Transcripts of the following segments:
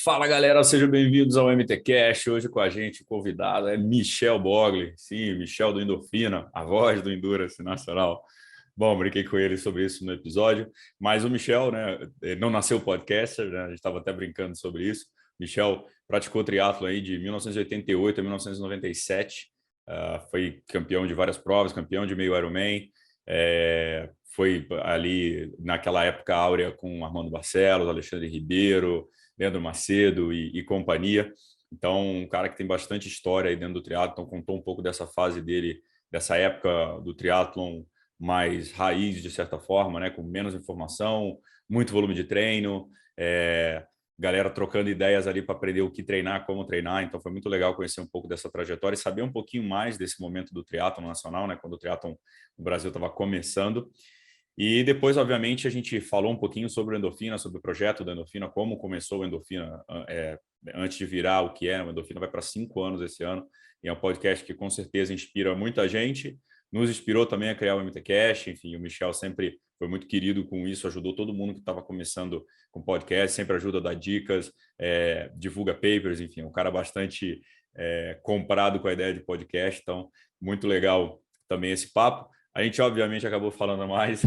Fala galera, sejam bem-vindos ao MTCast. Hoje com a gente o convidado é Michel Bogli, sim, Michel do Endorfina, a voz do Endurance Nacional. Bom, brinquei com ele sobre isso no episódio, mas o Michel, né, ele não nasceu podcaster, né, a gente estava até brincando sobre isso. Michel praticou triatlo aí de 1988 a 1997, foi campeão de várias provas, campeão de meio Ironman, foi ali naquela época áurea com Armando Barcelos, Alexandre Ribeiro, Leandro Macedo e companhia. Então, um cara que tem bastante história aí dentro do triatlon, então contou um pouco dessa fase dele, dessa época do triatlon mais raiz, de certa forma, né? Com menos informação, muito volume de treino, galera trocando ideias ali para aprender o que treinar, como treinar. Então, foi muito legal conhecer um pouco dessa trajetória e saber um pouquinho mais desse momento do triatlon nacional, né? Quando o triatlon no Brasil estava começando. E depois, obviamente, a gente falou um pouquinho sobre o Endorfina, sobre o projeto da Endorfina, como começou o Endorfina antes de virar o que é. O Endorfina vai para 5 anos esse ano, e é um podcast que com certeza inspira muita gente, nos inspirou também a criar o MTCast. Enfim, o Michel sempre foi muito querido com isso, ajudou todo mundo que estava começando com podcast, sempre ajuda a dar dicas, divulga papers, enfim, um cara bastante comprado com a ideia de podcast, então muito legal também esse papo. A gente, obviamente, acabou falando mais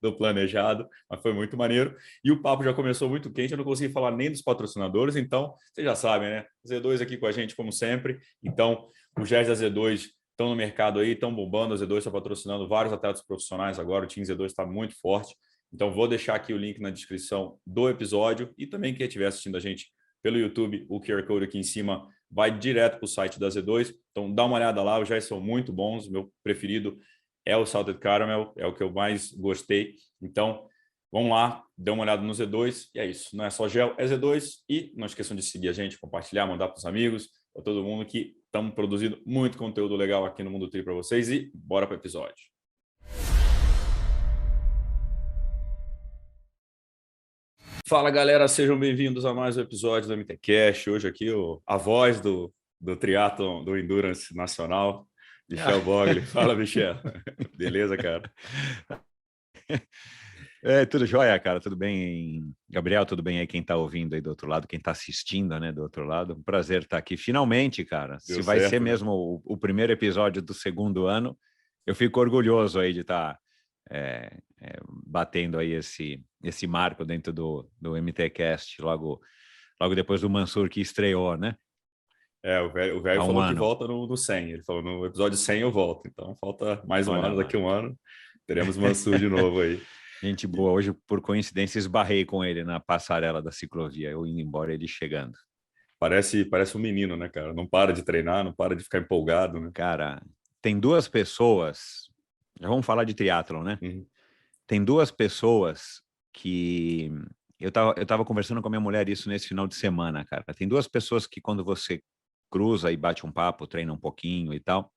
do planejado, mas foi muito maneiro. E o papo já começou muito quente, eu não consegui falar nem dos patrocinadores, então, vocês já sabem, né? Z2 aqui com a gente, como sempre. Então, os gés da Z2 estão no mercado aí, estão bombando. A Z2 está patrocinando vários atletas profissionais agora, o Team Z2 está muito forte. Então, vou deixar aqui o link na descrição do episódio e também quem estiver assistindo a gente pelo YouTube, o QR Code aqui em cima vai direto para o site da Z2. Então, dá uma olhada lá, os gés são muito bons, meu preferido é o Salted Caramel, é o que eu mais gostei. Então, vamos lá, dê uma olhada no Z2. E é isso, não é só gel, é Z2. E não esqueçam de seguir a gente, compartilhar, mandar para os amigos, para todo mundo que estamos produzindo muito conteúdo legal aqui no Mundo Tri para vocês. E bora para o episódio. Fala, galera, sejam bem-vindos a mais um episódio do MTCast. Hoje aqui a voz do triatlon, do Endurance Nacional, Michel Bogli. Fala, Michel. Beleza, cara? Tudo jóia, cara, tudo bem? Gabriel, tudo bem aí quem tá ouvindo aí do outro lado, quem tá assistindo, né, do outro lado? Um prazer estar aqui finalmente, cara. Deu Se vai certo, ser né? mesmo o primeiro episódio do segundo ano, eu fico orgulhoso aí de estar batendo aí esse marco dentro do MTCast, logo depois do Mansur que estreou, né? O velho Há um falou que ano. volta no 100. Ele falou, no episódio 100 eu volto. Então, falta mais um Olha ano. lá. Daqui a um ano, teremos Mansur de novo aí. Gente boa, hoje, por coincidência, esbarrei com ele na passarela da ciclovia, eu indo embora, ele chegando. Parece um menino, né, cara? Não para de treinar, não para de ficar empolgado, né? Cara, tem duas pessoas, já vamos falar de triatlon, né? Uhum. Tem duas pessoas que... Eu tava conversando com a minha mulher isso nesse final de semana, cara. Tem duas pessoas que quando você cruza e bate um papo, treina um pouquinho e tal,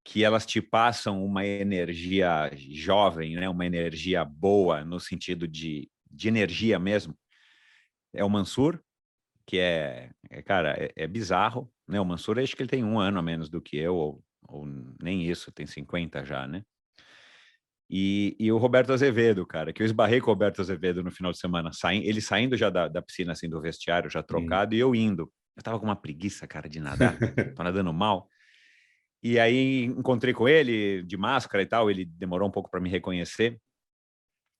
que elas te passam uma energia jovem, né? Uma energia boa no sentido de energia mesmo. É o Mansur, que cara, é bizarro, né? O Mansur, acho que ele tem 1 ano a menos do que eu, ou nem isso, tem 50 já, né? E o Roberto Azevedo, cara, que eu esbarrei com o Roberto Azevedo no final de semana, ele saindo já da piscina, assim, do vestiário, já trocado, e eu indo. Eu tava com uma preguiça, cara, de nadar, tô nadando mal. E aí encontrei com ele, de máscara e tal, ele demorou um pouco para me reconhecer.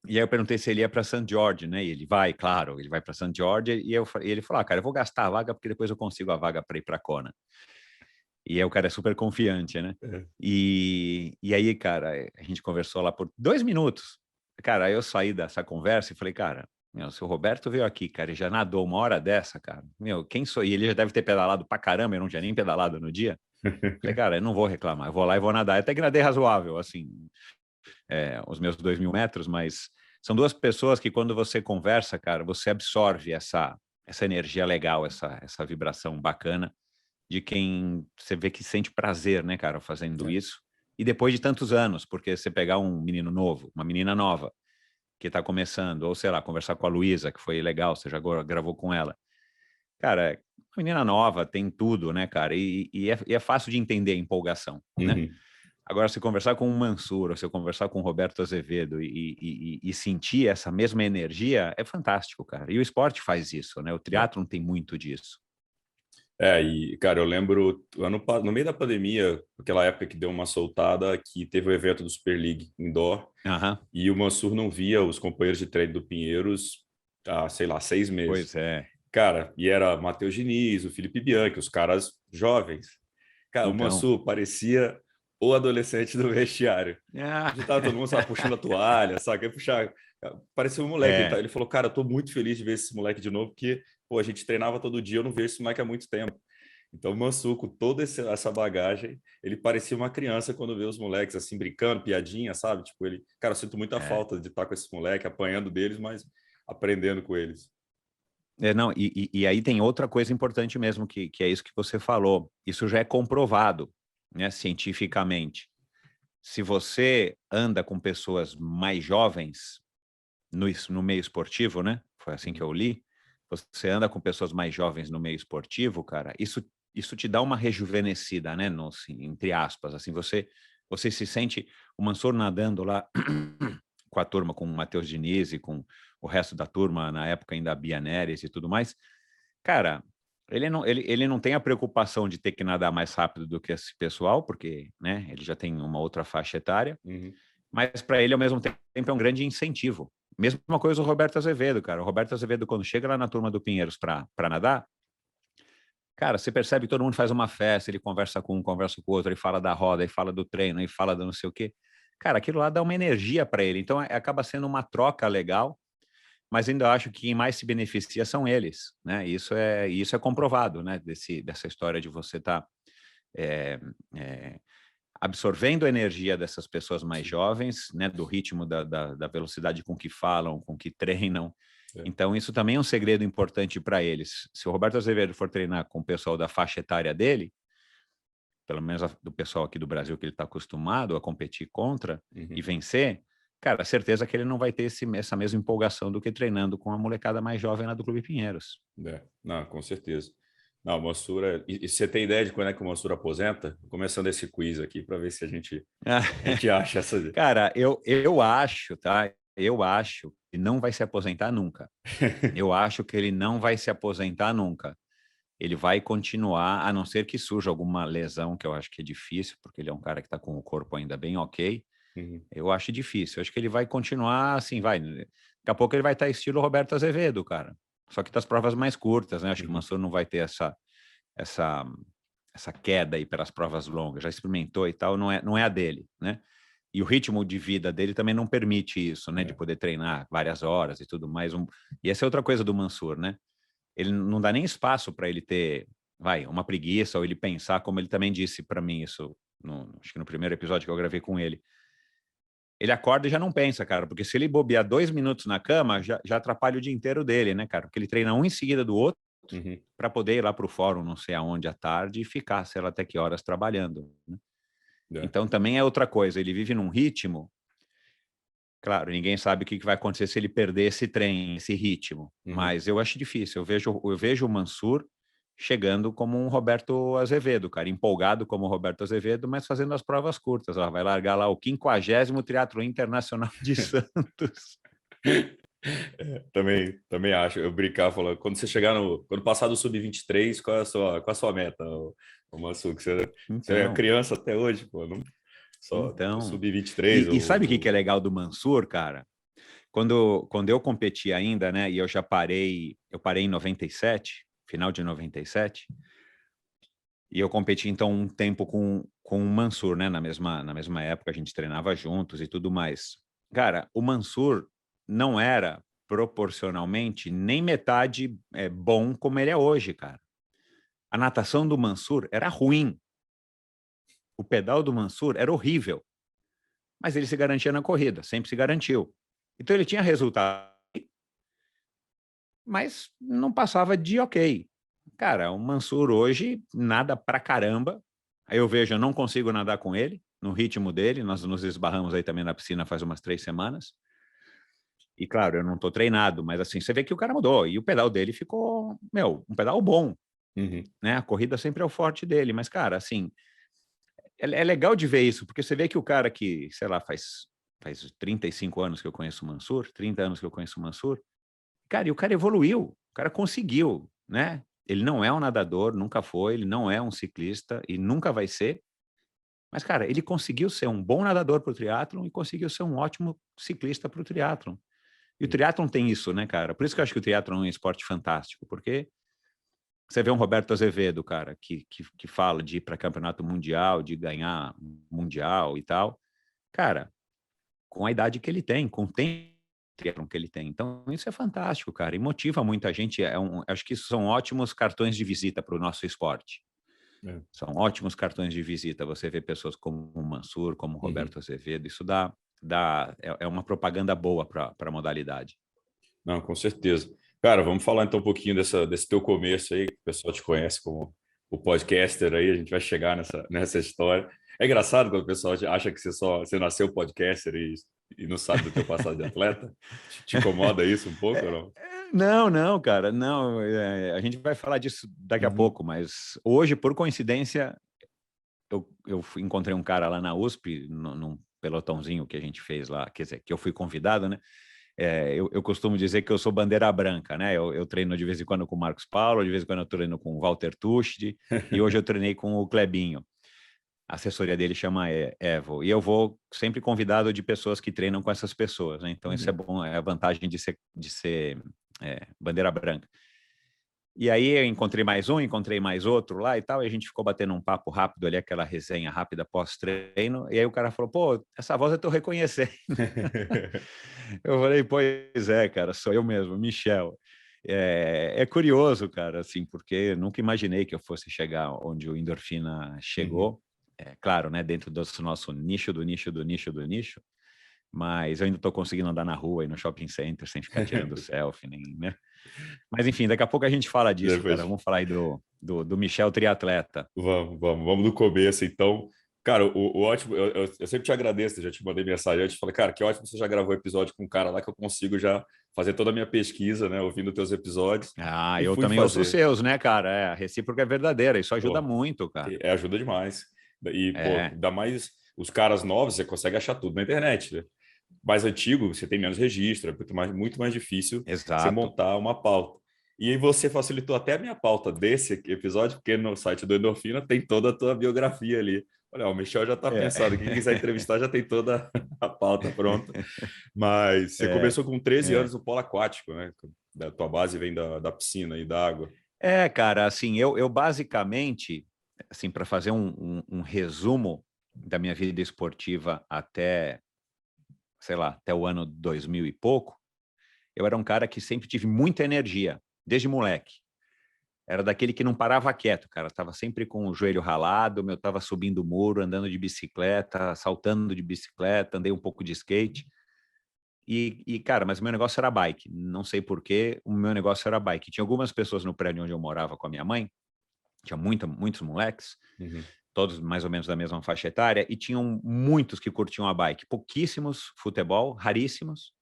E aí eu perguntei se ele ia para St. George, né? E ele vai, claro, ele vai para St. George. E ele falou, cara, eu vou gastar a vaga porque depois eu consigo a vaga para ir para Kona. E aí o cara é super confiante, né? É. E aí, cara, a gente conversou lá por 2 minutos. Cara, aí eu saí dessa conversa e falei, cara, meu, se o Roberto veio aqui, cara, e já nadou 1 hora dessa, cara, meu, quem sou? E ele já deve ter pedalado pra caramba, eu não tinha nem pedalado no dia. Falei, cara, eu não vou reclamar, eu vou lá e vou nadar. Até que nadei razoável, assim, os meus 2.000 metros, mas são duas pessoas que quando você conversa, cara, você absorve essa energia legal, essa vibração bacana de quem você vê que sente prazer, né, cara, fazendo isso. E depois de tantos anos, porque você pegar um menino novo, uma menina nova, que está começando, ou sei lá, conversar com a Luísa, que foi legal, você já gravou com ela. Cara, uma menina nova tem tudo, né, cara, e é fácil de entender a empolgação, né? Uhum. Agora, se conversar com o Mansur, ou se eu conversar com o Roberto Azevedo e sentir essa mesma energia, é fantástico, cara. E o esporte faz isso, né? O triatlon tem muito disso. E, cara, eu lembro no meio da pandemia, aquela época que deu uma soltada, que teve o evento do Super League Indoor, Aham. e o Mansur não via os companheiros de treino do Pinheiros há, sei lá, 6 meses. Pois é. Cara, e era Matheus Diniz, o Felipe Bianchi, os caras jovens. Cara, o Então. Mansur parecia o adolescente do vestiário. Ah, Já tava todo mundo, sabe, puxando a toalha, sabe? Ia puxar. Parecia um moleque. é. Ele falou, cara, eu tô muito feliz de ver esse moleque de novo, porque, pô, a gente treinava todo dia, eu não vejo esse moleque há muito tempo. Então, o Mansur, com toda essa bagagem, ele parecia uma criança quando vê os moleques, assim, brincando, piadinha, sabe? Tipo, ele, cara, eu sinto muita É. falta de estar com esses moleques, apanhando deles, mas aprendendo com eles. Não, e aí tem outra coisa importante mesmo, que é isso que você falou. Isso já é comprovado, né, cientificamente. Se você anda com pessoas mais jovens no meio esportivo, né? Foi assim que eu li. Você anda com pessoas mais jovens no meio esportivo, cara, isso te dá uma rejuvenescida, né? No, assim, entre aspas, assim, você se sente o Mansur nadando lá com a turma, com o Matheus Diniz e com o resto da turma, na época ainda a Bia Neres e tudo mais. Cara, ele não tem a preocupação de ter que nadar mais rápido do que esse pessoal, porque, né, ele já tem uma outra faixa etária, Uhum. mas para ele, ao mesmo tempo, é um grande incentivo. Mesma coisa o Roberto Azevedo, cara. O Roberto Azevedo, quando chega lá na turma do Pinheiros para nadar, cara, você percebe que todo mundo faz uma festa, ele conversa com um, conversa com o outro, ele fala da roda, ele fala do treino, ele fala do não sei o quê. Cara, aquilo lá dá uma energia para ele. Então, acaba sendo uma troca legal, mas ainda acho que quem mais se beneficia são eles, né? Isso é comprovado, né? Dessa história de você estar absorvendo a energia dessas pessoas mais jovens, né? Do ritmo, da velocidade com que falam, com que treinam. É. Então, isso também é um segredo importante para eles. Se o Roberto Azevedo for treinar com o pessoal da faixa etária dele, pelo menos do pessoal aqui do Brasil que ele está acostumado a competir contra e Uhum. vencer, cara, certeza que ele não vai ter essa mesma empolgação do que treinando com a molecada mais jovem lá do Clube Pinheiros. Não, com certeza. Não, o Mansur, e você tem ideia de quando é que o Mansur aposenta? Começando esse quiz aqui para ver se a gente acha essa. Cara, eu acho, tá? Eu acho que não vai se aposentar nunca. Eu acho que ele não vai se aposentar nunca. Ele vai continuar, a não ser que surja alguma lesão, que eu acho que é difícil, porque ele é um cara que está com o corpo ainda bem ok. Uhum. Eu acho difícil. Eu acho que ele vai continuar assim, vai. Daqui a pouco ele vai estar estilo Roberto Azevedo, cara. Só que das provas mais curtas, né? Acho que o Uhum. Mansur não vai ter essa, essa queda aí pelas provas longas. Já experimentou e tal, não é a dele, né? E o ritmo de vida dele também não permite isso, né? De É. poder treinar várias horas e tudo mais. E essa é outra coisa do Mansur, né? Ele não dá nem espaço para ele ter, uma preguiça ou ele pensar, como ele também disse para mim isso, acho que no primeiro episódio que eu gravei com ele. Ele acorda e já não pensa, cara, porque se ele bobear 2 minutos na cama, já atrapalha o dia inteiro dele, né, cara? Porque ele treina um em seguida do outro Uhum. para poder ir lá para o fórum, não sei aonde, à tarde e ficar, sei lá até que horas trabalhando, né? É. Então também é outra coisa, ele vive num ritmo, claro, ninguém sabe o que vai acontecer se ele perder esse trem, esse ritmo, Uhum. mas eu acho difícil. Eu vejo o Mansur chegando como um Roberto Azevedo, cara, empolgado como o Roberto Azevedo, mas fazendo as provas curtas. Vai largar lá o 50º Triatlo Internacional de Santos. Também acho. Eu brincar falando, quando passar do sub-23, qual é a sua meta, o Mansur? Que você é Então, criança até hoje, pô, não, só o então. sub-23 E sabe o que é ou. legal do Mansur, cara? Quando eu competi ainda, né, e eu parei em 97, final de 97, e eu competi então um tempo com o Mansur, né, na mesma época a gente treinava juntos e tudo mais. Cara, o Mansur não era proporcionalmente nem metade bom como ele é hoje, cara. A natação do Mansur era ruim. O pedal do Mansur era horrível. Mas ele se garantia na corrida, sempre se garantiu. Então ele tinha resultado, mas não passava de ok. Cara, o Mansur hoje nada pra caramba. Aí eu vejo, eu não consigo nadar com ele, no ritmo dele. Nós nos esbarramos aí também na piscina faz umas 3 semanas. E claro, eu não tô treinado, mas assim, você vê que o cara mudou. E o pedal dele ficou, um pedal bom, Uhum. né? A corrida sempre é o forte dele. Mas, cara, assim, é legal de ver isso, porque você vê que o cara que, sei lá, faz 35 anos que eu conheço o Mansur, 30 anos que eu conheço o Mansur, cara, e o cara evoluiu, o cara conseguiu, né? Ele não é um nadador, nunca foi, ele não é um ciclista e nunca vai ser, mas, cara, ele conseguiu ser um bom nadador para o triatlon e conseguiu ser um ótimo ciclista para o triatlon. E o triatlon tem isso, né, cara? Por isso que eu acho que o triatlon é um esporte fantástico, porque você vê um Roberto Azevedo, cara, que fala de ir para campeonato mundial, de ganhar mundial e tal. Cara, com a idade que ele tem, com o tempo que ele tem. Então, isso é fantástico, cara, e motiva muita gente. Acho que isso são ótimos cartões de visita para o nosso esporte. É. São ótimos cartões de visita. Você vê pessoas como o Mansur, como o Roberto Azevedo. Isso é uma propaganda boa para a modalidade. Não, com certeza. Cara, vamos falar então um pouquinho desse teu começo aí, que o pessoal te conhece como o podcaster aí, a gente vai chegar nessa história. É engraçado quando o pessoal acha que você nasceu podcaster e não sabe do teu passado de atleta. Te incomoda isso um pouco ou não? Não, cara, não. A gente vai falar disso daqui a pouco, mas hoje, por coincidência, eu encontrei um cara lá na USP, num pelotãozinho que a gente fez lá, quer dizer, que eu fui convidado, né? Eu costumo dizer que eu sou bandeira branca, né? Eu treino de vez em quando com o Marcos Paulo, de vez em quando eu treino com o Walter Tuchti, e hoje eu treinei com o Clebinho. A assessoria dele chama Evo. E eu vou sempre convidado de pessoas que treinam com essas pessoas, né? Então isso é bom, é a vantagem de ser bandeira branca. E aí eu encontrei mais outro lá e tal, e a gente ficou batendo um papo rápido ali, aquela resenha rápida pós-treino, e aí o cara falou, pô, essa voz eu tô reconhecendo. Eu falei, pois é, cara, sou eu mesmo, Michel. É curioso, cara, assim, porque eu nunca imaginei que eu fosse chegar onde o Endorfina chegou. Claro, né, dentro do nosso nicho, do nicho, do nicho, do nicho, mas eu ainda estou conseguindo andar na rua e no shopping center sem ficar tirando selfie, nem, né? Mas enfim, daqui a pouco a gente fala disso, Depois, cara. Vamos falar aí do Michel triatleta. vamos do começo, então. Cara, o ótimo, eu sempre te agradeço, já te mandei mensagem antes, falei, cara, que ótimo você já gravou episódio com um cara lá que eu consigo já fazer toda a minha pesquisa, né, ouvindo teus episódios, Ah, e eu fui também ouço os fazer. seus, né, cara? A recíproca é verdadeira, isso ajuda Pô, muito, cara. ajuda demais. E, pô, É, ainda mais os caras novos, você consegue achar tudo na internet, né? Mais antigo, você tem menos registro, é muito mais difícil você exato. montar uma pauta. E aí você facilitou até a minha pauta desse episódio, porque no site do Endorfina tem toda a tua biografia ali. Olha, o Michel já está É. pensando, quem quiser entrevistar já tem toda a pauta pronta. Mas você É, começou com 13 é. anos no polo aquático, né? Da tua base vem da piscina e da água. Cara, assim, eu basicamente, assim, para fazer um resumo da minha vida esportiva até, sei lá, até o ano 2000 e pouco, eu era um cara que sempre tive muita energia, desde moleque. Era daquele que não parava quieto, cara. Tava sempre com o joelho ralado, eu tava subindo o muro, andando de bicicleta, saltando de bicicleta, andei um pouco de skate. Cara, mas o meu negócio era bike. Não sei por quê, o meu negócio era bike. Tinha algumas pessoas no prédio onde eu morava com a minha mãe, tinha muitos moleques, Uhum. todos mais ou menos da mesma faixa etária, e tinham muitos que curtiam a bike. Pouquíssimos futebol, raríssimos,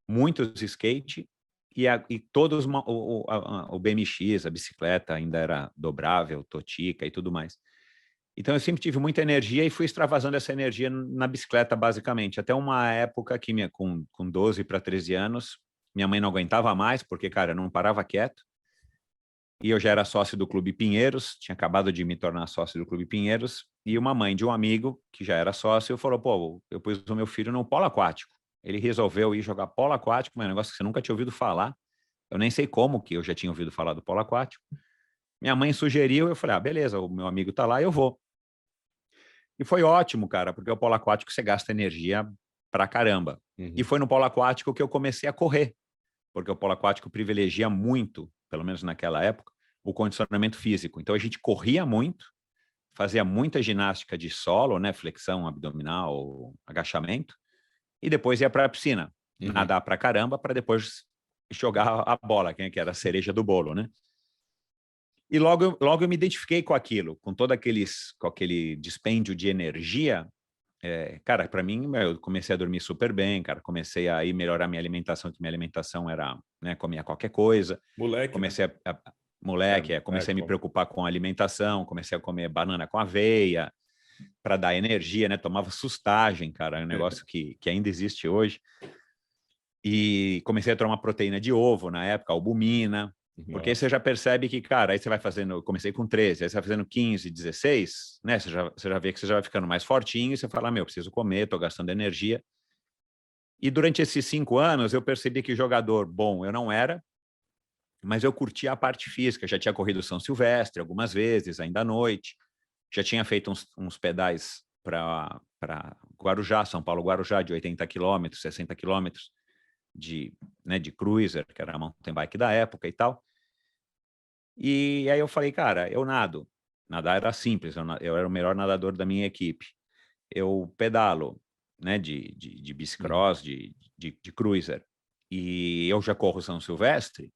muitos skate, e todos o BMX, a bicicleta ainda era dobrável, totica e tudo mais. Então eu sempre tive muita energia e fui extravasando essa energia na bicicleta, basicamente. Até uma época que com 12 para 13 anos, minha mãe não aguentava mais, porque, cara, eu não parava quieto. E eu já era sócio do Clube Pinheiros, tinha acabado de me tornar sócio do Clube Pinheiros, e uma mãe de um amigo que já era sócio falou, pô, eu pus o meu filho no polo aquático. Ele resolveu ir jogar polo aquático, um negócio que você nunca tinha ouvido falar. Eu nem sei como que eu já tinha ouvido falar do polo aquático. Minha mãe sugeriu, eu falei, beleza, o meu amigo tá lá, eu vou. E foi ótimo, cara, porque o polo aquático você gasta energia pra caramba. E Uhum. foi no polo aquático que eu comecei a correr, porque o polo aquático privilegia muito, pelo menos naquela época, o condicionamento físico. Então a gente corria muito, fazia muita ginástica de solo, né, flexão abdominal, agachamento, e depois ia para a piscina, Uhum. nadar pra caramba para depois jogar a bola, que era a cereja do bolo, né? E logo eu me identifiquei com aquilo, com aquele dispêndio de energia. Cara, para mim, eu comecei a dormir super bem, cara, comecei a ir melhorar minha alimentação, que minha alimentação era, né, comia qualquer coisa. Moleque, né? Comecei moleque, comecei a me Como? preocupar com a alimentação, comecei a comer banana com aveia, para dar energia, né? Tomava sustagem, cara, é um negócio que ainda existe hoje. E comecei a tomar proteína de ovo na época, albumina, porque aí você já percebe que, cara, aí você vai fazendo, eu comecei com 13, aí você vai fazendo 15, 16, né? Você já vê que você já vai ficando mais fortinho e você fala, meu, preciso comer, tô gastando energia. E durante esses 5 anos eu percebi que jogador bom eu não era, mas eu curtia a parte física, já tinha corrido São Silvestre algumas vezes, ainda à noite, já tinha feito uns pedais para Guarujá, São Paulo, Guarujá, de 80 quilômetros, 60 quilômetros, de cruiser, que era a mountain bike da época e tal. E aí eu falei, cara, eu nado. Nadar era simples, eu era o melhor nadador da minha equipe. Eu pedalo, né, de bicicross, de cruiser. E eu já corro São Silvestre.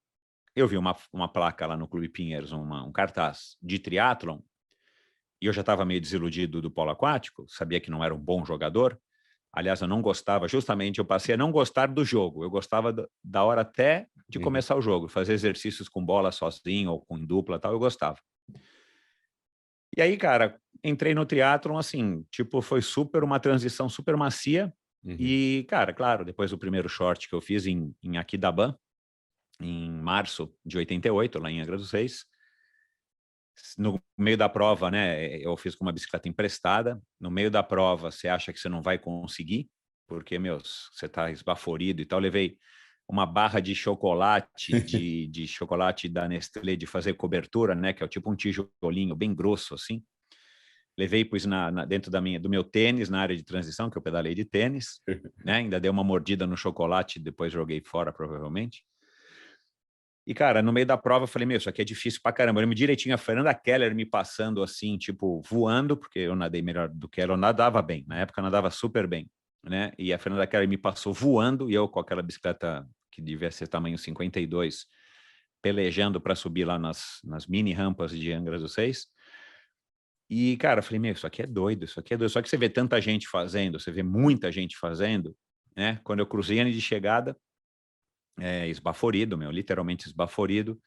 Eu vi uma placa lá no Clube Pinheiros, um cartaz de triatlon, e eu já estava meio desiludido do polo aquático, sabia que não era um bom jogador. Aliás, eu não gostava, justamente eu passei a não gostar do jogo. Eu gostava da hora até de começar o jogo, fazer exercícios com bola sozinho ou com dupla, tal, eu gostava. E aí, cara, entrei no triatlon assim, tipo, foi uma transição super macia. E, cara, claro, depois do primeiro short que eu fiz em Aquidabã, em março de 88, lá em Angra dos Reis, no meio da prova, né, eu fiz com uma bicicleta emprestada. No meio da prova, você acha que você não vai conseguir, porque, você tá esbaforido e tal. Eu levei uma barra de chocolate, de chocolate da Nestlé, de fazer cobertura, né, que é tipo um tijolinho bem grosso, assim. Levei, pus dentro do meu tênis, na área de transição, que eu pedalei de tênis, né, ainda dei uma mordida no chocolate, depois joguei fora, provavelmente. E, cara, no meio da prova, eu falei, isso aqui é difícil pra caramba. Eu lembro direitinho a Fernanda Keller me passando assim, tipo, voando, porque eu nadei melhor do que ela, eu nadava bem. Na época, eu nadava super bem, né? E a Fernanda Keller me passou voando, e eu com aquela bicicleta que devia ser tamanho 52, pelejando para subir lá nas mini rampas de Angra dos Reis. E, cara, eu falei, isso aqui é doido, isso aqui é doido. Só que você vê tanta gente fazendo, você vê muita gente fazendo, né? Quando eu cruzei a linha de chegada, esbaforido, literalmente esbaforido.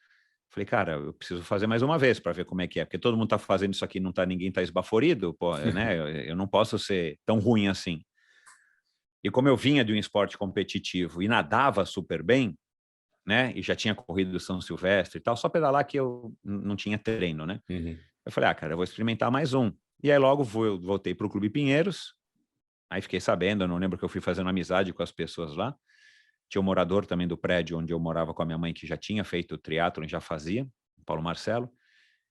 Falei, cara, eu preciso fazer mais uma vez para ver como é que é, porque todo mundo tá fazendo isso aqui, ninguém tá esbaforido, pô, né? Eu não posso ser tão ruim assim. E como eu vinha de um esporte competitivo e nadava super bem, né? E já tinha corrido do São Silvestre e tal, só pedalar que eu não tinha treino, né? Eu falei, cara, eu vou experimentar mais um. E aí logo eu voltei para o Clube Pinheiros, aí fiquei sabendo, eu não lembro que eu fui fazendo amizade com as pessoas lá. Tinha um morador também do prédio onde eu morava com a minha mãe que já tinha feito triatlon, já fazia, Paulo Marcelo.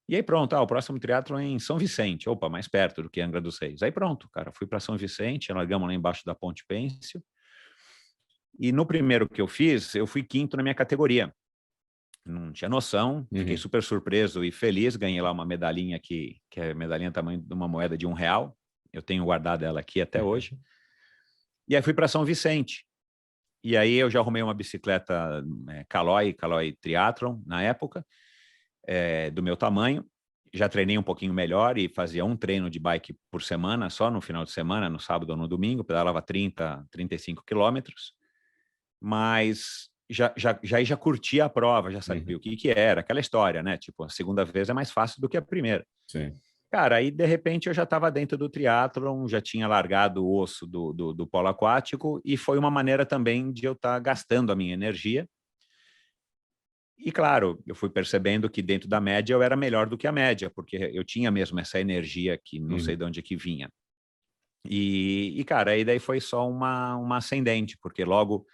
E aí pronto, o próximo triatlon é em São Vicente, opa, mais perto do que Angra dos Reis. Aí pronto, cara, fui para São Vicente, largamos lá embaixo da Ponte Pêncil. E no primeiro que eu fiz, eu fui quinto na minha categoria. Não tinha noção, fiquei super surpreso e feliz, ganhei lá uma medalhinha que é medalhinha tamanho de uma moeda de R$1. Eu tenho guardado ela aqui até hoje. E aí fui para São Vicente. E aí eu já arrumei uma bicicleta Caloi Triathlon na época, do meu tamanho. Já treinei um pouquinho melhor e fazia um treino de bike por semana, só no final de semana, no sábado ou no domingo, pedalava 30, 35 quilômetros. Mas já curtia a prova, já sabia o que era, aquela história, né? Tipo, a segunda vez é mais fácil do que a primeira. Sim. Cara, aí de repente eu já estava dentro do triatlon, já tinha largado o osso do polo aquático e foi uma maneira também de eu estar gastando a minha energia. E claro, eu fui percebendo que dentro da média eu era melhor do que a média, porque eu tinha mesmo essa energia que não sei de onde é que vinha. E cara, aí daí foi só uma ascendente, porque logo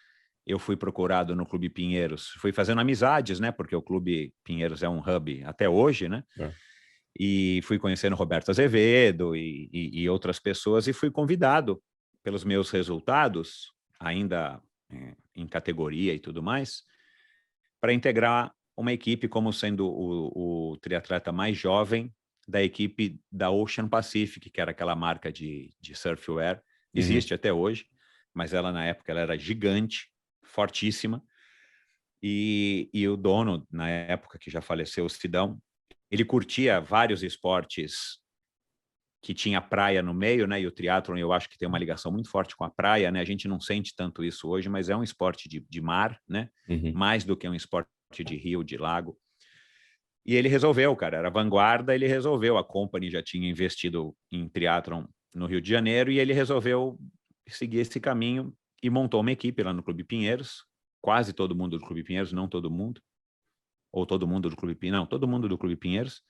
eu fui procurado no Clube Pinheiros, fui fazendo amizades, né? Porque o Clube Pinheiros é um hub até hoje, né? E fui conhecendo Roberto Azevedo e outras pessoas e fui convidado pelos meus resultados, ainda em categoria e tudo mais, para integrar uma equipe como sendo o triatleta mais jovem da equipe da Ocean Pacific, que era aquela marca de surfwear, existe até hoje, mas ela na época ela era gigante, fortíssima, e o dono, na época que já faleceu, o Sidão, ele curtia vários esportes que tinha praia no meio, né? E o triatlon eu acho que tem uma ligação muito forte com a praia, né? A gente não sente tanto isso hoje, mas é um esporte de mar, né? Mais do que um esporte de rio, de lago. E ele resolveu, cara, era vanguarda, ele resolveu. A Company já tinha investido em triatlon no Rio de Janeiro e ele resolveu seguir esse caminho e montou uma equipe lá no Clube Pinheiros, quase todo mundo do Clube Pinheiros, não todo mundo, ou todo mundo do Clube Pinheiros, não, todo mundo do Clube Pinheiros,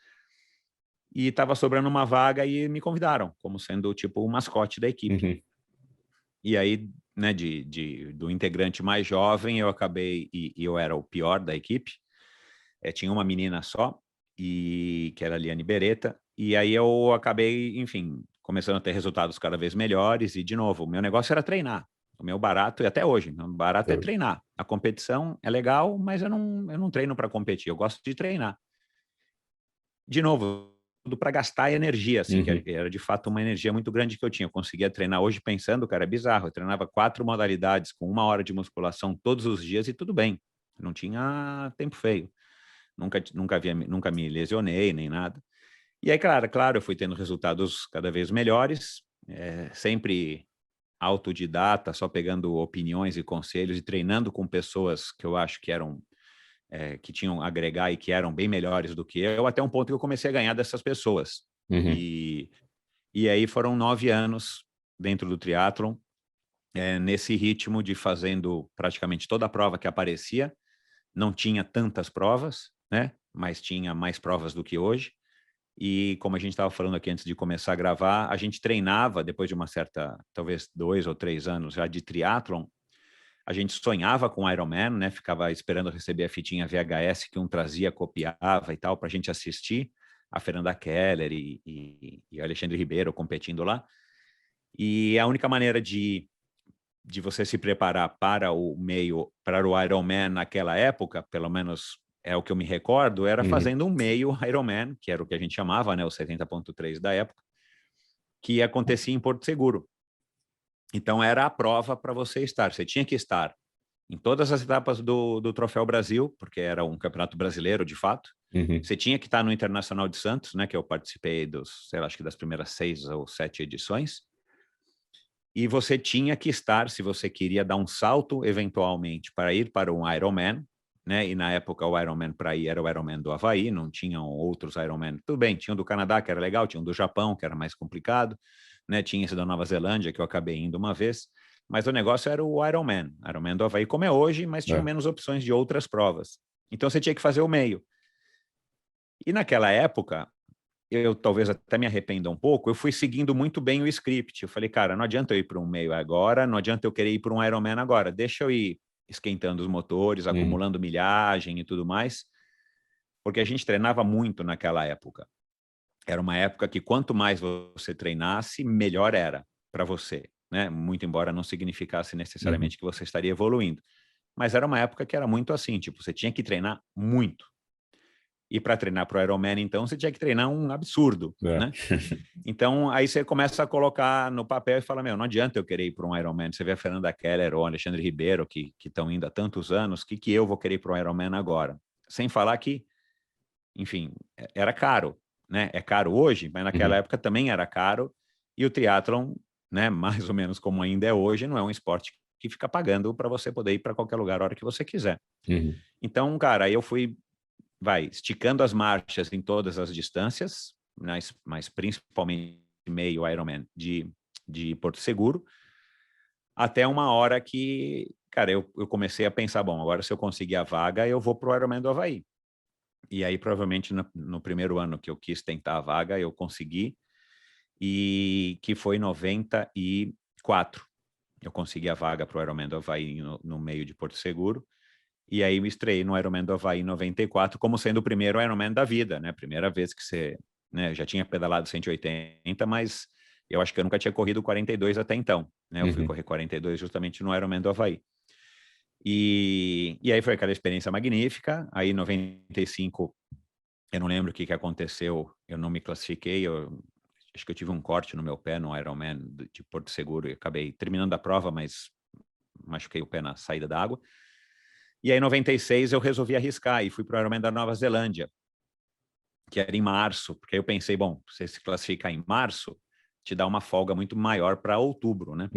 e estava sobrando uma vaga e me convidaram, como sendo tipo o mascote da equipe. Uhum. E aí, né, do integrante mais jovem, eu acabei, e eu era o pior da equipe, tinha uma menina só, que era a Liane Beretta, e aí eu acabei, enfim, começando a ter resultados cada vez melhores, e de novo, o meu negócio era treinar. O meu barato, e até hoje, meu barato é treinar. A competição é legal, mas eu não treino para competir, eu gosto de treinar. De novo, tudo para gastar energia, assim, que era de fato uma energia muito grande que eu tinha. Eu conseguia treinar hoje pensando, cara, é bizarro. Eu treinava 4 modalidades com 1 hora de musculação todos os dias e tudo bem. Não tinha tempo feio. Nunca me lesionei, nem nada. E aí, claro, eu fui tendo resultados cada vez melhores, sempre autodidata, só pegando opiniões e conselhos e treinando com pessoas que eu acho que eram que tinham a agregar e que eram bem melhores do que eu, até um ponto que eu comecei a ganhar dessas pessoas. E aí foram 9 anos dentro do triatlon, nesse ritmo de fazendo praticamente toda a prova que aparecia. Não tinha tantas provas, né? Mas tinha mais provas do que hoje. E como a gente estava falando aqui antes de começar a gravar, a gente treinava, depois de uma certa, talvez 2 ou 3 anos já de triatlon, a gente sonhava com Ironman, né? Ficava esperando receber a fitinha VHS que um trazia, copiava e tal, para a gente assistir a Fernanda Keller e Alexandre Ribeiro competindo lá. E a única maneira de você se preparar para o meio, para o Ironman naquela época, pelo menos é o que eu me recordo, era fazendo um meio Ironman, que era o que a gente chamava, né, o 70.3 da época, que acontecia em Porto Seguro. Então era a prova para você estar. Você tinha que estar em todas as etapas do Troféu Brasil, porque era um campeonato brasileiro de fato. Você tinha que estar no Internacional de Santos, né, que eu participei sei lá, acho que das primeiras 6 ou 7 edições. E você tinha que estar, se você queria dar um salto, eventualmente, para ir para um Ironman, né? E na época o Ironman para ir era o Ironman do Havaí, não tinham outros Ironman. Tudo bem, tinha o do Canadá, que era legal, tinha o do Japão, que era mais complicado, né? Tinha esse da Nova Zelândia, que eu acabei indo uma vez. Mas o negócio era o Ironman do Havaí, como é hoje, mas tinha menos opções de outras provas. Então você tinha que fazer o meio. E naquela época, eu talvez até me arrependa um pouco, eu fui seguindo muito bem o script. Eu falei, cara, não adianta eu ir para um meio agora, não adianta eu querer ir para um Ironman agora, deixa eu ir esquentando os motores, acumulando milhagem e tudo mais, porque a gente treinava muito naquela época. Era uma época que quanto mais você treinasse, melhor era para você, né? Muito embora não significasse necessariamente que você estaria evoluindo. Mas era uma época que era muito assim, tipo, você tinha que treinar muito. E para treinar para o Ironman, então, você tinha que treinar um absurdo, né? Então, aí você começa a colocar no papel e fala, meu, não adianta eu querer ir para um Ironman. Você vê a Fernanda Keller ou o Alexandre Ribeiro, que estão indo há tantos anos, que eu vou querer ir para um Ironman agora? Sem falar que, enfim, era caro, né? É caro hoje, mas naquela época também era caro. E o triatlon, né, mais ou menos como ainda é hoje, não é um esporte que fica pagando para você poder ir para qualquer lugar a hora que você quiser. Então, cara, aí eu fui esticando as marchas em todas as distâncias, mas principalmente meio Ironman de Porto Seguro, até uma hora que, cara, eu comecei a pensar, bom, agora se eu conseguir a vaga, eu vou para o Ironman do Havaí. E aí, provavelmente, no primeiro ano que eu quis tentar a vaga, eu consegui, e que foi em 94. Eu consegui a vaga para o Ironman do Havaí no meio de Porto Seguro. E aí me estreiei no Ironman do Havaí em 94, como sendo o primeiro Ironman da vida, né? Primeira vez que você, né? Já tinha pedalado 180, mas eu acho que eu nunca tinha corrido 42 até então, né? Eu fui correr 42 justamente no Ironman do Havaí. E aí foi aquela experiência magnífica. Aí em 95, eu não lembro o que aconteceu, eu não me classifiquei, acho que eu tive um corte no meu pé no Ironman de Porto Seguro e acabei terminando a prova, mas machuquei o pé na saída da água. E aí, em 96, eu resolvi arriscar e fui para o Ironman da Nova Zelândia, que era em março, porque aí eu pensei, bom, você se classificar em março, te dá uma folga muito maior para outubro, né?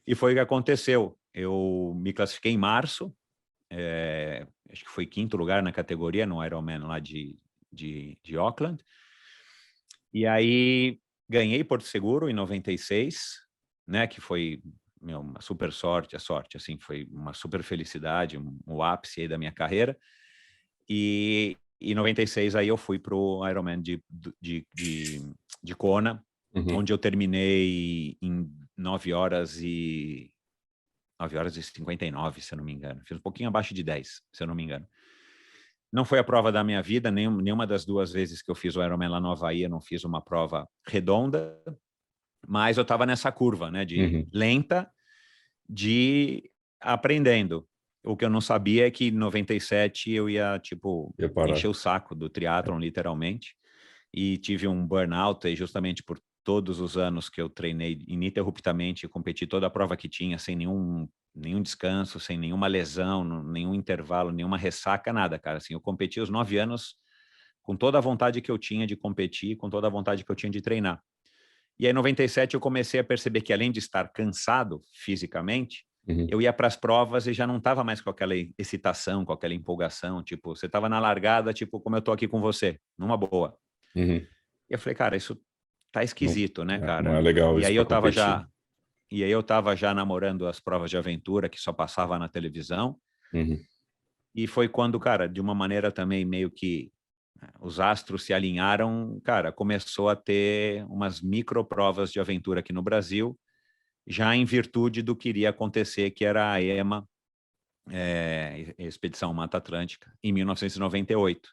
E foi o que aconteceu. Eu me classifiquei em março, acho que foi 5º lugar na categoria, no Ironman lá de de Auckland. E aí ganhei Porto Seguro em 96, né? Que foi uma super sorte, assim, foi uma super felicidade, um ápice aí da minha carreira. E em 96 aí eu fui para o Ironman de Kona, onde eu terminei em 9 horas e 59, se eu não me engano. Fiz um pouquinho abaixo de 10, se eu não me engano. Não foi a prova da minha vida, nenhuma das 2 vezes que eu fiz o Ironman lá no Havaí, eu não fiz uma prova redonda, mas eu estava nessa curva, né, de lenta, de aprendendo. O que eu não sabia é que em 97 eu ia, tipo, encher o saco do triatlon, literalmente, e tive um burnout aí justamente por todos os anos que eu treinei ininterruptamente, competi toda a prova que tinha, sem nenhum descanso, sem nenhuma lesão, nenhum intervalo, nenhuma ressaca, nada, cara. Assim, eu competi os 9 anos com toda a vontade que eu tinha de competir, com toda a vontade que eu tinha de treinar. E aí, em 97, eu comecei a perceber que, além de estar cansado fisicamente, eu ia para as provas e já não estava mais com aquela excitação, com aquela empolgação. Tipo, você estava na largada, tipo, como eu estou aqui com você, numa boa. E eu falei, cara, isso tá esquisito, né, cara? Não é legal E isso aí para competir. E aí eu estava já namorando as provas de aventura que só passava na televisão. E foi quando, cara, de uma maneira também meio que os astros se alinharam, cara, começou a ter umas microprovas de aventura aqui no Brasil, já em virtude do que iria acontecer, que era a EMA, Expedição Mata Atlântica, em 1998.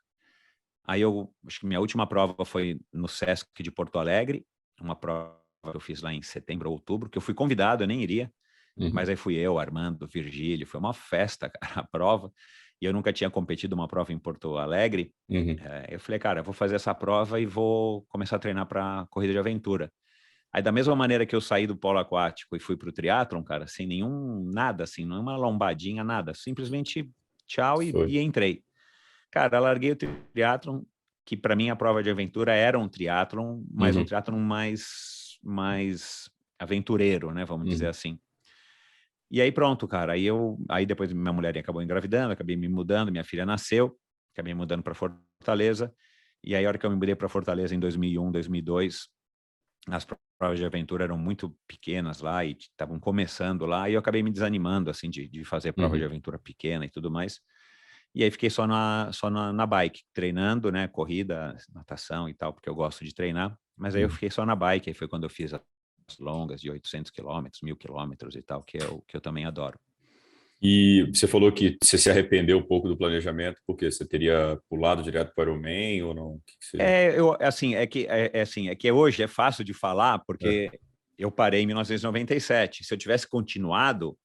Aí acho que minha última prova foi no Sesc de Porto Alegre, uma prova que eu fiz lá em setembro ou outubro, que eu fui convidado, eu nem iria, mas aí fui eu, Armando, Virgílio, foi uma festa, cara, a prova, e eu nunca tinha competido uma prova em Porto Alegre. Eu falei, cara, eu vou fazer essa prova e vou começar a treinar para corrida de aventura. Aí, da mesma maneira que eu saí do polo aquático e fui para o triatlon, cara, sem nada, assim, nenhuma lombadinha, nada, simplesmente tchau e entrei. Cara, eu larguei o triatlon, que para mim a prova de aventura era um triatlon, mas um triatlon mais aventureiro, né, vamos dizer assim. E aí pronto, cara, aí depois minha mulher acabou engravidando, acabei me mudando, minha filha nasceu, acabei mudando para Fortaleza, e aí a hora que eu me mudei para Fortaleza em 2001, 2002, as provas de aventura eram muito pequenas lá e estavam começando lá, e eu acabei me desanimando, assim, de fazer prova de aventura pequena e tudo mais. E aí fiquei só na bike, treinando, né, corrida, natação e tal, porque eu gosto de treinar, mas aí eu fiquei só na bike, aí foi quando eu fiz as longas de 800 quilômetros, 1.000 quilômetros e tal, que eu também adoro. E você falou que você se arrependeu um pouco do planejamento, porque você teria pulado direto para o Ironman ou não? É que hoje é fácil de falar, porque eu parei em 1997. Se eu tivesse continuado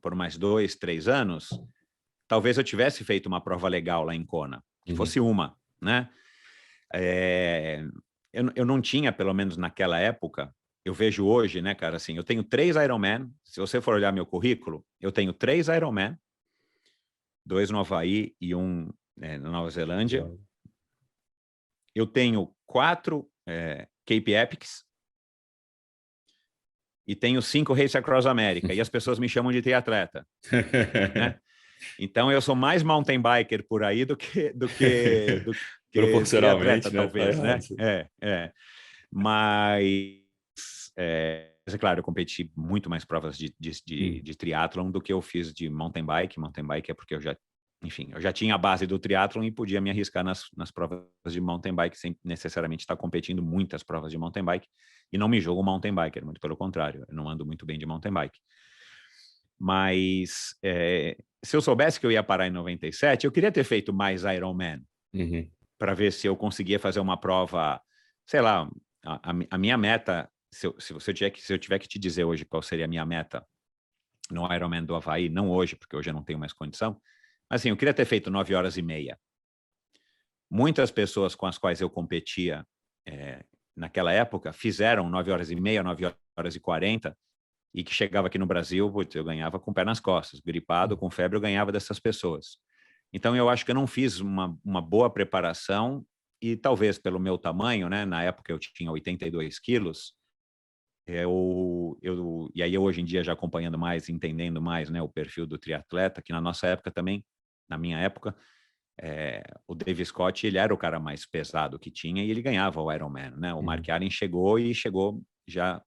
por mais 2, 3 anos, talvez eu tivesse feito uma prova legal lá em Kona, que fosse uma, né? Eu não tinha, pelo menos naquela época, eu vejo hoje, né, cara, assim, eu tenho 3 Ironman, se você for olhar meu currículo, eu tenho 3 Ironman, 2 no Havaí e um na Nova Zelândia. Eu tenho 4 Cape Epics e tenho 5 Race Across America, e as pessoas me chamam de triatleta, né? Então eu sou mais mountain biker por aí do que triatleta, proporcionalmente, né? talvez, né? Mas é claro, eu competi muito mais provas de triatlon do que eu fiz de mountain bike. Mountain bike é porque eu já tinha a base do triatlon e podia me arriscar nas provas de mountain bike sem necessariamente estar competindo muitas provas de mountain bike. E não me jogo mountain biker, muito pelo contrário, eu não ando muito bem de mountain bike. Mas se eu soubesse que eu ia parar em 97, eu queria ter feito mais Ironman para ver se eu conseguia fazer uma prova, sei lá, a minha meta, se eu tiver que te dizer hoje qual seria a minha meta no Ironman do Havaí, não hoje, porque hoje eu não tenho mais condição, mas assim, eu queria ter feito 9 horas e meia. Muitas pessoas com as quais eu competia naquela época fizeram 9 horas e meia, 9 horas e 40, e que chegava aqui no Brasil, eu ganhava com o pé nas costas, gripado, com febre, eu ganhava dessas pessoas. Então, eu acho que eu não fiz uma boa preparação, e talvez pelo meu tamanho, né? Na época eu tinha 82 quilos, e aí eu hoje em dia já acompanhando mais, entendendo mais, né, o perfil do triatleta, que na nossa época também, na minha época, o Dave Scott, ele era o cara mais pesado que tinha e ele ganhava o Ironman, né? O Mark Allen chegou já,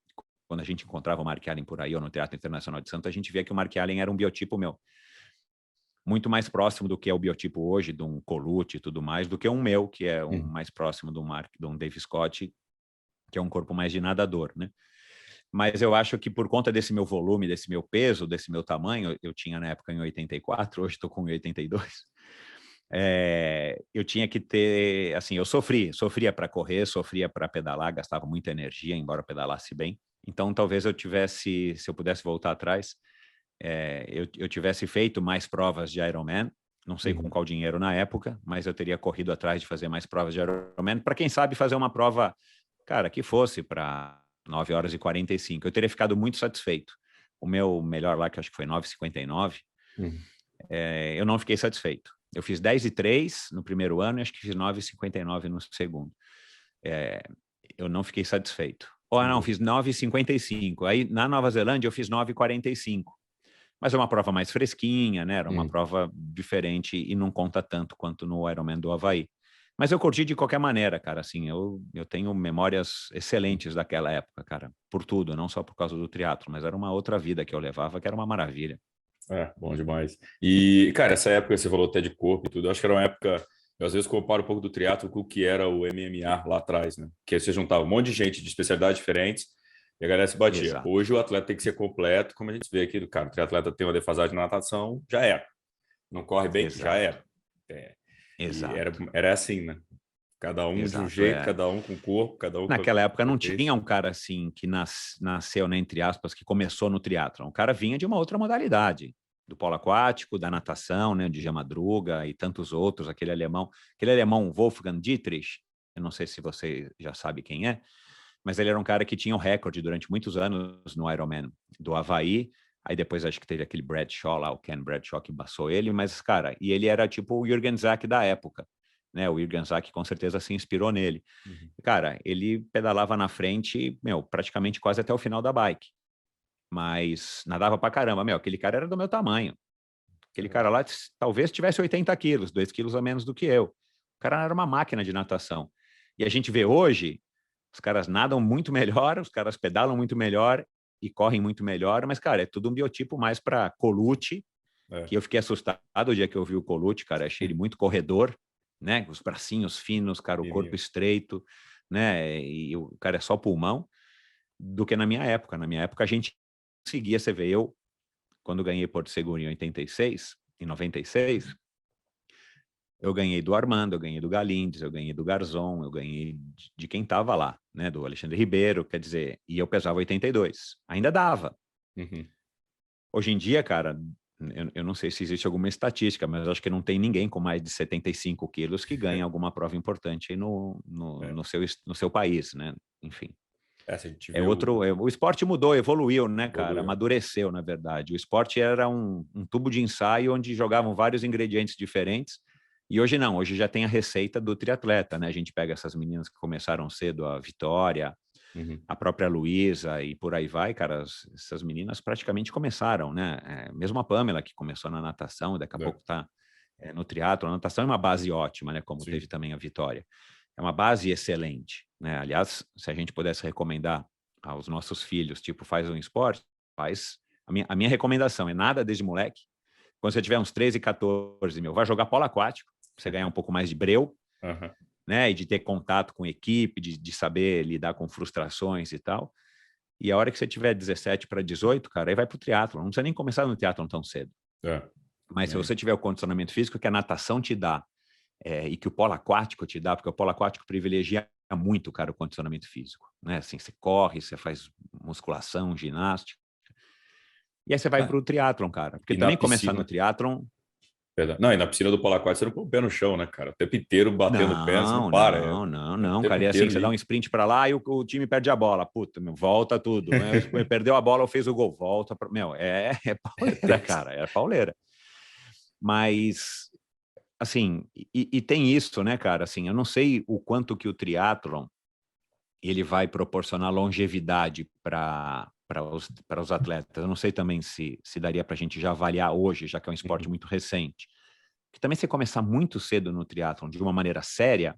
quando a gente encontrava o Mark Allen por aí, ou no Teatro Internacional de Santos, a gente via que o Mark Allen era um biotipo, muito mais próximo do que é o biotipo hoje, de um Colucci e tudo mais, do que um meu, que é um mais próximo de um Dave Scott, que é um corpo mais de nadador, né? Mas eu acho que por conta desse meu volume, desse meu peso, desse meu tamanho, eu tinha na época em 84, hoje estou com 82, eu tinha que ter, assim, eu sofria para correr, sofria para pedalar, gastava muita energia, embora eu pedalasse bem. Então, talvez se eu pudesse voltar atrás, eu tivesse feito mais provas de Ironman, não sei com qual dinheiro na época, mas eu teria corrido atrás de fazer mais provas de Ironman, para quem sabe fazer uma prova, cara, que fosse para 9 horas e 45. Eu teria ficado muito satisfeito. O meu melhor lá, que acho que foi 9h59, eu não fiquei satisfeito. Eu fiz 10:03 no primeiro ano e acho que fiz 9h59 no segundo. Eu não fiquei satisfeito. Não, fiz 9h55. Aí, na Nova Zelândia, eu fiz 9h45. Mas é uma prova mais fresquinha, né? Era uma prova diferente e não conta tanto quanto no Ironman do Havaí. Mas eu curti de qualquer maneira, cara. Assim, eu tenho memórias excelentes daquela época, cara. Por tudo, não só por causa do triatlo, mas era uma outra vida que eu levava, que era uma maravilha. Bom demais. E, cara, essa época você falou até de corpo e tudo, eu acho que era uma época, eu às vezes comparo um pouco do triatlo com o que era o MMA lá atrás, né? Que aí você juntava um monte de gente de especialidades diferentes e a galera se batia. Exato. Hoje o atleta tem que ser completo, como a gente vê aqui, cara, o triatleta tem uma defasagem na natação, já era. Não corre bem, Exato. já era. Exato. E era assim, né? Cada um de um jeito, cada um com corpo, cada um Naquela com época não tinha um cara assim que nasceu, né, entre aspas, que começou no triatlon. O cara vinha de uma outra modalidade, do polo aquático, da natação, né, de Jean Madruga e tantos outros, aquele alemão Wolfgang Dietrich, eu não sei se você já sabe quem é, mas ele era um cara que tinha o recorde durante muitos anos no Ironman do Havaí. Aí depois acho que teve aquele Bradshaw lá, o Ken Bradshaw, que passou ele, mas, cara, e ele era tipo o Jürgen Zak da época, né? O Jürgen Zak com certeza se inspirou nele. Cara, ele pedalava na frente, praticamente quase até o final da bike. Mas nadava pra caramba, aquele cara era do meu tamanho. Aquele cara lá talvez tivesse 80 quilos, 2 quilos a menos do que eu. O cara era uma máquina de natação. E a gente vê hoje, os caras nadam muito melhor, os caras pedalam muito melhor e correm muito melhor, mas, cara, é tudo um biotipo mais para Colucci, que eu fiquei assustado o dia que eu vi o Colucci, cara, achei ele muito corredor, né? Os bracinhos finos, cara, o corpo estreito, né? E o cara é só pulmão, do que na minha época. Na minha época a gente conseguia, você vê, eu, quando ganhei Porto Seguro em 86, em 96, eu ganhei do Armando, eu ganhei do Galindes, eu ganhei do Garzon, eu ganhei de quem estava lá, né? Do Alexandre Ribeiro, quer dizer, e eu pesava 82. Ainda dava. Hoje em dia, cara, eu não sei se existe alguma estatística, mas acho que não tem ninguém com mais de 75 quilos que ganha alguma prova importante no seu país, né? Enfim. O esporte mudou, evoluiu, né, cara? Amadureceu, na verdade. O esporte era um tubo de ensaio onde jogavam vários ingredientes diferentes. E hoje não, hoje já tem a receita do triatleta, né? A gente pega essas meninas que começaram cedo, a Vitória, a própria Luísa e por aí vai, cara, essas meninas praticamente começaram, né? Mesmo a Pamela, que começou na natação, daqui a pouco está no triatlo. A natação é uma base ótima, né? Como teve também a Vitória. É uma base excelente, né? Aliás, se a gente pudesse recomendar aos nossos filhos, tipo, faz um esporte, faz... A minha recomendação é nada desde moleque. Quando você tiver uns 13, 14, vai jogar polo aquático, pra você ganhar um pouco mais de breu, né? E de ter contato com equipe, de saber lidar com frustrações e tal. E a hora que você tiver 17 para 18, cara, aí vai pro triatlo. Não precisa nem começar no triatlo tão cedo. Mas se você tiver o condicionamento físico que a natação te dá, e que o polo aquático te dá, porque o polo aquático privilegia muito, cara, o condicionamento físico, né? Assim, você corre, você faz musculação, ginástica, e aí você vai pro triatlon, cara. Porque também começar no triatlon... Não, e na piscina do polo aquático você não põe o pé no chão, né, cara? O tempo inteiro batendo o pé, você não para. Não, cara. E assim, você dá um sprint para lá e o time perde a bola. Puta, volta tudo. Perdeu a bola ou fez o gol. Volta. É pauleira, cara. É pauleira. Mas... assim, e tem isso, né, cara? Assim, eu não sei o quanto que o triatlon ele vai proporcionar longevidade para os atletas. Eu não sei também se daria para a gente já avaliar hoje, já que é um esporte muito recente. que também se começar muito cedo no triatlon de uma maneira séria,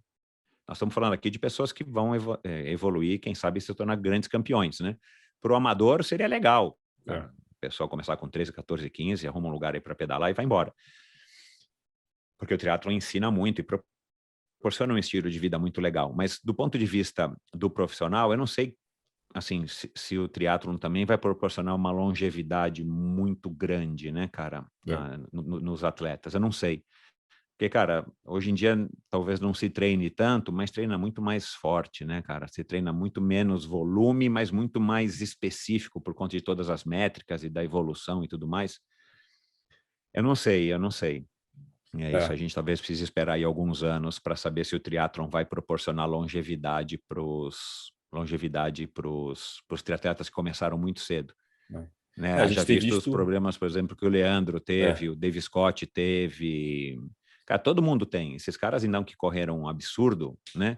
nós estamos falando aqui de pessoas que vão evoluir, quem sabe se tornar grandes campeões, né? Para o amador seria legal, cara. O pessoal começar com 13, 14, 15, arruma um lugar aí para pedalar e vai embora. Porque o triatlon ensina muito e proporciona um estilo de vida muito legal. Mas do ponto de vista do profissional, eu não sei assim, se o triatlon também vai proporcionar uma longevidade muito grande, né, cara, nos atletas. Eu não sei. Porque, cara, hoje em dia talvez não se treine tanto, mas treina muito mais forte, né, cara? Se treina muito menos volume, mas muito mais específico por conta de todas as métricas e da evolução e tudo mais. Eu não sei. É isso, a gente talvez precise esperar aí alguns anos para saber se o triatlon vai proporcionar longevidade para os triatletas que começaram muito cedo. Né? A gente Já tem visto os visto... problemas, por exemplo, que o Leandro teve, o Dave Scott teve. Cara, todo mundo tem. Esses caras, então, que correram um absurdo, né?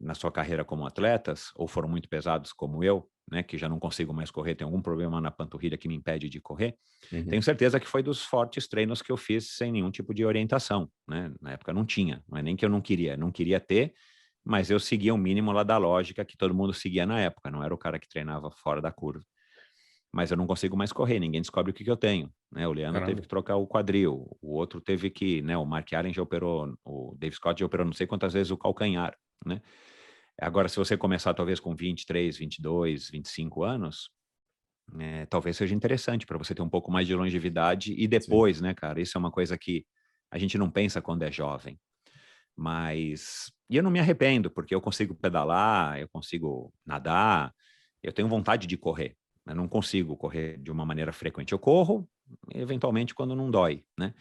Na sua carreira como atletas, ou foram muito pesados como eu, né? Que já não consigo mais correr, tem algum problema na panturrilha que me impede de correr. Tenho certeza que foi dos fortes treinos que eu fiz sem nenhum tipo de orientação, né? Na época não tinha, não é nem que eu não queria ter, mas eu seguia o mínimo lá da lógica que todo mundo seguia na época, não era o cara que treinava fora da curva. Mas eu não consigo mais correr, ninguém descobre o que eu tenho, né? O Leandro teve que trocar o quadril, o outro teve que, né? O Mark Allen já operou, o Dave Scott já operou não sei quantas vezes o calcanhar, né? Agora, se você começar talvez com 23, 22, 25 anos, talvez seja interessante para você ter um pouco mais de longevidade e depois, né, cara? Isso é uma coisa que a gente não pensa quando é jovem. Mas... E eu não me arrependo, porque eu consigo pedalar, eu consigo nadar, eu tenho vontade de correr. Eu não consigo correr de uma maneira frequente. Eu corro, eventualmente, quando não dói, né?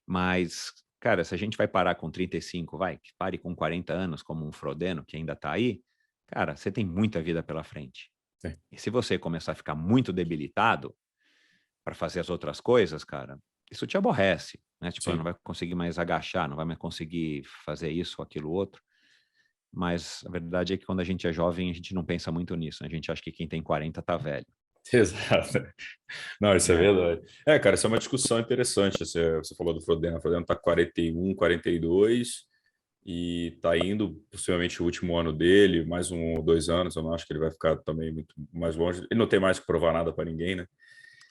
Mas, cara, se a gente vai parar com 35, que pare com 40 anos, como um Frodeno, que ainda está aí, cara, você tem muita vida pela frente. Sim. E se você começar a ficar muito debilitado para fazer as outras coisas, cara, isso te aborrece, né? Tipo, não vai conseguir mais agachar, não vai mais conseguir fazer isso ou aquilo outro. Mas a verdade é que quando a gente é jovem, a gente não pensa muito nisso, né? A gente acha que quem tem 40 tá velho. Exato. Não, isso é verdade. Cara, isso é uma discussão interessante. Você falou do Frodeno. O Frodeno está 41, 42 e está indo, possivelmente, o último ano dele, mais 1 ou 2 anos. Eu não acho que ele vai ficar também muito mais longe. Ele não tem mais que provar nada para ninguém, né?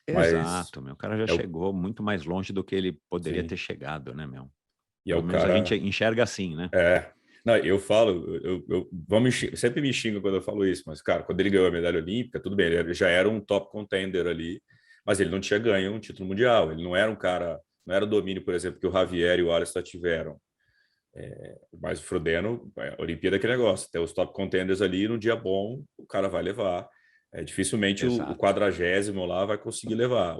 Mas Exato, meu. O cara já chegou muito mais longe do que ele poderia ter chegado, né, meu? E Pelo menos a gente enxerga assim, né? Não, eu falo, sempre me xinga quando eu falo isso, mas, cara, quando ele ganhou a medalha olímpica, tudo bem, ele já era um top contender ali, mas ele não tinha ganho um título mundial, ele não era um cara, não era o domínio, por exemplo, que o Javier e o Alistair tiveram. Mas o Frodeno, a Olimpíada é aquele negócio, tem os top contenders ali, no dia bom, o cara vai levar. Dificilmente o 40º lá vai conseguir levar,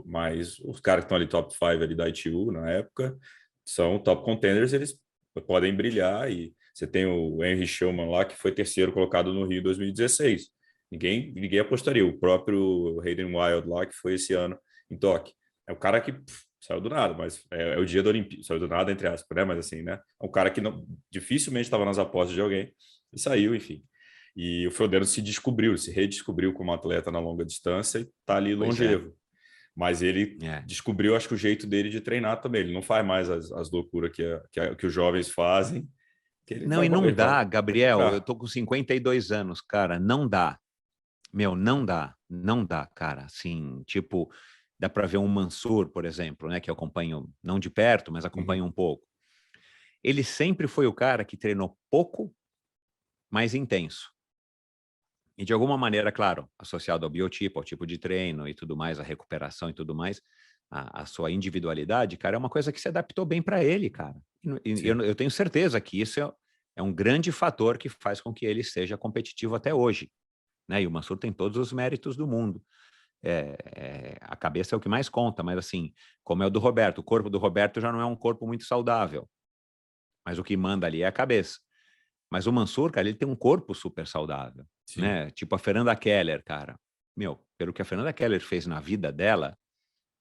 mas os caras que estão ali top 5 ali da ITU na época são top contenders, eles podem brilhar. E você tem o Henry Schulman lá, que foi 3º colocado no Rio 2016. Ninguém apostaria. O próprio Hayden Wild lá, que foi esse ano em Tóquio. É o cara que saiu do nada, mas é o dia da Olimpíada. Saiu do nada, entre aspas, né? Mas assim, né? É um cara que dificilmente estava nas apostas de alguém e saiu, enfim. E o Frodeno se redescobriu como atleta na longa distância e está ali longevo. Mas ele descobriu, acho que o jeito dele de treinar também. Ele não faz mais as loucuras que os jovens fazem. Não dá, Gabriel. Eu tô com 52 anos, cara. Não dá. Meu, não dá, cara. Assim, tipo, dá para ver um Mansur, por exemplo, né? Que eu acompanho, não de perto, mas acompanho um pouco. Ele sempre foi o cara que treinou pouco, mais intenso. E de alguma maneira, claro, associado ao biotipo, ao tipo de treino e tudo mais, a recuperação e tudo mais, a sua individualidade, cara, é uma coisa que se adaptou bem para ele, cara. E eu tenho certeza que isso é um grande fator que faz com que ele seja competitivo até hoje, né? E o Mansur tem todos os méritos do mundo. A cabeça é o que mais conta, mas assim, como é o do Roberto, o corpo do Roberto já não é um corpo muito saudável, mas o que manda ali é a cabeça. Mas o Mansur, cara, ele tem um corpo super saudável, né? Tipo a Fernanda Keller, cara. Meu, pelo que a Fernanda Keller fez na vida dela,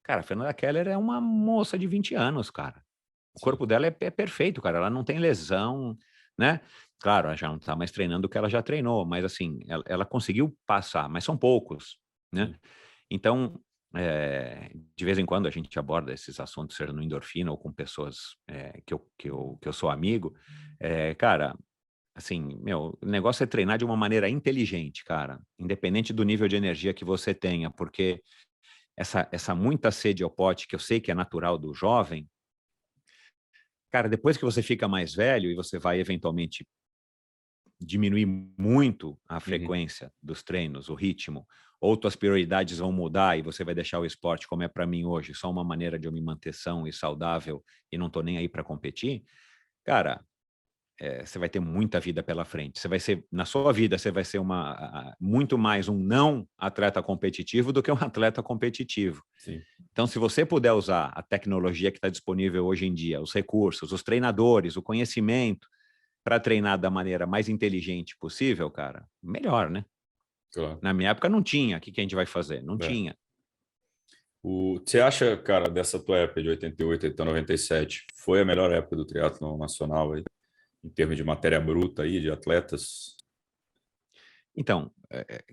cara, a Fernanda Keller é uma moça de 20 anos, cara. O corpo dela é perfeito, cara. Ela não tem lesão, né? Claro, ela já não tá mais treinando o que ela já treinou, mas assim, ela conseguiu passar, mas são poucos, né? Então, de vez em quando a gente aborda esses assuntos, seja no Endorfina ou com pessoas que eu sou amigo. Cara, assim, meu, o negócio é treinar de uma maneira inteligente, cara, independente do nível de energia que você tenha, porque essa muita sede ao pote, que eu sei que é natural do jovem, cara, depois que você fica mais velho e você vai eventualmente diminuir muito a Uhum. frequência dos treinos, o ritmo, ou tuas prioridades vão mudar e você vai deixar o esporte como é para mim hoje, só uma maneira de eu me manter são e saudável e não tô nem aí para competir, cara, você vai ter muita vida pela frente. Você vai ser, na sua vida, você vai ser muito mais um não atleta competitivo do que um atleta competitivo. Sim, Então, se você puder usar a tecnologia que está disponível hoje em dia, os recursos, os treinadores, o conhecimento, para treinar da maneira mais inteligente possível, cara, melhor, né? claro. Na minha época não tinha. O que que a gente vai fazer? Não É. tinha. Você acha, cara, dessa tua época de 88 até 97, foi a melhor época do triatlon nacional aí, em termos de matéria bruta aí, de atletas? Então,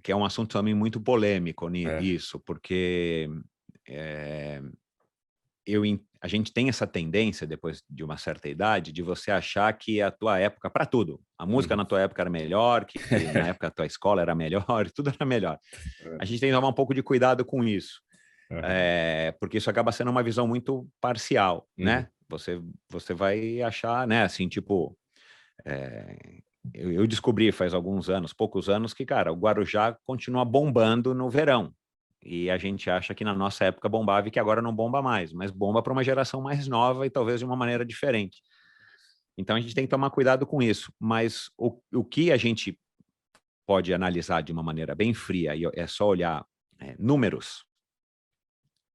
que é um assunto também muito polêmico É. isso, porque é, a gente tem essa tendência, depois de uma certa idade, de você achar que a tua época, para tudo, a música Uhum. na tua época era melhor, que na época a tua escola era melhor, tudo era melhor. A gente tem que tomar um pouco de cuidado com isso, Uhum. porque isso acaba sendo uma visão muito parcial, Uhum. né? Você vai achar, né, assim, tipo, é, eu descobri faz alguns anos, poucos anos, que, cara, o Guarujá continua bombando no verão. E a gente acha que na nossa época bombava e que agora não bomba mais, mas bomba para uma geração mais nova e talvez de uma maneira diferente. Então a gente tem que tomar cuidado com isso. Mas o que a gente pode analisar de uma maneira bem fria, e é só olhar números,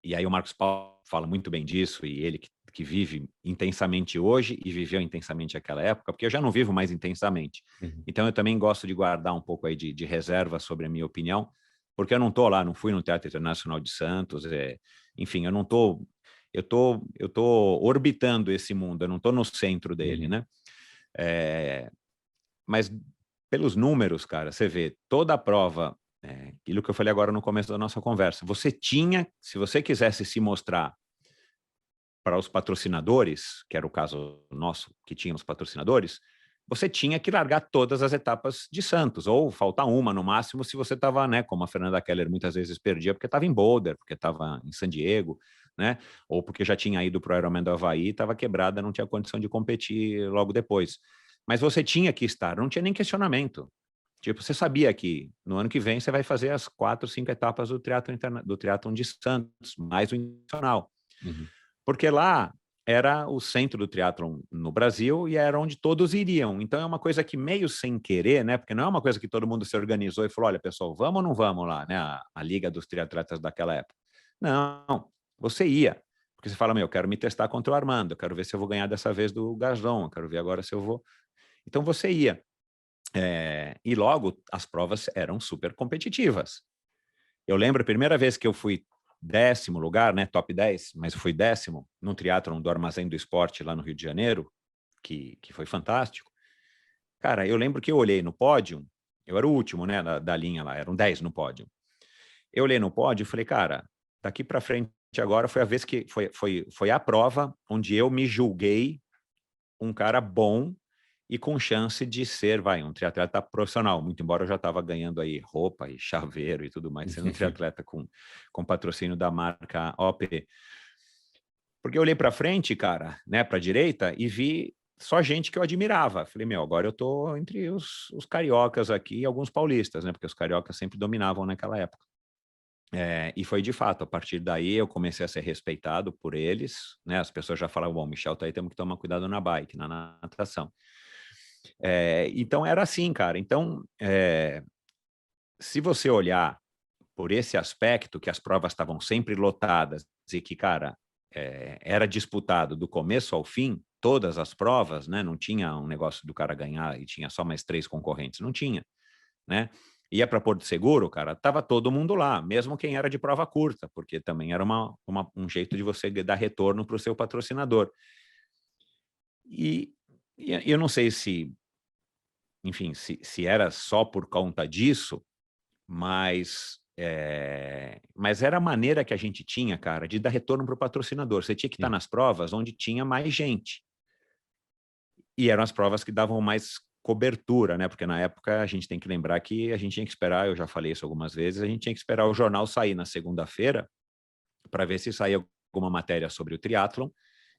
e aí o Marcos Paulo fala muito bem disso, e ele que vive intensamente hoje e viveu intensamente aquela época, porque eu já não vivo mais intensamente. Uhum. Então eu também gosto de guardar um pouco aí de reserva sobre a minha opinião, porque eu não estou lá, não fui no Teatro Internacional de Santos, enfim, eu não estou, eu tô orbitando esse mundo, eu não estou no centro dele, Uhum. né? É, mas pelos números, cara, você vê toda a prova, aquilo que eu falei agora no começo da nossa conversa, você tinha, se você quisesse se mostrar para os patrocinadores, que era o caso nosso, que tínhamos patrocinadores, você tinha que largar todas as etapas de Santos, ou faltar uma no máximo, se você estava, né, como a Fernanda Keller muitas vezes perdia, porque estava em Boulder, porque estava em San Diego, né, ou porque já tinha ido para o Ironman do Havaí, estava quebrada, não tinha condição de competir logo depois. Mas você tinha que estar, não tinha nem questionamento. Tipo, você sabia que no ano que vem você vai fazer as 4, 5 etapas do triatlon de Santos, mais o internacional. Uhum. Porque lá era o centro do triatlon no Brasil e era onde todos iriam. Então é uma coisa que meio sem querer, né? Porque não é uma coisa que todo mundo se organizou e falou: olha, pessoal, vamos ou não vamos lá, né? A Liga dos Triatletas daquela época. Não, você ia. Porque você fala, meu, eu quero me testar contra o Armando, eu quero ver se eu vou ganhar dessa vez do Gaston, eu quero ver agora se eu vou. Então você ia. E logo as provas eram super competitivas. Eu lembro a primeira vez que eu fui 10º lugar, né, top 10, mas eu fui 10º num triatlon do Armazém do Esporte lá no Rio de Janeiro, que foi fantástico. Cara, eu lembro que eu olhei no pódio, eu era o último, né, da linha lá, eram 10 no pódio. Eu olhei no pódio e falei, cara, daqui para frente agora foi a vez que foi a prova onde eu me julguei um cara bom e com chance de ser, um triatleta profissional, muito embora eu já estava ganhando aí roupa e chaveiro e tudo mais, sendo um triatleta com patrocínio da marca OP. Porque eu olhei para frente, cara, né, para a direita, e vi só gente que eu admirava. Falei, meu, agora eu tô entre os cariocas aqui e alguns paulistas, né, porque os cariocas sempre dominavam naquela época. E foi de fato, a partir daí eu comecei a ser respeitado por eles, né? As pessoas já falavam, bom, Michel tá aí, temos que tomar cuidado na bike, na natação. Então era assim, cara. Então, se você olhar por esse aspecto, que as provas estavam sempre lotadas e que, cara, era disputado do começo ao fim, todas as provas, né? Não tinha um negócio do cara ganhar e tinha só mais 3 concorrentes, não tinha, né? Ia para Porto Seguro, cara, tava todo mundo lá, mesmo quem era de prova curta, porque também era um jeito de você dar retorno para o seu patrocinador. E, e eu não sei se, enfim, se era só por conta disso, mas Mas era a maneira que a gente tinha, cara, de dar retorno para o patrocinador. Você tinha que estar nas provas onde tinha mais gente. E eram as provas que davam mais cobertura, né? Porque na época a gente tem que lembrar que a gente tinha que esperar, eu já falei isso algumas vezes, a gente tinha que esperar o jornal sair na segunda-feira para ver se saía alguma matéria sobre o triatlon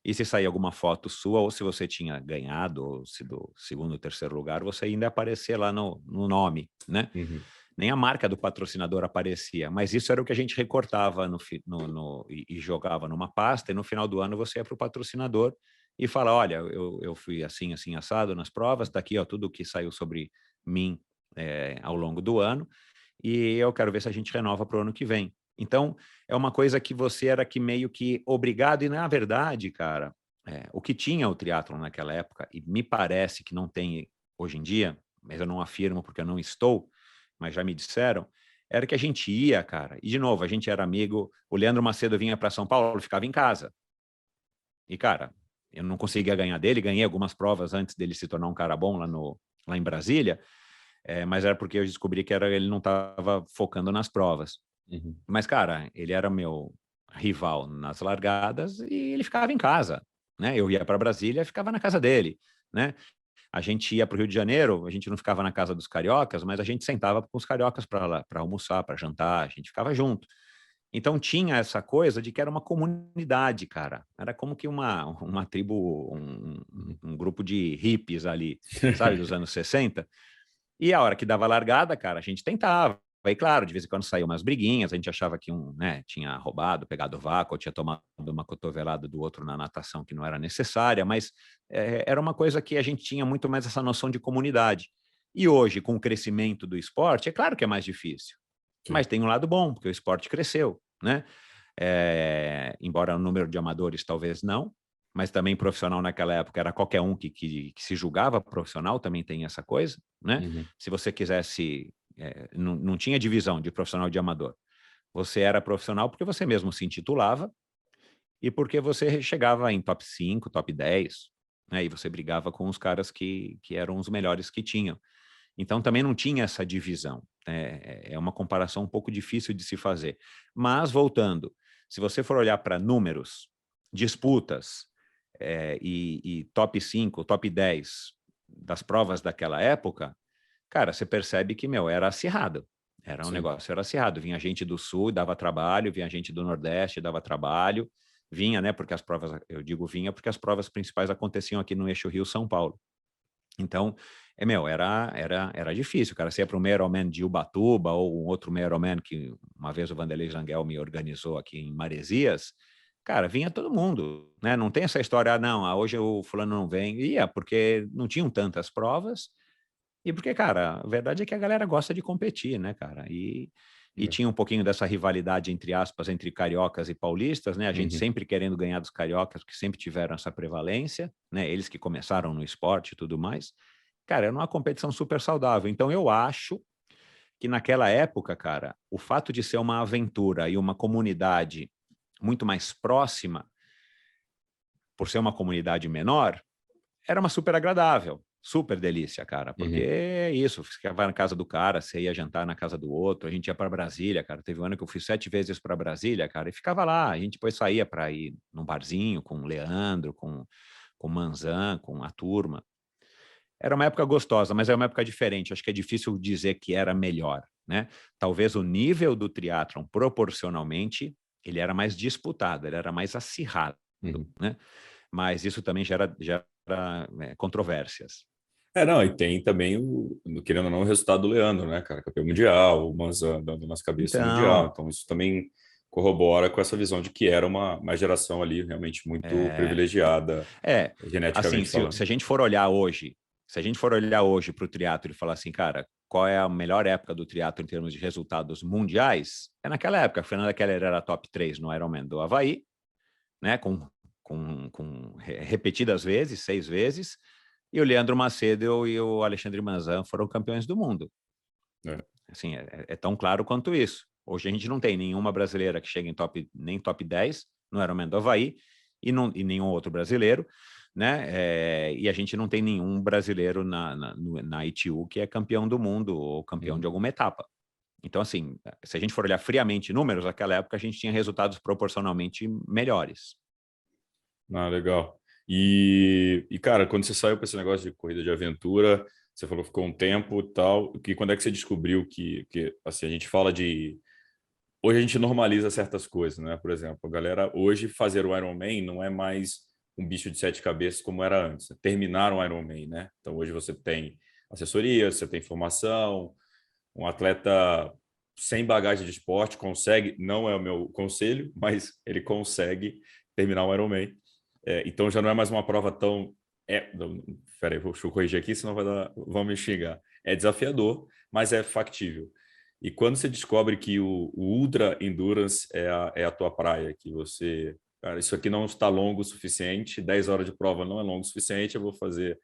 e se saía alguma foto sua ou se você tinha ganhado ou se do segundo ou terceiro lugar, você ainda aparecer lá no nome, né? Uhum. Nem a marca do patrocinador aparecia, mas isso era o que a gente recortava e jogava numa pasta, e no final do ano você ia para o patrocinador e fala, olha, eu fui assim, assim, assado nas provas, está aqui ó, tudo que saiu sobre mim ao longo do ano, e eu quero ver se a gente renova para o ano que vem. Então, é uma coisa que você era que meio que obrigado, e na verdade, cara, o que tinha o triatlon naquela época, e me parece que não tem hoje em dia, mas eu não afirmo porque eu não estou, mas já me disseram, era que a gente ia, cara, e de novo, a gente era amigo, o Leandro Macedo vinha para São Paulo, ficava em casa. E, cara, eu não conseguia ganhar dele, ganhei algumas provas antes dele se tornar um cara bom lá em Brasília, mas era porque eu descobri que ele não estava focando nas provas. Uhum. Mas, cara, ele era meu rival nas largadas e ele ficava em casa, né? Eu ia para Brasília e ficava na casa dele, né? A gente ia para o Rio de Janeiro, a gente não ficava na casa dos cariocas, mas a gente sentava com os cariocas para almoçar, para jantar, a gente ficava junto. Então tinha essa coisa de que era uma comunidade, cara. Era como que uma tribo, um grupo de hippies ali, sabe, dos anos 60. E a hora que dava largada, cara, a gente tentava. Aí, claro, de vez em quando saíam umas briguinhas, a gente achava que tinha roubado, pegado vácuo, ou tinha tomado uma cotovelada do outro na natação que não era necessária, mas era uma coisa que a gente tinha muito mais essa noção de comunidade. E hoje, com o crescimento do esporte, é claro que é mais difícil, mas tem um lado bom, porque o esporte cresceu, né? Embora o número de amadores talvez não, mas também profissional naquela época era qualquer um que se julgava profissional, também tem essa coisa, né? Uhum. Se você quisesse, não tinha divisão de profissional e de amador. Você era profissional porque você mesmo se intitulava e porque você chegava em top 5, top 10, né? E você brigava com os caras que eram os melhores que tinham. Então também não tinha essa divisão. É uma comparação um pouco difícil de se fazer. Mas, voltando, se você for olhar para números, disputas e top 5, top 10 das provas daquela época, cara, você percebe que, era acirrado. Era um Sim. negócio, era acirrado. Vinha gente do Sul, dava trabalho, vinha gente do Nordeste, dava trabalho. Vinha, né, porque as provas, eu digo vinha porque as provas principais aconteciam aqui no eixo Rio-São Paulo. Então, era difícil, cara. Você ia para o Ironman de Ubatuba ou um outro Ironman que uma vez o Vanderlei Jangel me organizou aqui em Maresias, cara, vinha todo mundo, né? Não tem essa história, não, hoje o fulano não vem. Ia, porque não tinham tantas provas e porque, cara, a verdade é que a galera gosta de competir, né, cara? E tinha um pouquinho dessa rivalidade, entre aspas, entre cariocas e paulistas, né? A gente Uhum. sempre querendo ganhar dos cariocas, que sempre tiveram essa prevalência, né? Eles que começaram no esporte e tudo mais. Cara, era uma competição super saudável. Então, eu acho que naquela época, cara, o fato de ser uma aventura e uma comunidade muito mais próxima, por ser uma comunidade menor, era uma super agradável, super delícia, cara, porque Uhum. é isso, você vai na casa do cara, você ia jantar na casa do outro, a gente ia para Brasília, cara, teve um ano que eu fui 7 vezes para Brasília, cara, e ficava lá, a gente depois saía para ir num barzinho com o Leandro, com o Manzan, com a turma. Era uma época gostosa, mas é uma época diferente, acho que é difícil dizer que era melhor, né? Talvez o nível do triatlon, proporcionalmente, ele era mais disputado, ele era mais acirrado, Uhum. né? Mas isso também gera controvérsias. Não, e tem também querendo ou não, o resultado do Leandro, né, cara? Campeão mundial, o Manzan dando nas cabeças no mundial. Então, Então, isso também corrobora com essa visão de que era uma geração ali realmente muito é, privilegiada, assim, geneticamente se falando. a gente for olhar hoje, se a gente for olhar hoje para o triatlo e falar assim, cara, qual é a melhor época do triatlo em termos de resultados mundiais? É naquela época. A Fernanda Keller era top 3 no Ironman do Havaí, né, com repetidas vezes, 6 vezes, e o Leandro Macedo e o Alexandre Manzan foram campeões do mundo. É. Assim, é tão claro quanto isso. Hoje a gente não tem nenhuma brasileira que chegue em nem top 10 no Ironman do Havaí e nenhum outro brasileiro, né? E a gente não tem nenhum brasileiro na ITU que é campeão do mundo ou campeão de Uhum. alguma etapa. Então, assim, se a gente for olhar friamente números, naquela época a gente tinha resultados proporcionalmente melhores. Ah, legal. Cara, quando você saiu para esse negócio de corrida de aventura, você falou que ficou um tempo e tal, que quando é que você descobriu que assim, a gente fala de... Hoje a gente normaliza certas coisas, né? Por exemplo, a galera hoje fazer o Ironman não é mais um bicho de sete cabeças como era antes. Terminar um Ironman, né? Então hoje você tem assessoria, você tem formação, um atleta sem bagagem de esporte consegue, não é o meu conselho, mas ele consegue terminar um Ironman. Então já não é mais uma prova tão... Peraí, deixa eu corrigir aqui, senão vão me xingar. É desafiador, mas é factível. E quando você descobre que o Ultra Endurance é a tua praia, que você... Cara, isso aqui não está longo o suficiente, 10 horas de prova não é longo o suficiente, eu vou fazer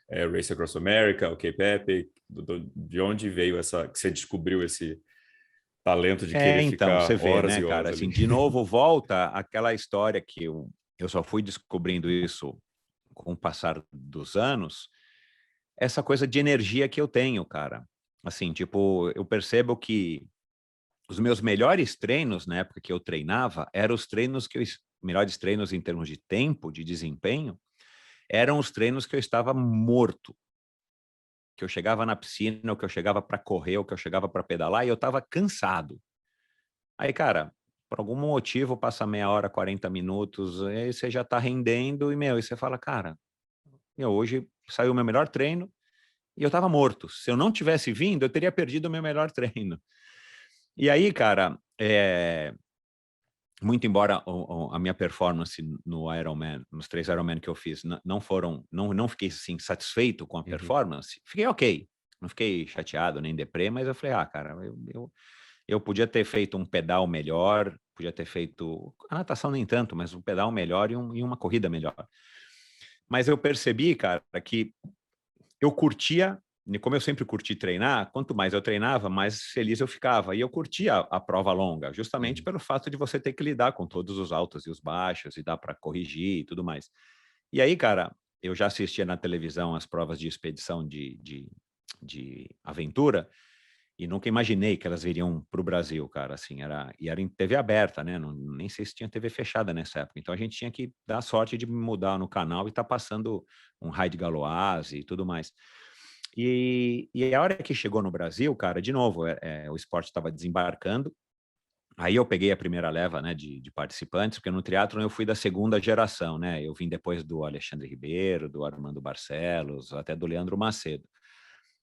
Race Across America, o Cape Epic, de onde veio que você descobriu esse talento de querer Então, você ficar vê, horas né, e cara, horas assim, ali. de novo volta aquela história que eu só fui descobrindo isso com o passar dos anos, essa coisa de energia que eu tenho, cara. Assim, tipo, eu percebo que os meus melhores treinos na época que eu treinava eram os treinos melhores treinos em termos de tempo, de desempenho, eram os treinos que eu estava morto, que eu chegava na piscina, ou que eu chegava para correr, ou que eu chegava para pedalar e eu estava cansado. Aí, cara, por algum motivo passa meia hora, 40 minutos, aí você já está rendendo e você fala, cara, hoje saiu o meu melhor treino e eu estava morto. Se eu não tivesse vindo, eu teria perdido o meu melhor treino. E aí, cara, muito embora a minha performance no Ironman, nos 3 Ironman que eu fiz, não fiquei assim, satisfeito com a Uhum. performance, fiquei ok. Não fiquei chateado nem deprê, mas eu falei, cara, eu podia ter feito um pedal melhor, podia ter feito a natação nem tanto, mas um pedal melhor e uma corrida melhor. Mas eu percebi, cara, que eu curtia, como eu sempre curti treinar, quanto mais eu treinava, mais feliz eu ficava. E eu curtia a prova longa, justamente Uhum. pelo fato de você ter que lidar com todos os altos e os baixos, e dá para corrigir e tudo mais. E aí, cara, eu já assistia na televisão as provas de expedição de aventura, e nunca imaginei que elas viriam para o Brasil, cara, assim, e era em TV aberta, né, não, nem sei se tinha TV fechada nessa época, então a gente tinha que dar sorte de mudar no canal e tá passando um raid Galois e tudo mais. E a hora que chegou no Brasil, cara, de novo, o esporte estava desembarcando, aí eu peguei a primeira leva, né, de participantes, porque no triatlon eu fui da segunda geração, né, eu vim depois do Alexandre Ribeiro, do Armando Barcelos, até do Leandro Macedo.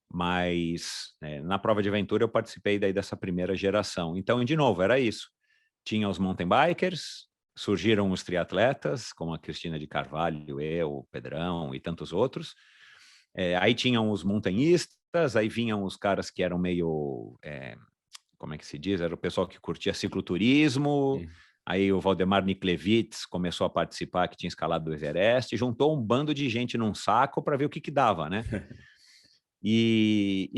Mas na prova de aventura eu participei daí dessa primeira geração. Então, de novo, era isso. Tinha os mountain bikers, surgiram os triatletas, como a Cristina de Carvalho, eu, o Pedrão e tantos outros. Aí tinham os montanhistas, aí vinham os caras que eram meio, como é que se diz? Era o pessoal que curtia cicloturismo. Uhum. Aí o Valdemar Niklevitz começou a participar, que tinha escalado o Everest, e juntou um bando de gente num saco para ver o que dava, né?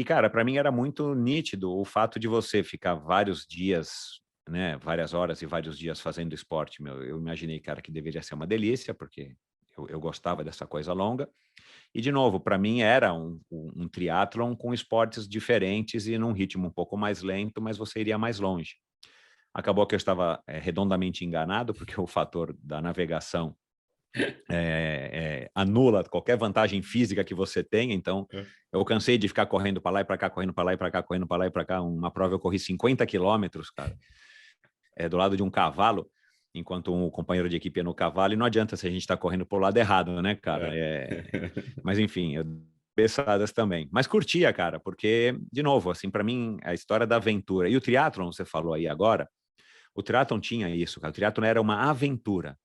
Cara, para mim era muito nítido o fato de você ficar vários dias, né, várias horas e vários dias fazendo esporte. Eu imaginei, cara, que deveria ser uma delícia, porque eu gostava dessa coisa longa. E, de novo, para mim era um triatlon com esportes diferentes e num ritmo um pouco mais lento, mas você iria mais longe. Acabou que eu estava redondamente enganado, porque o fator da navegação anula qualquer vantagem física que você tenha. Então, eu cansei de ficar correndo para lá e para cá, correndo para lá e para cá, correndo para lá e para cá. Uma prova eu corri 50 quilômetros, cara, do lado de um cavalo, enquanto um companheiro de equipe ia no cavalo, e não adianta se a gente está correndo para o lado errado, né, cara? Mas, enfim, pesadas também. Mas curtia, cara, porque, de novo, assim, para mim, a história da aventura. E o triatlon, você falou aí agora, o triatlon tinha isso, cara. O triatlon era uma aventura.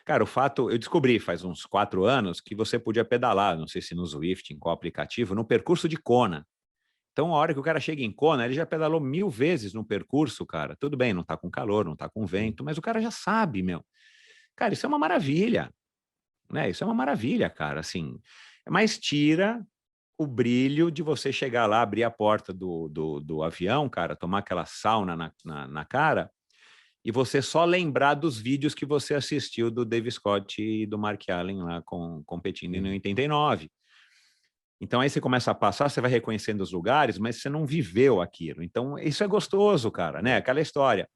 Cara, o fato, eu descobri faz uns 4 anos que você podia pedalar, não sei se no Zwift, em qual aplicativo, no percurso de Kona. Então, a hora que o cara chega em Kona, ele já pedalou 1000 vezes no percurso, cara. Tudo bem, não tá com calor, não tá com vento, mas o cara já sabe, meu. Cara, isso é uma maravilha, né? Isso é uma maravilha, cara, assim. Mas tira o brilho de você chegar lá, abrir a porta do avião, cara, tomar aquela sauna na cara, e você só lembrar dos vídeos que você assistiu do Dave Scott e do Mark Allen lá competindo em 89. Então aí você começa a passar, você vai reconhecendo os lugares, mas você não viveu aquilo. Então isso é gostoso, cara, né? Aquela história.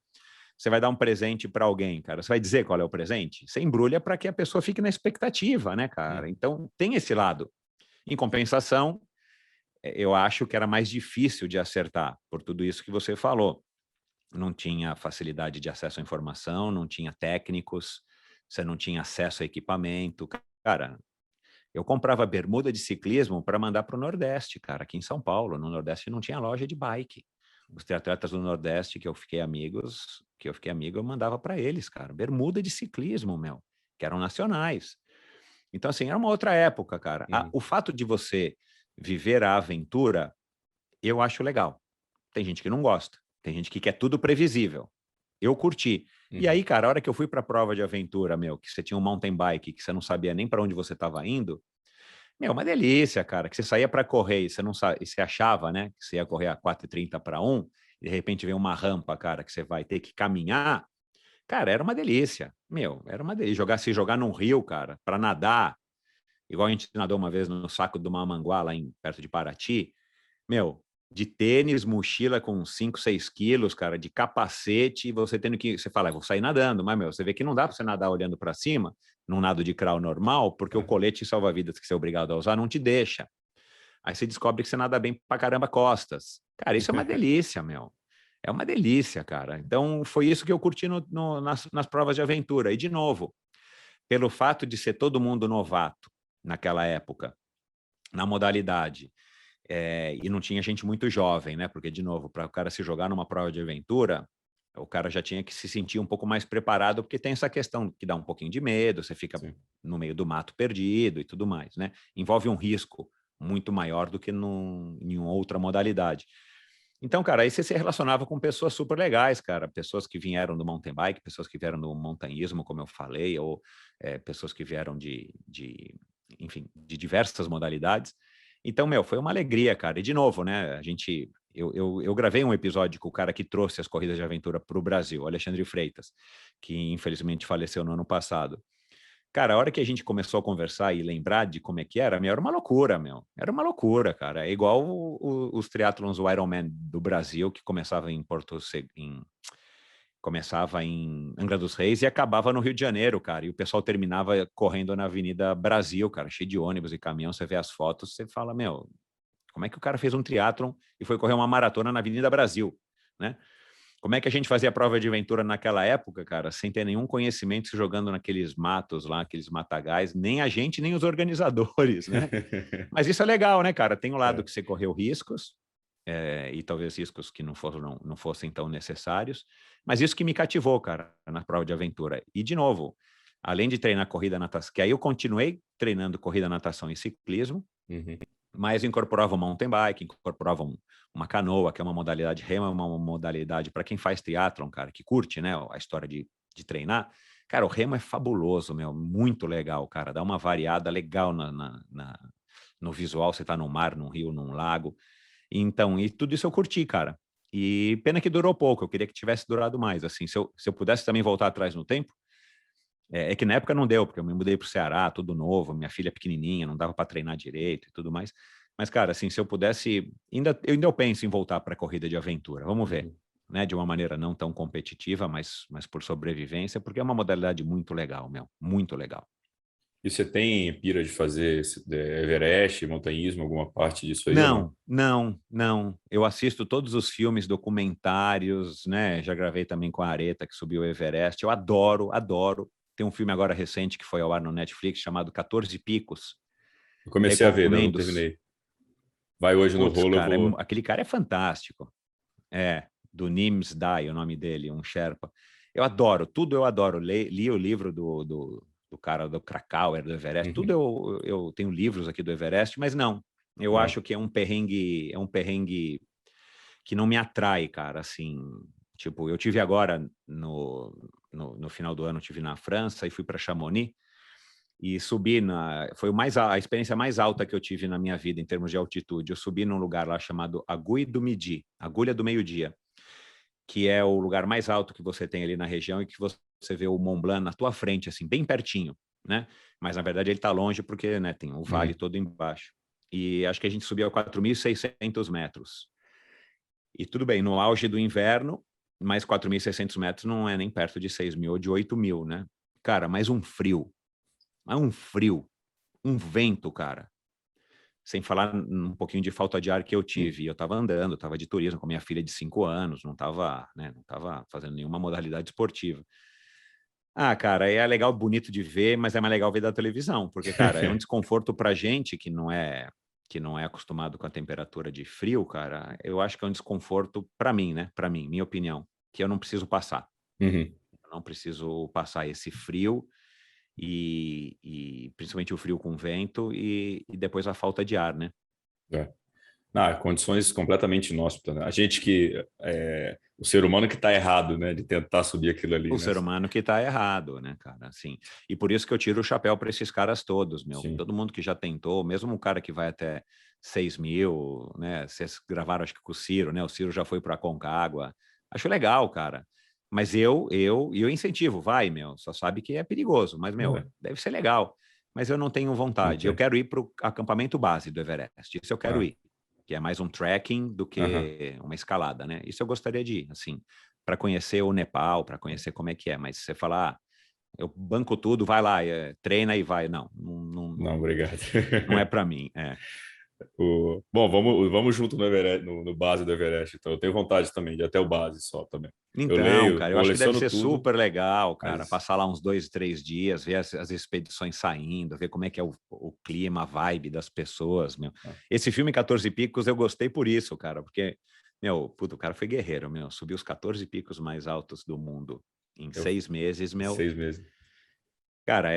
Você vai dar um presente para alguém, cara. Você vai dizer qual é o presente? Você embrulha para que a pessoa fique na expectativa, né, cara? Então tem esse lado. Em compensação, eu acho que era mais difícil de acertar, por tudo isso que você falou. Não tinha facilidade de acesso à informação, não tinha técnicos, você não tinha acesso a equipamento. Cara, eu comprava bermuda de ciclismo para mandar para o Nordeste, cara, aqui em São Paulo. No Nordeste não tinha loja de bike. Os triatletas do Nordeste que eu fiquei amigo, eu mandava para eles, cara, bermuda de ciclismo, meu, que eram nacionais. Então, assim, era uma outra época, cara. O fato de você viver a aventura, eu acho legal. Tem gente que não gosta, tem gente que quer tudo previsível. Eu curti. E aí, cara, a hora que eu fui para a prova de aventura, meu, que você tinha um mountain bike, que você não sabia nem para onde você estava indo, meu, uma delícia, cara, que você saía para correr e você não e você achava, né, que você ia correr a 4:30 para 1, e de repente vem uma rampa, cara, que você vai ter que caminhar. Cara, era uma delícia. Meu, era uma delícia. Se jogar num rio, cara, para nadar, igual a gente nadou uma vez no saco do Mamanguá, lá perto de Paraty, meu, de tênis, mochila com 5, 6 quilos, cara, de capacete, e você tendo que... Você fala, vou sair nadando, mas, meu, você vê que não dá para você nadar olhando para cima, num nado de crawl normal, porque o colete salva-vidas que você é obrigado a usar não te deixa. Aí você descobre que você nada bem pra caramba costas. Cara, isso é uma delícia, meu. É uma delícia, cara. Então, foi isso que eu curti nas provas de aventura. E, de novo, pelo fato de ser todo mundo novato naquela época, na modalidade, e não tinha gente muito jovem, né? Porque, de novo, para o cara se jogar numa prova de aventura, o cara já tinha que se sentir um pouco mais preparado, porque tem essa questão que dá um pouquinho de medo, você fica no meio do mato perdido e tudo mais, né? Envolve um risco muito maior do que em outra modalidade. Então, cara, aí você se relacionava com pessoas super legais, cara, pessoas que vieram do mountain bike, pessoas que vieram do montanhismo, como eu falei, ou pessoas que vieram enfim, de diversas modalidades. Então, meu, foi uma alegria, cara. E de novo, né, eu gravei um episódio com o cara que trouxe as corridas de aventura para o Brasil, Alexandre Freitas, que infelizmente faleceu no ano passado. Cara, a hora que a gente começou a conversar e lembrar de como é que era, meu, era uma loucura, meu. Era uma loucura, cara. É igual os triatlons, o Ironman do Brasil, que começava começava em Angra dos Reis e acabava no Rio de Janeiro, cara. E o pessoal terminava correndo na Avenida Brasil, cara, cheio de ônibus e caminhão. Você vê as fotos, você fala, meu, como é que o cara fez um triatlon e foi correr uma maratona na Avenida Brasil, né? Como é que a gente fazia a prova de aventura naquela época, cara, sem ter nenhum conhecimento, se jogando naqueles matos lá, aqueles matagais, nem a gente, nem os organizadores, né? Mas isso é legal, né, cara? Tem um lado que você correu riscos, e talvez riscos que não fossem tão necessários, mas isso que me cativou, cara, na prova de aventura. E, de novo, além de treinar corrida, natação, que aí eu continuei treinando corrida, natação e ciclismo, mas incorporava um mountain bike, incorporava uma canoa, que é uma modalidade remo, é uma modalidade para quem faz triatlon, cara, que curte, né, a história de treinar. Cara, o remo é fabuloso, meu, muito legal, cara, dá uma variada legal no visual, você tá no mar, num rio, num lago. Então, e tudo isso eu curti, cara. E pena que durou pouco, eu queria que tivesse durado mais, assim, se eu pudesse também voltar atrás no tempo, é que na época não deu, porque eu me mudei para o Ceará, tudo novo, minha filha pequenininha, não dava para treinar direito e tudo mais. Mas, cara, assim, se eu pudesse, eu ainda penso em voltar para a corrida de aventura. Vamos ver, né? De uma maneira não tão competitiva, mas por sobrevivência, porque é uma modalidade muito legal, meu, muito legal. E você tem pira de fazer Everest, montanhismo, alguma parte disso aí ou não? Não. Eu assisto todos os filmes, documentários, né? Já gravei também com a Areta, que subiu o Everest. Eu adoro. Tem um filme agora recente que foi ao ar no Netflix chamado 14 Picos. Eu comecei a ver, ainda não Recomendo. terminei. Vai hoje no Putz, rolo, eu cara, vou... aquele cara é fantástico. Do Nims Dai, o nome dele, um Sherpa. Eu adoro, tudo eu adoro. Li o livro do cara do Krakauer, do Everest. Tudo eu tenho livros aqui do Everest, mas não. Eu acho que é um perrengue que não me atrai, cara, assim. Tipo, eu tive agora, no final do ano, tive na França e fui para Chamonix e subi foi a experiência mais alta que eu tive na minha vida em termos de altitude. Eu subi num lugar lá chamado Aiguille du Midi, Agulha do Meio-Dia, que é o lugar mais alto que você tem ali na região e que você vê o Mont Blanc na tua frente, assim, bem pertinho, né? Mas, na verdade, ele está longe porque, né, tem o vale todo embaixo. e acho que a gente subiu a 4.600 metros. E tudo bem, no auge do inverno, mais 4.600 metros não é nem perto de 6.000 ou de 8.000, né? Cara, mas um frio, um vento, cara. Sem falar um pouquinho de falta de ar que eu tive. Eu estava andando, estava de turismo com minha filha de 5 anos, não estava, né, não tava fazendo nenhuma modalidade esportiva. Ah, cara, é legal, bonito de ver, mas é mais legal ver da televisão, porque, cara, é um desconforto pra gente que não é acostumado com a temperatura de frio, cara. Eu acho que é um desconforto para mim, né? Para mim, minha opinião, que eu não preciso passar. Uhum. Eu não preciso passar esse frio e principalmente o frio com vento e depois a falta de ar, né? É. Ah, condições completamente inóspitas, né? A gente que o ser humano que está errado, né, de tentar subir aquilo ali, O né? ser humano que está errado, né, cara? Assim, e por isso que eu tiro o chapéu para esses caras todos, meu. Sim. Todo mundo que já tentou, mesmo um cara que vai até 6.000, né? Vocês gravaram, acho que com o Ciro, né? O Ciro já foi para Concagua. Acho legal, cara. Mas eu incentivo, vai, meu. Só sabe que é perigoso, mas, meu, deve ser legal. Mas eu não tenho vontade. Eu Ok. quero ir para o acampamento base do Everest. Isso eu quero Ah, ir. Que é mais um trekking do aham. que uma escalada, né? Isso eu gostaria de ir, assim para conhecer o Nepal, para conhecer como é que é. Mas se você falar, eu banco tudo, vai lá, treina e vai. Não, Não, obrigado. não é para mim. É. Bom, vamos junto no Everest, no base do Everest. Então, eu tenho vontade também de ir até o base só também. Eu Então, leio, cara, eu acho que deve coleciono ser tudo, super legal, cara, mas passar lá uns 2, 3 dias, ver as expedições saindo, ver como é que é o clima, a vibe das pessoas, meu. ah, Esse filme 14 Picos eu gostei por isso, cara, porque, meu, puto, o cara foi guerreiro, meu, subiu os 14 picos mais altos do mundo em eu 6 meses, meu. 6 meses. Cara,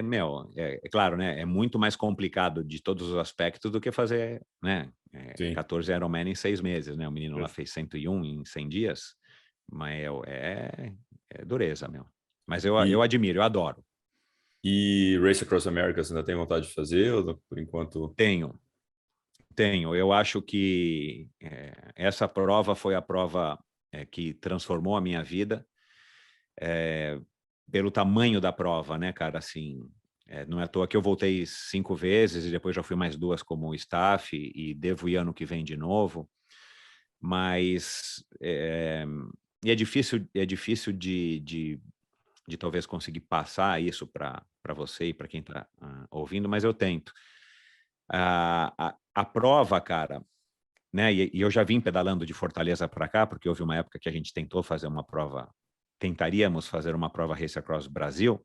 meu, é claro, né? É muito mais complicado de todos os aspectos do que fazer, né? Sim. 14 Ironman em 6 meses, né? O menino lá fez 101 em 100 dias, mas é dureza, meu. Mas eu E, admiro, eu adoro. e Race Across America, você ainda tem vontade de fazer? Ou por enquanto. Tenho, tenho. Eu acho que essa prova foi a prova que transformou a minha vida. Pelo tamanho da prova, né, cara? Assim, não é à toa que eu voltei 5 vezes e depois já fui mais 2 como staff e devo ir ano que vem de novo. Mas e é difícil de talvez conseguir passar isso para você e para quem está ouvindo, mas eu tento. A prova, cara, né? E eu já vim pedalando de Fortaleza para cá, porque houve uma época que a gente tentou fazer uma prova, tentaríamos fazer uma prova Race Across Brasil,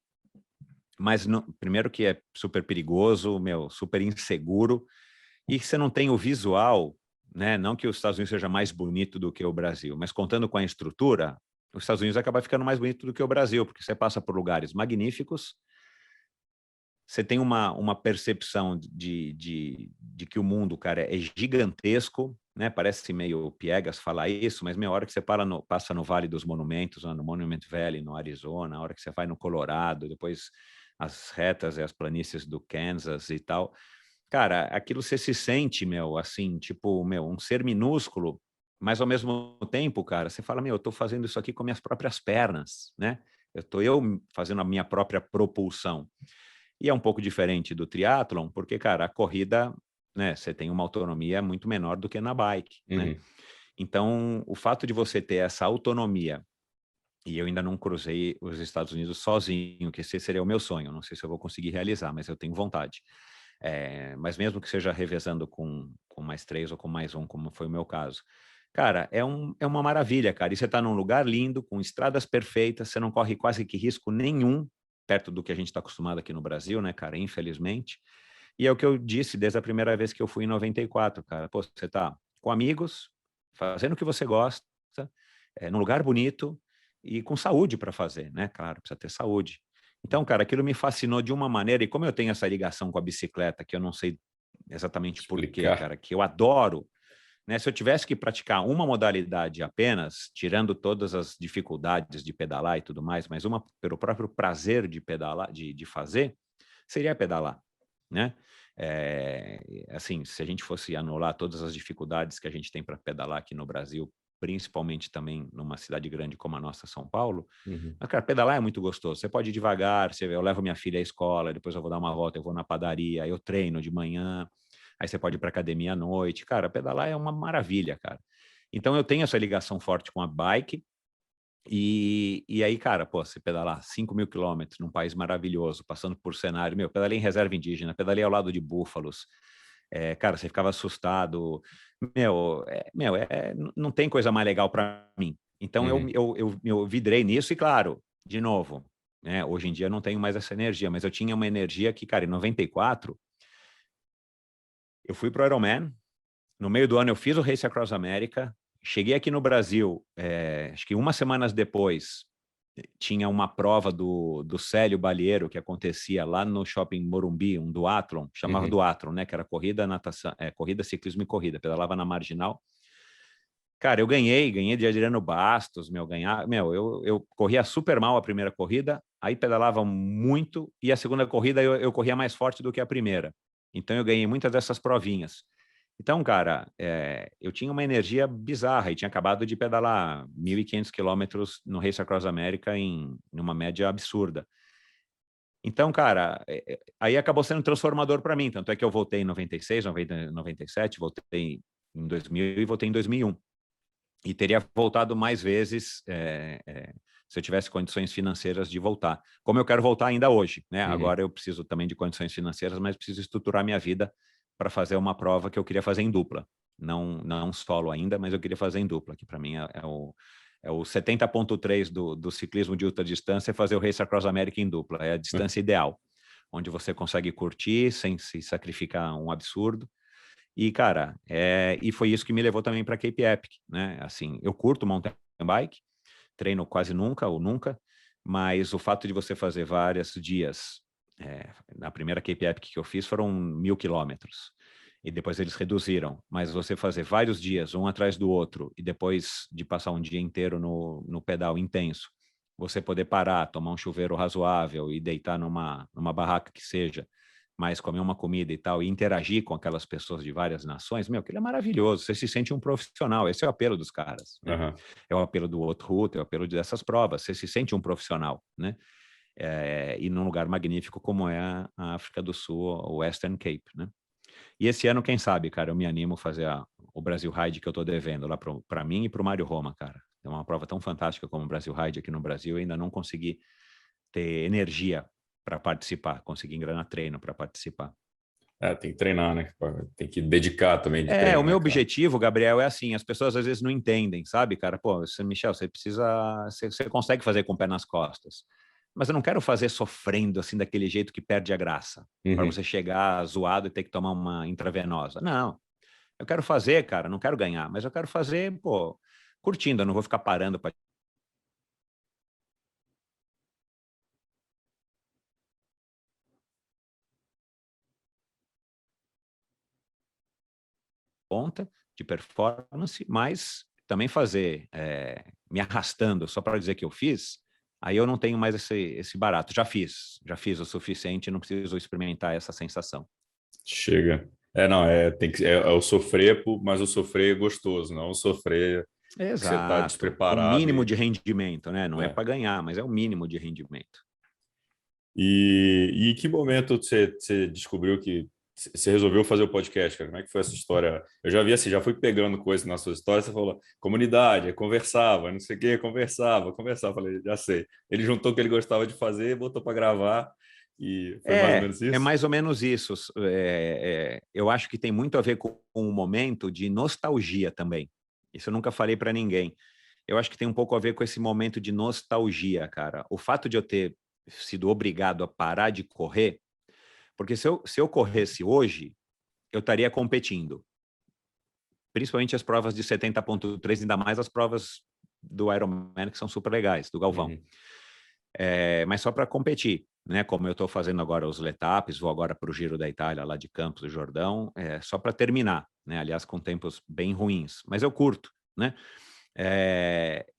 mas primeiro que é super perigoso, meu, super inseguro, e que você não tem o visual, né? Não que os Estados Unidos seja mais bonito do que o Brasil, mas contando com a estrutura, os Estados Unidos acaba ficando mais bonito do que o Brasil, porque você passa por lugares magníficos, você tem uma percepção de que o mundo, cara, é gigantesco, né? Parece meio piegas falar isso, mas meia hora que você passa no Vale dos Monumentos, no Monument Valley, no Arizona, a hora que você vai no Colorado, depois as retas e as planícies do Kansas e tal. Cara, aquilo você se sente, meu, assim, tipo, meu, um ser minúsculo, mas ao mesmo tempo, cara, você fala, meu, eu tô fazendo isso aqui com minhas próprias pernas, né? Eu fazendo a minha própria propulsão. E é um pouco diferente do triatlon, porque, cara, a corrida, né, você tem uma autonomia muito menor do que na bike, né? Uhum. Então, o fato de você ter essa autonomia, e eu ainda não cruzei os Estados Unidos sozinho, que esse seria o meu sonho, não sei se eu vou conseguir realizar, mas eu tenho vontade. Mas mesmo que seja revezando com mais 3 ou com mais um, como foi o meu caso. Cara, é uma maravilha, cara. E você está num lugar lindo, com estradas perfeitas, você não corre quase que risco nenhum, perto do que a gente está acostumado aqui no Brasil, né, cara? Infelizmente. E é o que eu disse desde a primeira vez que eu fui em 94, cara. Pô, você tá com amigos, fazendo o que você gosta, num lugar bonito e com saúde para fazer, né? Claro, precisa ter saúde. Então, cara, aquilo me fascinou de uma maneira, e como eu tenho essa ligação com a bicicleta, que eu não sei exatamente por quê, Explicar. cara, que eu adoro, né? Se eu tivesse que praticar uma modalidade apenas, tirando todas as dificuldades de pedalar e tudo mais, mas uma pelo próprio prazer de pedalar, de fazer, seria pedalar, né? Assim, se a gente fosse anular todas as dificuldades que a gente tem para pedalar aqui no Brasil, principalmente também numa cidade grande como a nossa, São Paulo, Uhum. mas, cara, pedalar é muito gostoso. Você pode ir devagar, eu levo minha filha à escola, depois eu vou dar uma volta, eu vou na padaria, eu treino de manhã. aí você pode ir para academia à noite. Cara, pedalar é uma maravilha, cara. Então eu tenho essa ligação forte com a bike. E aí, cara, pô, você pedalar 5.000 quilômetros num país maravilhoso, passando por cenário, meu, pedalei em reserva indígena, pedalei ao lado de búfalos, cara, você ficava assustado, não tem coisa mais legal para mim. Então eu vidrei nisso e, claro, de novo, né, hoje em dia eu não tenho mais essa energia, mas eu tinha uma energia que, cara, em 94, eu fui pro Ironman, no meio do ano eu fiz o Race Across America, cheguei aqui no Brasil, acho que umas semanas depois, tinha uma prova do Célio Balieiro que acontecia lá no Shopping Morumbi, um duatlon, chamava duatlon, né? Que era corrida, natação, corrida, ciclismo e corrida, pedalava na marginal. Cara, eu ganhei de Adriano Bastos, eu corria super mal a primeira corrida, aí pedalava muito, e a segunda corrida eu corria mais forte do que a primeira. Então eu ganhei muitas dessas provinhas. Então, cara, eu tinha uma energia bizarra e tinha acabado de pedalar 1.500 quilômetros no Race Across America em uma média absurda. Então, cara, aí acabou sendo transformador para mim. Tanto é que eu voltei em 96, 97, voltei em 2000 e voltei em 2001. E teria voltado mais vezes se eu tivesse condições financeiras de voltar. Como eu quero voltar ainda hoje, né? Agora eu preciso também de condições financeiras, mas preciso estruturar minha vida para fazer uma prova que eu queria fazer em dupla. Não solo ainda, mas eu queria fazer em dupla, que para mim é o 70.3 do ciclismo de ultradistância, é fazer o Race Across America em dupla. É a distância ideal, onde você consegue curtir sem se sacrificar um absurdo. E, cara, e foi isso que me levou também para Cape Epic, né? Assim, eu curto mountain bike, treino quase nunca ou nunca, mas o fato de você fazer vários dias, na primeira Cape Epic que eu fiz foram 1.000 quilômetros, e depois eles reduziram, mas você fazer vários dias, um atrás do outro, e depois de passar um dia inteiro no pedal intenso, você poder parar, tomar um chuveiro razoável e deitar numa barraca que seja, mas comer uma comida e tal, e interagir com aquelas pessoas de várias nações, aquilo é maravilhoso. Você se sente um profissional. Esse é o apelo dos caras, né? É o apelo do outro route, é o apelo dessas provas. Você se sente um profissional, né? E num lugar magnífico como é a África do Sul, o Western Cape, né? E esse ano, quem sabe, cara, eu me animo a fazer o Brasil Ride que eu tô devendo lá para mim e para o Mário Roma, cara. É uma prova tão fantástica como o Brasil Ride aqui no Brasil, eu ainda não consegui ter energia para participar, conseguir engrenar treino para participar. Tem que treinar, né? Tem que dedicar também de treino. O meu objetivo, Gabriel, é assim, as pessoas às vezes não entendem, sabe, cara? Pô, Michel, você consegue fazer com o pé nas costas, mas eu não quero fazer sofrendo assim daquele jeito que perde a graça, para você chegar zoado e ter que tomar uma intravenosa. Não, eu quero fazer, cara, não quero ganhar, mas eu quero fazer, pô, curtindo, eu não vou ficar parando para ponta de performance, mas também fazer me arrastando só para dizer que eu fiz, aí eu não tenho mais esse barato. Já fiz o suficiente, não preciso experimentar essa sensação. Chega. Não, tem que, é o sofrer, mas o sofrer gostoso, não o sofrer que você está Exato. O despreparado. mínimo de rendimento, né? Não é para ganhar, mas é o mínimo de rendimento. E em que momento você descobriu que você resolveu fazer o podcast, cara? Como é que foi essa história? Eu já vi assim, já fui pegando coisas na sua história, você falou comunidade, conversava, não sei o quê, conversava. Falei, já sei. Ele juntou o que ele gostava de fazer, botou para gravar e foi mais ou menos É isso? mais ou menos isso. Eu acho que tem muito a ver com um momento de nostalgia também. Isso eu nunca falei para ninguém. Eu acho que tem um pouco a ver com esse momento de nostalgia, cara. O fato de eu ter sido obrigado a parar de correr, porque se eu corresse hoje, eu estaria competindo. Principalmente as provas de 70.3, ainda mais as provas do Ironman, que são super legais, do Galvão. Mas só para competir, né? Como eu estou fazendo agora os Letapes, vou agora para o Giro da Itália, lá de Campos do Jordão, só para terminar, né? Aliás, com tempos bem ruins, mas eu curto, né?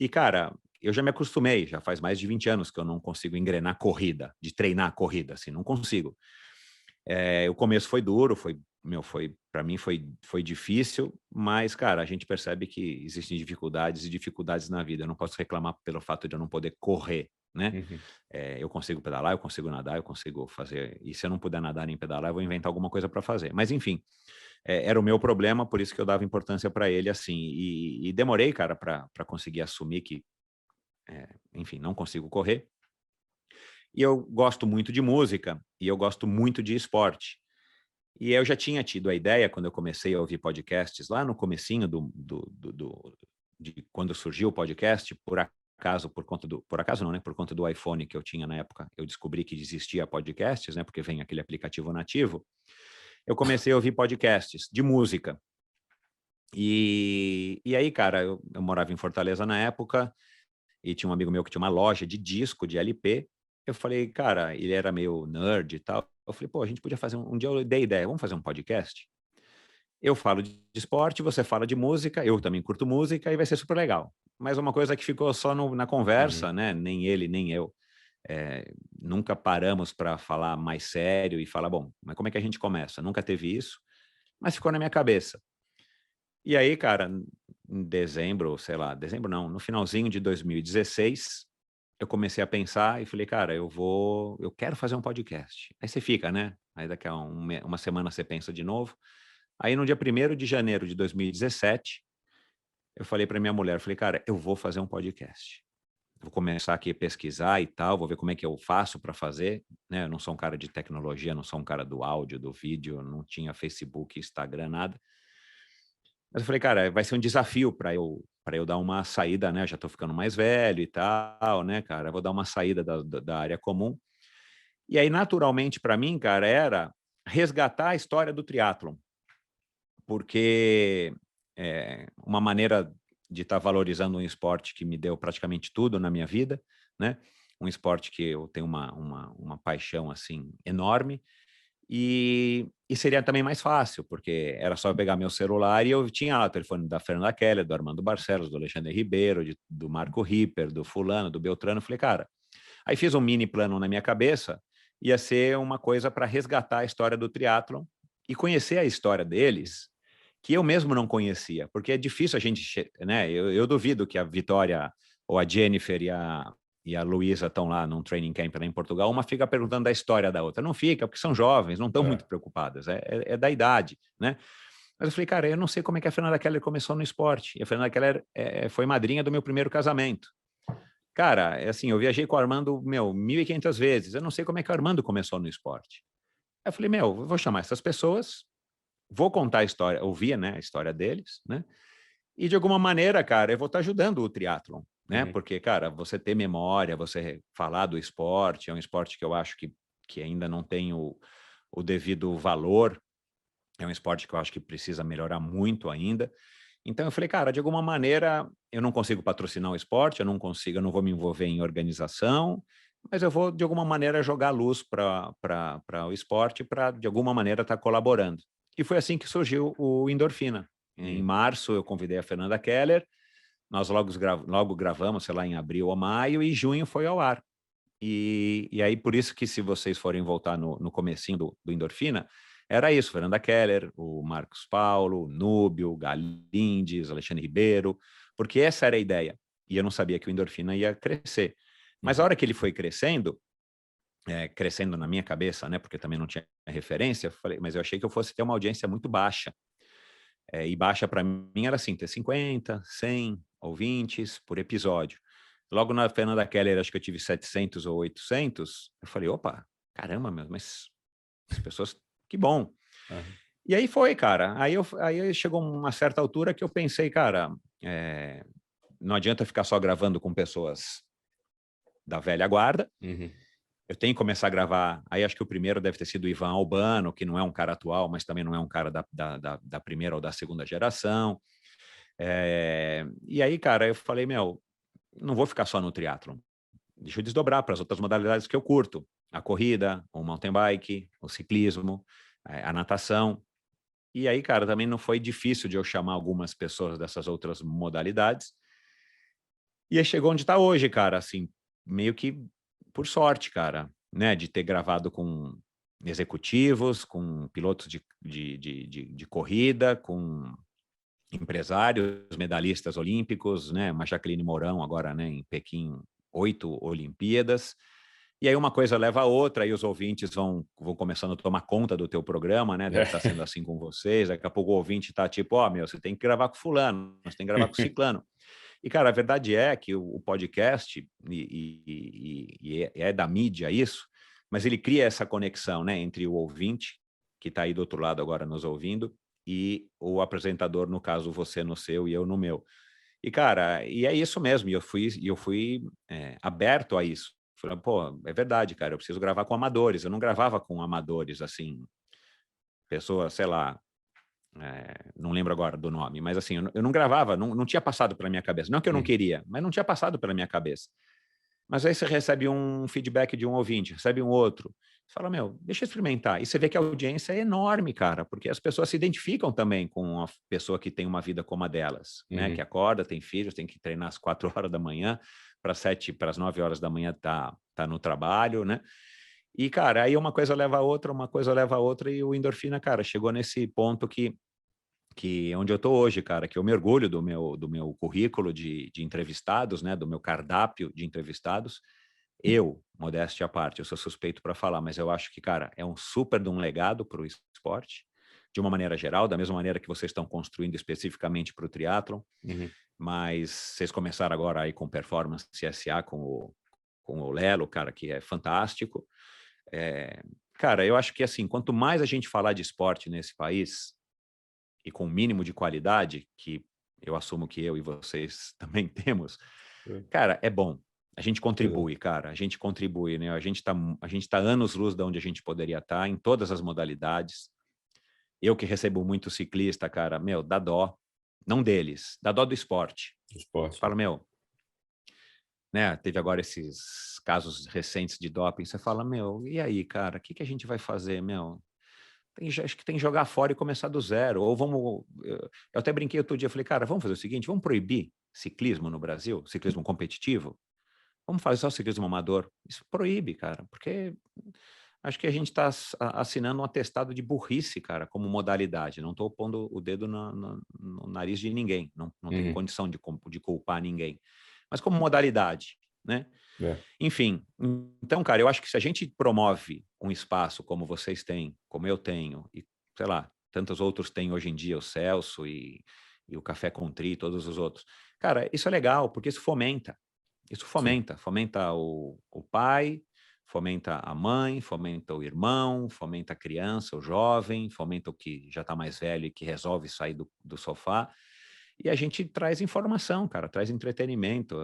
E, cara, eu já me acostumei, já faz mais de 20 anos que eu não consigo engrenar corrida, de treinar corrida, assim, não consigo. O começo foi duro, para mim foi difícil, mas, cara, a gente percebe que existem dificuldades e dificuldades na vida. Eu não posso reclamar pelo fato de eu não poder correr, né? Eu consigo pedalar, eu consigo nadar, eu consigo fazer. E se eu não puder nadar nem pedalar, eu vou inventar alguma coisa para fazer. Mas, enfim, era o meu problema, por isso que eu dava importância para ele assim. E demorei, cara, para conseguir assumir que, enfim, não consigo correr. E eu gosto muito de música e eu gosto muito de esporte. E eu já tinha tido a ideia, quando eu comecei a ouvir podcasts, lá no comecinho de quando surgiu o podcast, por acaso, por acaso não, né? Por conta do iPhone que eu tinha na época, eu descobri que existia podcasts, né? Porque vem aquele aplicativo nativo. Eu comecei a ouvir podcasts de música. E aí, cara, eu morava em Fortaleza na época e tinha um amigo meu que tinha uma loja de disco, de LP. Eu falei, cara, ele era meio nerd e tal. Eu falei, pô, a gente podia fazer um dia eu dei ideia, vamos fazer um podcast? Eu falo de esporte, você fala de música, eu também curto música e vai ser super legal. Mas uma coisa que ficou só na conversa, né? Nem ele, nem eu. Nunca paramos para falar mais sério e falar, bom, mas como é que a gente começa? Nunca teve isso, mas ficou na minha cabeça. E aí, cara, em dezembro, sei lá, dezembro não, no finalzinho de 2016, eu comecei a pensar e falei, cara, eu quero fazer um podcast. Aí você fica, né? Aí daqui a uma semana você pensa de novo. Aí no dia 1º de janeiro de 2017, eu falei para minha mulher, falei, cara, eu vou fazer um podcast. Vou começar aqui a pesquisar e tal, vou ver como é que eu faço para fazer, né? Eu não sou um cara de tecnologia, não sou um cara do áudio, do vídeo, não tinha Facebook, Instagram, nada. Mas eu falei, cara, vai ser um desafio para eu dar uma saída, né? Já estou ficando mais velho e tal, né, cara? Eu vou dar uma saída da área comum. E aí, naturalmente, para mim, cara, era resgatar a história do triatlon, porque uma maneira de estar valorizando um esporte que me deu praticamente tudo na minha vida, né? Um esporte que eu tenho uma paixão assim enorme. E seria também mais fácil, porque era só eu pegar meu celular e eu tinha lá o telefone da Fernanda Keller, do Armando Barcelos, do Alexandre Ribeiro, do Marco Ripper, do fulano, do Beltrano. Falei, cara, aí fiz um mini plano na minha cabeça, ia ser uma coisa para resgatar a história do triatlon e conhecer a história deles, que eu mesmo não conhecia, porque é difícil a gente, né? Eu duvido que a Vitória ou a Jennifer e a Luísa estão lá num training camp lá em Portugal, uma fica perguntando da história da outra. Não fica, porque são jovens, não estão muito preocupadas, é da idade, né? Mas eu falei, cara, eu não sei como é que a Fernanda Keller começou no esporte. E a Fernanda Keller foi madrinha do meu primeiro casamento. Cara, assim, eu viajei com o Armando, 1.500 vezes. Eu não sei como é que o Armando começou no esporte. Aí eu falei, eu vou chamar essas pessoas, vou contar a história, ouvir, né, a história deles, né? E de alguma maneira, cara, eu vou estar ajudando o triatlon, né? Porque, cara, você ter memória, você falar do esporte, é um esporte que eu acho que ainda não tem o devido valor, é um esporte que eu acho que precisa melhorar muito ainda. Então eu falei, cara, de alguma maneira eu não consigo patrocinar o esporte, eu não vou me envolver em organização, mas eu vou de alguma maneira jogar luz para o esporte, para de alguma maneira estar colaborando. E foi assim que surgiu o Endorfina. Em março eu convidei a Fernanda Keller, nós logo gravamos, sei lá, em abril ou maio, e junho foi ao ar. E aí, por isso que se vocês forem voltar no comecinho do Endorfina, era isso, Fernanda Keller, o Marcos Paulo, o Núbio, Galindes, Alexandre Ribeiro, porque essa era a ideia. E eu não sabia que o Endorfina ia crescer. Mas a hora que ele foi crescendo na minha cabeça, né, porque também não tinha referência, mas eu achei que eu fosse ter uma audiência muito baixa. E baixa para mim era assim, ter 50, 100 ouvintes por episódio. Logo na Fernanda Keller, acho que eu tive 700 ou 800. Eu falei, opa, caramba, mas as pessoas, que bom. E aí foi, cara. Aí chegou uma certa altura que eu pensei, cara, não adianta ficar só gravando com pessoas da velha guarda. Eu tenho que começar a gravar. Aí acho que o primeiro deve ter sido o Ivan Albano, que não é um cara atual, mas também não é um cara da primeira ou da segunda geração. E aí, cara, eu falei, não vou ficar só no triatlon. Deixa eu desdobrar para as outras modalidades que eu curto. A corrida, o mountain bike, o ciclismo, a natação. E aí, cara, também não foi difícil de eu chamar algumas pessoas dessas outras modalidades. E aí chegou onde está hoje, cara, assim, meio que por sorte, cara, né, de ter gravado com executivos, com pilotos de corrida, com empresários, medalhistas olímpicos, né, uma Jaqueline Mourão agora, né, em Pequim, 8 Olimpíadas. E aí uma coisa leva a outra, aí os ouvintes vão começando a tomar conta do teu programa, né? Deve estar sendo assim com vocês. Daqui a pouco o ouvinte está tipo, ó, meu, você tem que gravar com fulano, você tem que gravar com ciclano. E, cara, a verdade é que o podcast, e é da mídia isso, mas ele cria essa conexão, né, entre o ouvinte, que está aí do outro lado agora nos ouvindo, e o apresentador, no caso, você no seu e eu no meu. E, cara, e é isso mesmo, e eu fui aberto a isso. Falei, pô, é verdade, cara, eu preciso gravar com amadores. Eu não gravava com amadores, assim, pessoas, sei lá, não lembro agora do nome, mas assim, eu não gravava, não tinha passado pela minha cabeça. Não que eu não queria, mas não tinha passado pela minha cabeça. Mas aí você recebe um feedback de um ouvinte, recebe um outro, você fala, meu, deixa eu experimentar. E você vê que a audiência é enorme, cara, porque as pessoas se identificam também com a pessoa que tem uma vida como a delas, né? Que acorda, tem filhos, tem que treinar às 4 horas da manhã, para as 9 horas da manhã tá no trabalho, né? E, cara, aí uma coisa leva a outra, uma coisa leva a outra, e o Endorfina, cara, chegou nesse ponto que onde eu estou hoje, cara, que eu me orgulho do meu currículo de entrevistados, né, do meu cardápio de entrevistados. Eu, modéstia à parte, eu sou suspeito para falar, mas eu acho que, cara, é um super de um legado para o esporte, de uma maneira geral, da mesma maneira que vocês estão construindo especificamente para o triatlon, mas vocês começaram agora aí com Performance SA, com o Lelo, cara, que é fantástico. Cara, eu acho que, assim, quanto mais a gente falar de esporte nesse país, e com o mínimo de qualidade, que eu assumo que eu e vocês também temos, cara, é bom. A gente contribui, cara, a gente contribui, né? A gente tá anos-luz de onde a gente poderia estar, em todas as modalidades. Eu que recebo muito ciclista, cara, meu, dá dó. Não deles, dá dó do esporte. Fala, meu, né? Teve agora esses casos recentes de doping, você fala, meu, e aí, cara, o que a gente vai fazer, meu? Acho que tem que jogar fora e começar do zero. Ou vamos. Eu até brinquei outro dia, falei, cara, vamos fazer o seguinte: vamos proibir ciclismo no Brasil, ciclismo competitivo. Vamos fazer só ciclismo amador. Isso proíbe, cara, porque acho que a gente está assinando um atestado de burrice, cara, como modalidade. Não estou pondo o dedo no nariz de ninguém, não tenho condição de culpar ninguém. Mas como modalidade, né? Enfim, então, cara, eu acho que se a gente promove um espaço como vocês têm, como eu tenho, e, sei lá, tantos outros têm hoje em dia, o Celso e o Café Contri, todos os outros. Cara, isso é legal, porque isso fomenta. Isso fomenta o pai, fomenta a mãe, fomenta o irmão, fomenta a criança, o jovem, fomenta o que já está mais velho e que resolve sair do sofá. E a gente traz informação, cara, traz entretenimento.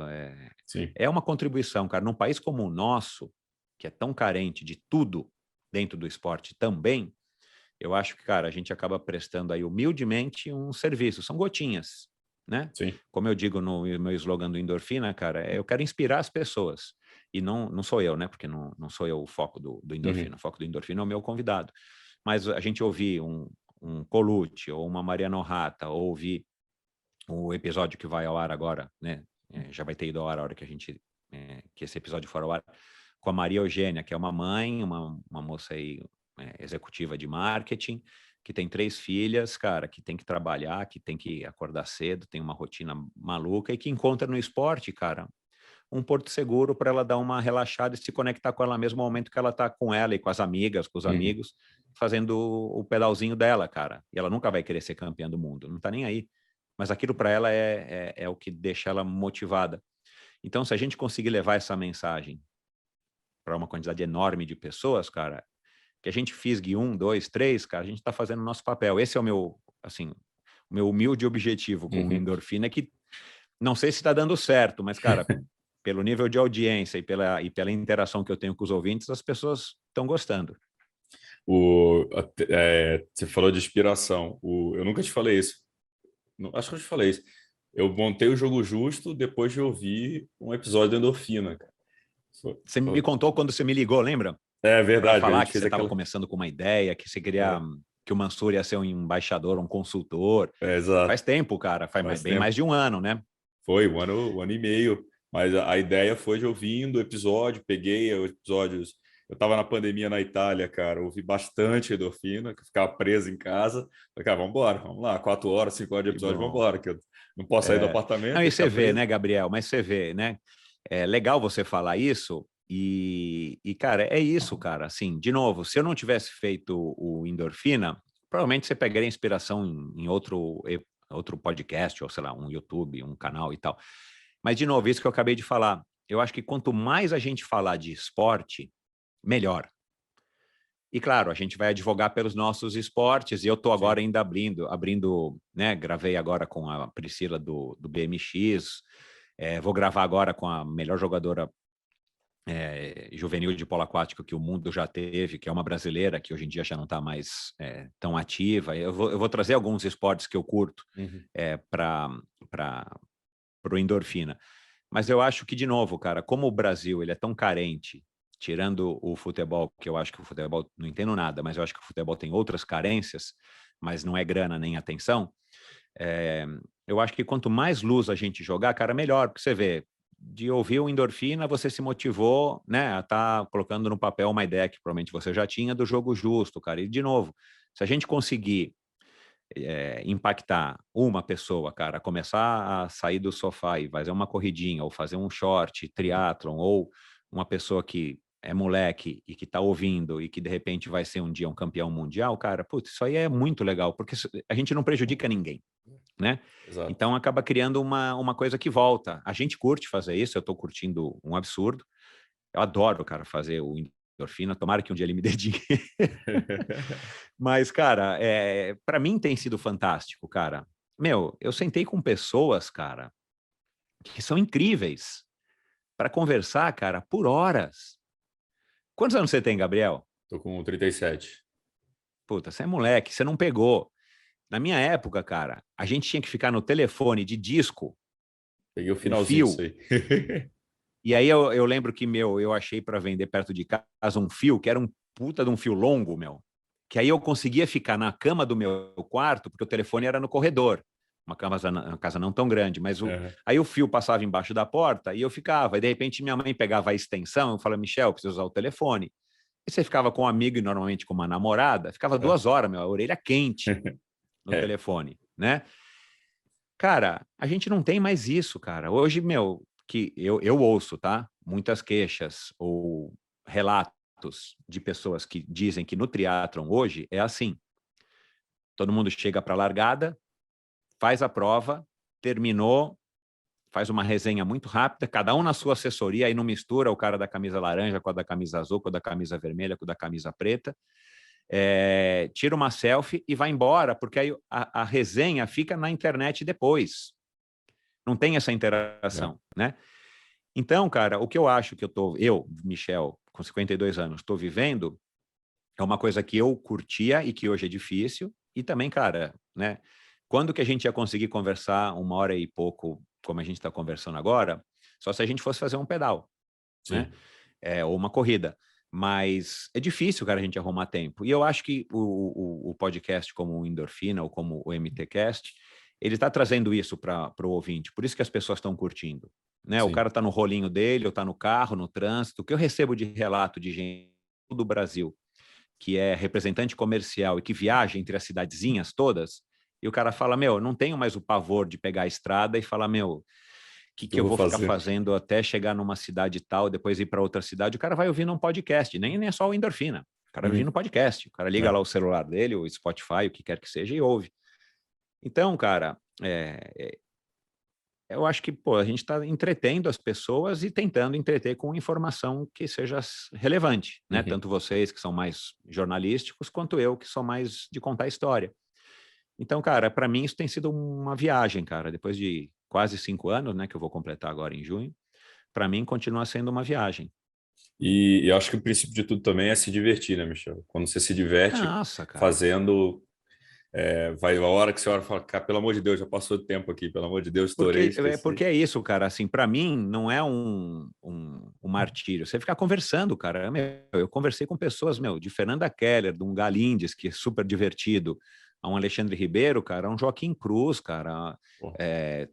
É uma contribuição, cara. Num país como o nosso, que é tão carente de tudo dentro do esporte também, eu acho que, cara, a gente acaba prestando aí humildemente um serviço. São gotinhas, né? Como eu digo no meu slogan do Endorfina, cara, eu quero inspirar as pessoas. E não sou eu, né? Porque não sou eu o foco do Endorfina. O foco do Endorfina é o meu convidado. Mas a gente ouvir um Colucci ou uma Mariana Rata, ou ouvir o episódio que vai ao ar agora, né? Já vai ter ido ao ar a hora que que esse episódio for ao ar, com a Maria Eugênia, que é uma mãe, uma moça aí, executiva de marketing, que tem 3 filhas, cara, que tem que trabalhar, que tem que acordar cedo, tem uma rotina maluca e que encontra no esporte, cara, um porto seguro para ela dar uma relaxada e se conectar com ela mesmo no momento que ela tá com ela e com as amigas, com os amigos, fazendo o pedalzinho dela, cara. E ela nunca vai querer ser campeã do mundo, não tá nem aí. Mas aquilo para ela é o que deixa ela motivada. Então, se a gente conseguir levar essa mensagem para uma quantidade enorme de pessoas, cara, que a gente fisgue 1, 2, 3, cara, a gente está fazendo o nosso papel. Esse é o meu, assim, o meu humilde objetivo com o Endorfina, que não sei se está dando certo, mas, cara, pelo nível de audiência e pela interação que eu tenho com os ouvintes, as pessoas estão gostando. Você falou de inspiração. Eu nunca te falei isso. Acho que eu te falei isso. Eu montei o Jogo Justo depois de ouvir um episódio da Endorfina, cara. Você me contou quando você me ligou, lembra? É verdade. Para falar que você estava começando com uma ideia, que você queria que o Mansur ia ser um embaixador, um consultor. Exato. Faz tempo, cara. Faz bem mais de um ano, né? Foi, um ano e meio. Mas a ideia foi de ouvindo o episódio, peguei os episódios. Eu estava na pandemia na Itália, cara, ouvi bastante Endorfina, que ficava preso em casa. Falei, cara, vamos embora, vamos lá, 4 horas, 5 horas de episódio, vamos embora, que eu não posso sair do apartamento. Não, e você vê, né, Gabriel? Mas você vê, né? É legal você falar isso, Cara, é isso, cara. Assim, de novo, se eu não tivesse feito o Endorfina, provavelmente você pegaria inspiração em outro podcast, ou sei lá, um YouTube, um canal e tal. Mas, de novo, isso que eu acabei de falar, eu acho que quanto mais a gente falar de esporte, melhor. E, claro, a gente vai advogar pelos nossos esportes, e eu estou agora ainda abrindo, né? Gravei agora com a Priscila do BMX, vou gravar agora com a melhor jogadora juvenil de polo aquático que o mundo já teve, que é uma brasileira, que hoje em dia já não está mais tão ativa. Eu vou trazer alguns esportes que eu curto para o Endorfina. Mas eu acho que, de novo, cara, como o Brasil ele é tão carente, tirando o futebol, que eu acho que o futebol, não entendo nada, mas eu acho que o futebol tem outras carências, mas não é grana nem atenção, eu acho que quanto mais luz a gente jogar, cara, melhor, porque você vê, de ouvir o Endorfina, você se motivou, né, a estar colocando no papel uma ideia que provavelmente você já tinha do jogo justo, cara. E, de novo, se a gente conseguir impactar uma pessoa, cara, começar a sair do sofá e fazer uma corridinha, ou fazer um short, triatlon, ou uma pessoa que é moleque e que está ouvindo e que de repente vai ser um dia um campeão mundial, cara, putz, isso aí é muito legal, porque a gente não prejudica ninguém, né? Exato. Então acaba criando uma coisa que volta. A gente curte fazer isso, eu estou curtindo um absurdo. Eu adoro, cara, fazer o Endorfina. Tomara que um dia ele me dê dinheiro. Mas, cara, para mim tem sido fantástico, cara. Meu, eu sentei com pessoas, cara, que são incríveis para conversar, cara, por horas. Quantos anos você tem, Gabriel? Tô com 37. Puta, você é moleque, você não pegou. Na minha época, cara, a gente tinha que ficar no telefone de disco, Peguei o com finalzinho disso fio. aí. E aí eu lembro que, eu achei para vender perto de casa um fio, que era um puta de um fio longo, meu. Que aí eu conseguia ficar na cama do meu quarto, porque o telefone era no corredor. Uma casa não tão grande, mas aí o fio passava embaixo da porta e eu ficava. E de repente minha mãe pegava a extensão e falava, Michel, preciso usar o telefone. E você ficava com um amigo e normalmente com uma namorada, ficava 2 horas, meu, a orelha quente no telefone, né? Cara, a gente não tem mais isso, cara. Hoje, meu, que eu ouço, tá? Muitas queixas ou relatos de pessoas que dizem que no triatlon hoje é assim. Todo mundo chega para a largada, faz a prova, terminou, faz uma resenha muito rápida, cada um na sua assessoria, aí não mistura o cara da camisa laranja com a da camisa azul, com a da camisa vermelha, com a da camisa preta. Tira uma selfie e vai embora, porque aí a resenha fica na internet depois. Não tem essa interação, né? Então, cara, o que eu acho que eu, Michel, com 52 anos, estou vivendo é uma coisa que eu curtia e que hoje é difícil. E também, cara, né? Quando que a gente ia conseguir conversar 1 hora e pouco, como a gente está conversando agora, só se a gente fosse fazer um pedal, né? Ou uma corrida. Mas é difícil, cara, a gente arrumar tempo. E eu acho que o podcast como o Endorfina ou como o MTCast, ele está trazendo isso para o ouvinte. Por isso que as pessoas estão curtindo. Né? O cara está no rolinho dele, ou está no carro, no trânsito. O que eu recebo de relato de gente do Brasil que é representante comercial e que viaja entre as cidadezinhas todas, e o cara fala, meu, não tenho mais o pavor de pegar a estrada e falar, meu, o que eu vou ficar fazendo até chegar numa cidade tal, depois ir para outra cidade? O cara vai ouvindo um podcast, nem é só o Endorfina. O cara vai ouvindo um podcast. O cara liga lá o celular dele, o Spotify, o que quer que seja, e ouve. Então, cara, eu acho que a gente está entretendo as pessoas e tentando entreter com informação que seja relevante, né? Tanto vocês que são mais jornalísticos, quanto eu que sou mais de contar história. Então, cara, para mim isso tem sido uma viagem, cara. Depois de quase 5 anos, né, que eu vou completar agora em junho, para mim continua sendo uma viagem. E eu acho que o princípio de tudo também é se divertir, né, Michel? Quando você se diverte fazendo, vai a hora que você olha e fala, cara, pelo amor de Deus, já passou o tempo aqui, pelo amor de Deus, estourei, esqueci. Porque é isso, cara, assim, para mim não é um martírio. Você ficar conversando, cara. Eu conversei com pessoas, de Fernanda Keller, de um Galindes, que é super divertido, a um Alexandre Ribeiro, cara, a um Joaquim Cruz, cara,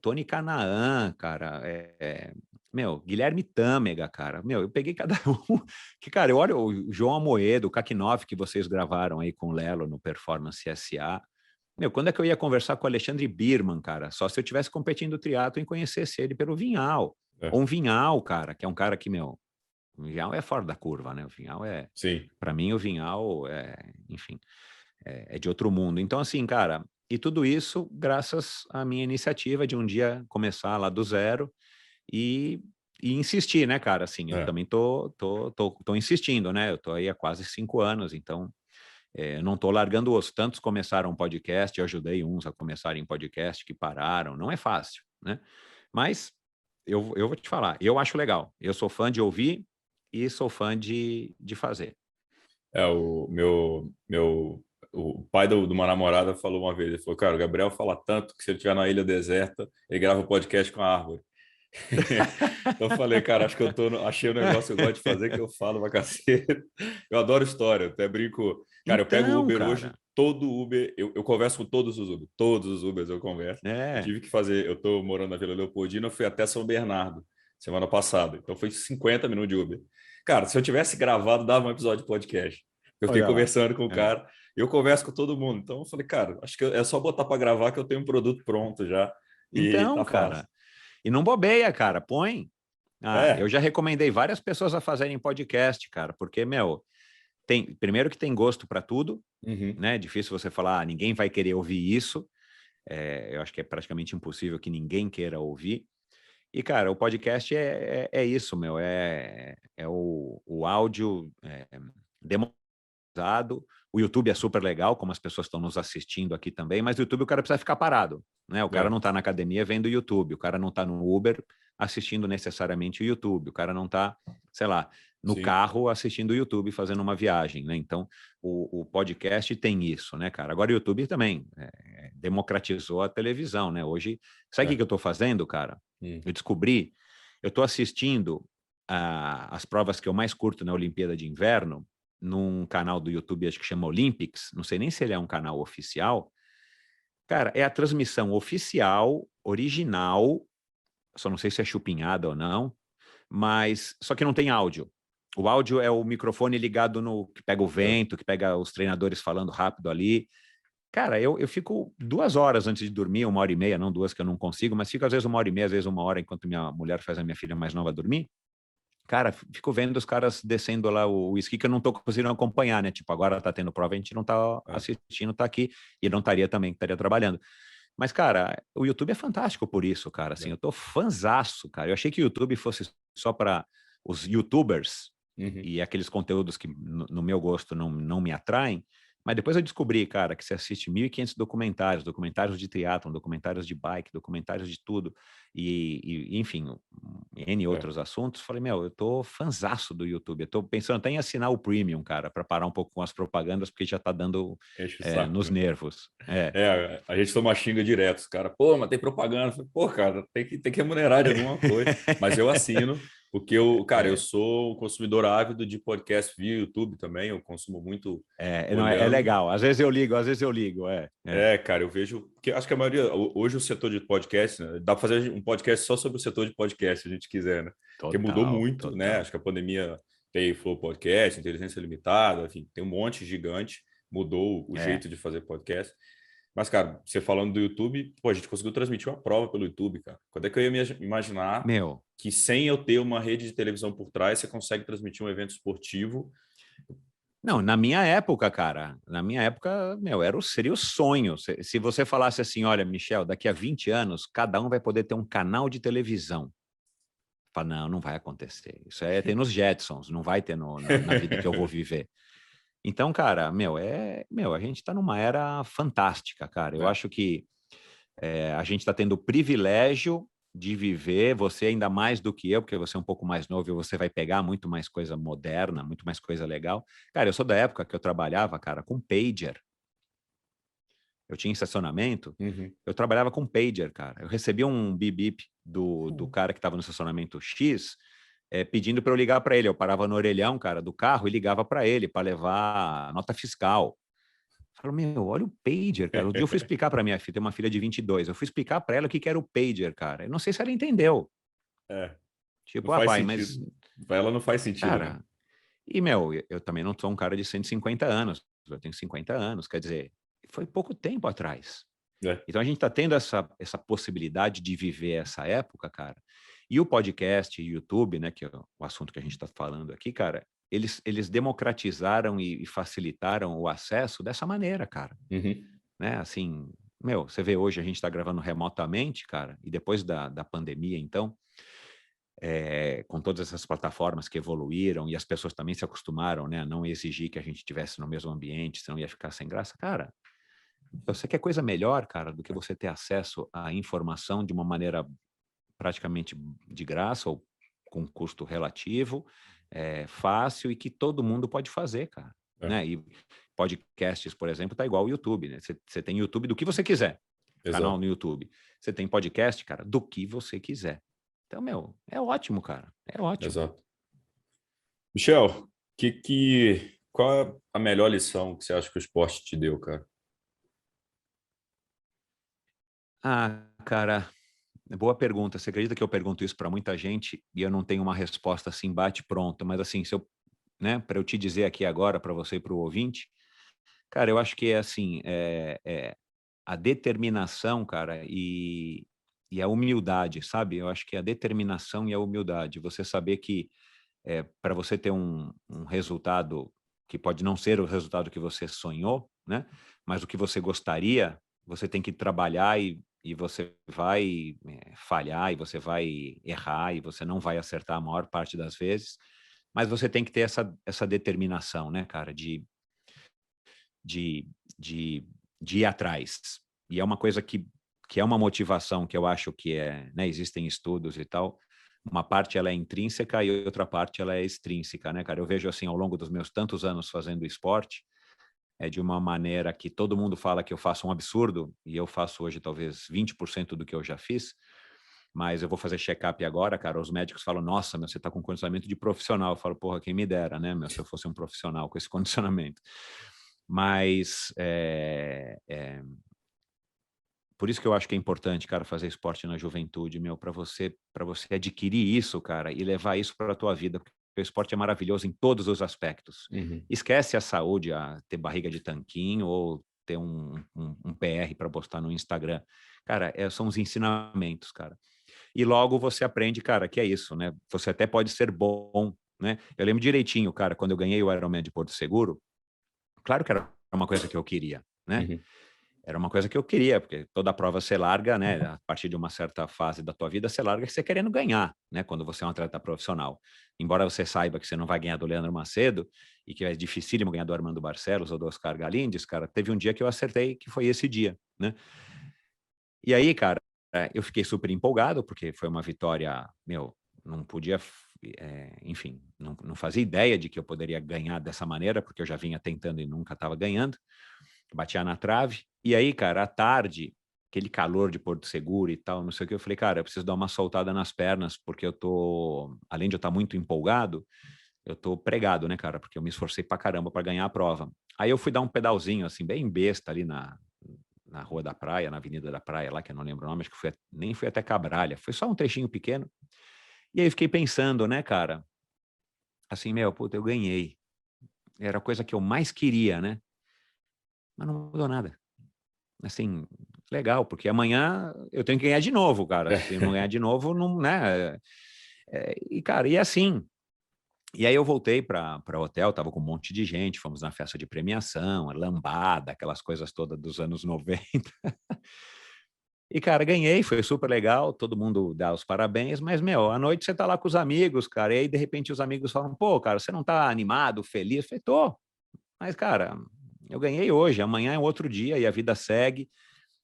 Tony Canaan, cara, Guilherme Tâmega, cara. Eu peguei cada um. Que, cara, eu olho o João Amoedo, o Kakinoff, que vocês gravaram aí com o Lelo no Performance SA. Quando é que eu ia conversar com o Alexandre Birman, cara? Só se eu tivesse competindo triatlo e conhecesse ele pelo Vinhal. Ou um Vinhal, cara, que é um cara que, O Vinhal é fora da curva, né? O Vinhal é... Sim. Para mim, o Vinhal enfim, é de outro mundo. Então, assim, cara, e tudo isso graças à minha iniciativa de um dia começar lá do zero e insistir, né, cara? Assim, eu também tô insistindo, né? Eu tô aí há quase 5 anos, então eu não tô largando o osso. Tantos começaram um podcast, eu ajudei uns a começarem podcast que pararam. Não é fácil, né? Mas eu vou te falar, eu acho legal. Eu sou fã de ouvir e sou fã de fazer. O pai de uma namorada falou uma vez, ele falou, cara, o Gabriel fala tanto que se ele estiver na ilha deserta, ele grava o podcast com a árvore. Então eu falei, cara, acho que achei um negócio que eu gosto de fazer, que eu falo pra cacete. Eu adoro história, eu até brinco. Cara, eu pego o Então, Uber hoje, cara, todo Uber, eu converso com todos os Ubers eu converso. Eu é. tive que fazer, eu tô morando na Vila Leopoldina, eu fui até São Bernardo, semana passada, então foi 50 minutos de Uber. Cara, se eu tivesse gravado, dava um episódio de podcast. Eu fiquei Olha lá. conversando com o cara, eu converso com todo mundo. Então eu falei, cara, acho que é só botar para gravar que eu tenho um produto pronto já e Então, tá fácil. cara, e não bobeia, cara, põe. Eu É. já recomendei várias pessoas a fazerem podcast, cara, porque, meu, primeiro que tem gosto para tudo, Uhum. né? Difícil você falar, ninguém vai querer ouvir isso. Eu acho que é praticamente impossível que ninguém queira ouvir. E, cara, o podcast é isso, meu, é o áudio democratizado. O YouTube é super legal, como as pessoas estão nos assistindo aqui também, mas o YouTube o cara precisa ficar parado, né? O cara É. não está na academia vendo o YouTube, o cara não está no Uber assistindo necessariamente o YouTube, o cara não está, sei lá, no Sim. carro assistindo o YouTube fazendo uma viagem, né? Então, o podcast tem isso, né, cara? Agora o YouTube também democratizou a televisão, né? Hoje, sabe o É. que eu estou fazendo, cara? Eu descobri, eu estou assistindo as provas que eu mais curto na Olimpíada de Inverno, num canal do YouTube, acho que chama Olympics, não sei nem se ele é um canal oficial. Cara, é a transmissão oficial, original, só não sei se é chupinhada ou não, mas só que não tem áudio. O áudio é o microfone ligado no que pega o É. vento, que pega os treinadores falando rápido ali. Cara, eu fico 2 horas antes de dormir, 1h30, não 2 que eu não consigo, mas fico às vezes 1h30, às vezes 1 hora, enquanto minha mulher faz a minha filha mais nova dormir. Cara, fico vendo os caras descendo lá o esqui que eu não tô conseguindo acompanhar, né? Tipo, agora tá tendo prova, a gente não tá É. assistindo, tá aqui, e não estaria também, estaria trabalhando. Mas, cara, o YouTube é fantástico por isso, cara. Assim, É. eu tô fanzaço, cara. Eu achei que o YouTube fosse só para os YouTubers Uhum. e aqueles conteúdos que, no meu gosto, não me atraem. Mas depois eu descobri, cara, que você assiste 1.500 documentários, documentários de triatlon, documentários de bike, documentários de tudo, enfim, N É. outros assuntos. Falei, meu, eu tô fanzaço do YouTube. Eu tô pensando até em assinar o Premium, cara, para parar um pouco com as propagandas, porque já tá dando Enche o saco, nos né? nervos. A gente toma xinga direto, os caras, pô, mas tem propaganda. Eu falei, pô, cara, tem que remunerar de alguma coisa. Mas eu assino, porque eu É, sou um consumidor ávido de podcast via YouTube também, eu consumo muito não, é olhando. legal. Às vezes eu ligo, às vezes eu ligo. Cara, eu vejo, que acho que a maioria, hoje o setor de podcast, né, dá para fazer um podcast só sobre o setor de podcast, se a gente quiser, né? Porque mudou Total, muito, né? total. Acho que a pandemia tem Flow Podcast, Inteligência Limitada, enfim, tem um monte gigante, mudou o É, jeito de fazer podcast. Mas, cara, você falando do YouTube, pô, a gente conseguiu transmitir uma prova pelo YouTube, cara. Quando é que eu ia me imaginar meu, que sem eu ter uma rede de televisão por trás, você consegue transmitir um evento esportivo? não, na minha época, cara, na minha época, meu, seria o sonho. Se você falasse assim, olha, Michel, daqui a 20 anos, cada um vai poder ter um canal de televisão. Fala, não, não vai acontecer. Isso tem nos Jetsons, não vai ter na vida que eu vou viver. Então, cara, a gente está numa era fantástica, cara. Eu É, acho que a gente está tendo o privilégio de viver, você ainda mais do que eu, porque você é um pouco mais novo e você vai pegar muito mais coisa moderna, muito mais coisa legal. Cara, eu sou da época que eu trabalhava, cara, com pager. Eu tinha estacionamento, uhum. eu trabalhava com pager, cara. Eu recebia um bip-bip do cara que estava no estacionamento X, pedindo para eu ligar para ele. Eu parava no orelhão, cara, do carro e ligava para ele para levar nota fiscal. Falo, meu, olha o pager, cara. Um dia eu fui explicar para minha filha, tem uma filha de 22, eu fui explicar para ela o que era o pager, cara. Eu não sei se ela entendeu. É, não Tipo, faz pai, sentido. mas, Para ela não faz sentido, né? cara, e, meu, eu também não sou um cara de 150 anos, eu tenho 50 anos, quer dizer, foi pouco tempo atrás. É. Então a gente está tendo essa possibilidade de viver essa época, cara. E o podcast e YouTube, né, que é o assunto que a gente está falando aqui, cara, eles democratizaram e facilitaram o acesso dessa maneira, cara. Uhum. Né? Assim, meu, você vê hoje a gente está gravando remotamente, cara, e depois da pandemia, então, com todas essas plataformas que evoluíram e as pessoas também se acostumaram, né, a não exigir que a gente estivesse no mesmo ambiente, senão ia ficar sem graça. Cara, você quer coisa melhor, cara, do que você ter acesso à informação de uma maneira praticamente de graça ou com custo relativo, fácil e que todo mundo pode fazer, cara. É, Né? E podcasts, por exemplo, tá igual o YouTube, né? Você tem YouTube do que você quiser, canal exato, no YouTube. Você tem podcast, cara, do que você quiser. Então, meu, é ótimo, cara. É ótimo. exato. Michel, qual é a melhor lição que você acha que o esporte te deu, cara? Ah, cara, boa pergunta. Você acredita que eu pergunto isso para muita gente e eu não tenho uma resposta assim bate pronta, mas assim, se eu, né, para eu te dizer aqui agora para você e para o ouvinte, cara, eu acho que é assim, a determinação, cara, e a humildade, sabe? Eu acho que é a determinação e a humildade. Você saber que para você ter um resultado que pode não ser o resultado que você sonhou, né? Mas o que você gostaria, você tem que trabalhar e você vai falhar e você vai errar e você não vai acertar a maior parte das vezes, mas você tem que ter essa determinação, né, cara, de, de, de ir atrás. E é uma coisa que é uma motivação que eu acho que né, existem estudos e tal. Uma parte ela é intrínseca e outra parte ela é extrínseca, né, cara? Eu vejo assim ao longo dos meus tantos anos fazendo esporte, de uma maneira que todo mundo fala que eu faço um absurdo, e eu faço hoje talvez 20% do que eu já fiz, mas eu vou fazer check-up agora, cara, os médicos falam, nossa, meu, você tá com condicionamento de profissional. Eu falo, porra, quem me dera, né, meu, se eu fosse um profissional com esse condicionamento. Mas por isso que eu acho que é importante, cara, fazer esporte na juventude, meu, para você adquirir isso, cara, e levar isso para a tua vida, porque o esporte é maravilhoso em todos os aspectos. Uhum. Esquece a saúde, a ter barriga de tanquinho ou ter um PR para postar no Instagram. Cara, são os ensinamentos, cara. E logo você aprende, cara, que é isso, né? Você até pode ser bom, né? Eu lembro direitinho, cara, quando eu ganhei o Ironman de Porto Seguro, claro que era uma coisa que eu queria, né? Uhum. Era uma coisa que eu queria, porque toda prova você larga, né? A partir de uma certa fase da tua vida, você larga você querendo ganhar, né? Quando você é um atleta profissional. Embora você saiba que você não vai ganhar do Leandro Macedo e que é dificílimo ganhar do Armando Barcelos ou do Oscar Galindes, cara, teve um dia que eu acertei que foi esse dia, né? E aí, cara, eu fiquei super empolgado, porque foi uma vitória, meu, não podia, enfim, não fazia ideia de que eu poderia ganhar dessa maneira, porque eu já vinha tentando e nunca estava ganhando. Batia na trave. E aí, cara, à tarde, aquele calor de Porto Seguro e tal, não sei o que, eu falei, cara, eu preciso dar uma soltada nas pernas, porque eu tô, além de eu estar muito empolgado, eu tô pregado, né, cara, porque eu me esforcei pra caramba para ganhar a prova. Aí eu fui dar um pedalzinho, assim, bem besta ali na Rua da Praia, na Avenida da Praia lá, que eu não lembro o nome, acho que nem fui até Cabralha, foi só um trechinho pequeno. E aí eu fiquei pensando, né, cara, assim, meu, puta, eu ganhei. Era a coisa que eu mais queria, né? Mas não mudou nada. Assim, legal, porque amanhã eu tenho que ganhar de novo, cara. Se eu não ganhar de novo, não, né? E, cara, e assim. E aí eu voltei para o hotel, tava com um monte de gente, fomos na festa de premiação, a lambada, aquelas coisas todas dos anos 90. E, cara, ganhei, foi super legal, todo mundo dá os parabéns, mas, meu, à noite você tá lá com os amigos, cara, e aí, de repente, os amigos falam, pô, cara, você não tá animado, feliz? Eu falei, tô, mas, cara, eu ganhei hoje, amanhã é outro dia e a vida segue.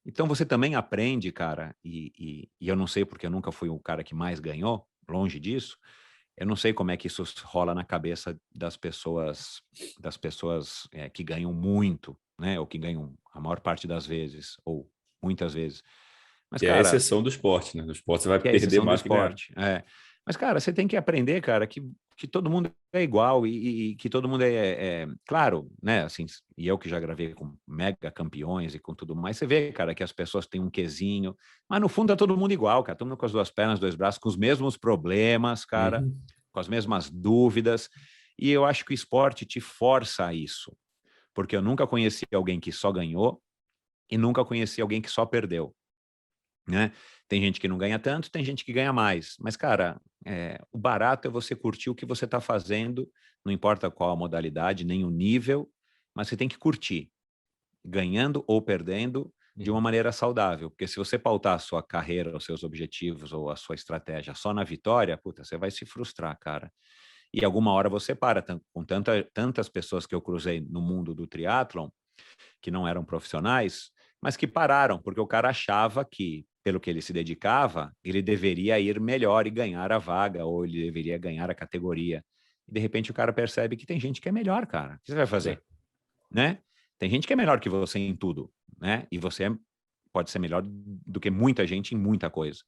Então você também aprende, cara, e eu não sei porque eu nunca fui o cara que mais ganhou, longe disso. Eu não sei como é que isso rola na cabeça das pessoas que ganham muito, né? Ou que ganham a maior parte das vezes, ou muitas vezes. Mas, Que é a cara, exceção do esporte, né? No esporte você vai que é a perder exceção do mais que ganhar. esporte. Mas, cara, você tem que aprender, cara, que todo mundo é igual e que todo mundo claro, né? Assim, e eu que já gravei com mega campeões e com tudo mais, você vê, cara, que as pessoas têm um quesinho, mas no fundo é todo mundo igual, cara, todo mundo com as duas pernas, dois braços, com os mesmos problemas, cara, Uhum. com as mesmas dúvidas. E eu acho que o esporte te força a isso, porque eu nunca conheci alguém que só ganhou e nunca conheci alguém que só perdeu. né? Tem gente que não ganha tanto, tem gente que ganha mais. Mas, cara, o barato é você curtir o que você está fazendo, não importa qual a modalidade, nem o nível, mas você tem que curtir, ganhando ou perdendo, de uma maneira saudável. Porque se você pautar a sua carreira, os seus objetivos ou a sua estratégia só na vitória, puta, você vai se frustrar, cara. E alguma hora você para, com tantas pessoas que eu cruzei no mundo do triatlon, que não eram profissionais, mas que pararam, porque o cara achava que, pelo que ele se dedicava, ele deveria ir melhor e ganhar a vaga, ou ele deveria ganhar a categoria. E de repente o cara percebe que tem gente que é melhor, cara. O que você vai fazer? Né? Tem gente que é melhor que você em tudo, né? E você pode ser melhor do que muita gente em muita coisa.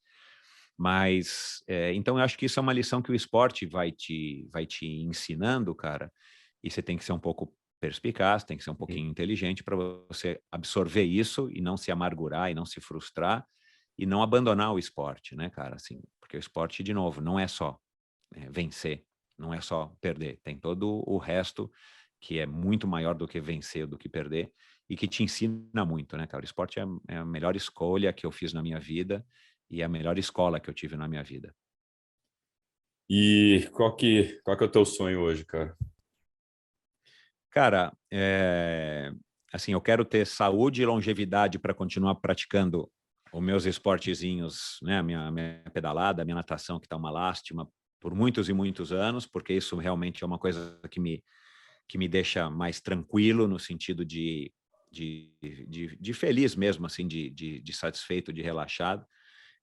Mas, então eu acho que isso é uma lição que o esporte vai te ensinando, cara, e você tem que ser um pouco perspicaz, tem que ser um pouquinho inteligente para você absorver isso e não se amargurar e não se frustrar e não abandonar o esporte, né, cara? Assim, porque o esporte, de novo, não é só vencer, não é só perder, tem todo o resto que é muito maior do que vencer, do que perder, e que te ensina muito, né, cara? O esporte é a melhor escolha que eu fiz na minha vida e a melhor escola que eu tive na minha vida. E qual que é o teu sonho hoje, cara? Cara, assim, eu quero ter saúde e longevidade para continuar praticando os meus esportezinhos, né? A minha pedalada, a minha natação, que está uma lástima, por muitos e muitos anos, porque isso realmente é uma coisa que me deixa mais tranquilo no sentido de feliz mesmo, assim, de satisfeito, de relaxado.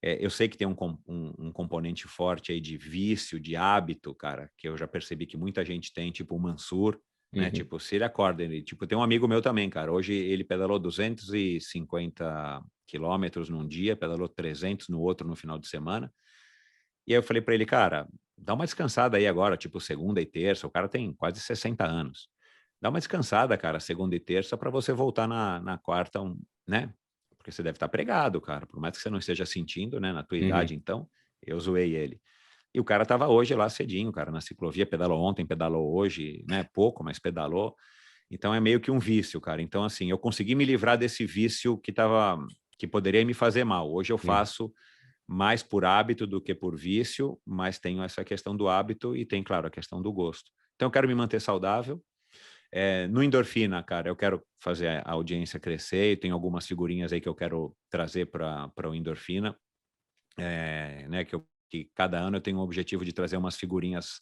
Eu sei que tem um componente forte aí de vício, de hábito, cara, que eu já percebi que muita gente tem, tipo o Mansur, né? Tipo, se ele acorda, tipo, tem um amigo meu também, cara. Hoje ele pedalou 250 quilômetros num dia, pedalou 300 no outro no final de semana. E aí eu falei para ele, cara, dá uma descansada aí agora, tipo segunda e terça. O cara tem quase 60 anos. Dá uma descansada, cara, segunda e terça, para você voltar na quarta, né? Porque você deve estar pregado, cara. Por mais que você não esteja sentindo, né? Na tua idade, então, eu zoei ele. E o cara estava hoje lá cedinho, cara, na ciclovia, pedalou ontem, pedalou hoje, né? Pouco, mas pedalou. Então é meio que um vício, cara. Então, assim, eu consegui me livrar desse vício que poderia me fazer mal. Hoje eu faço mais por hábito do que por vício, mas tenho essa questão do hábito e tem, claro, a questão do gosto. Então eu quero me manter saudável. No Endorfina, cara, eu quero fazer a audiência crescer. Tem algumas figurinhas aí que eu quero trazer para o Endorfina, né? Que cada ano eu tenho o objetivo de trazer umas figurinhas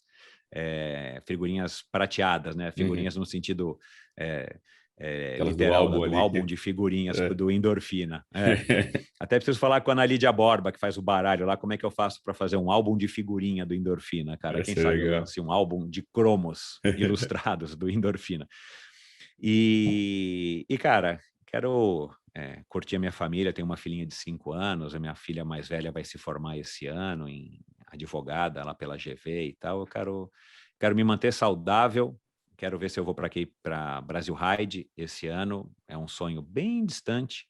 prateadas, né? Figurinhas no sentido Aquelas do literal, álbum do ali. álbum de figurinhas do Endorfina. Até preciso falar com a Ana Lídia Borba, que faz o baralho lá, como é que eu faço para fazer um álbum de figurinha do Endorfina, cara? Quem sabe eu lance um álbum de cromos ilustrados do Endorfina. Cara, quero curtir a minha família. Tenho uma filhinha de 5 anos, a minha filha mais velha vai se formar esse ano em advogada lá pela GV e tal. Eu quero me manter saudável. Quero ver se eu vou para Brasil Ride esse ano. É um sonho bem distante,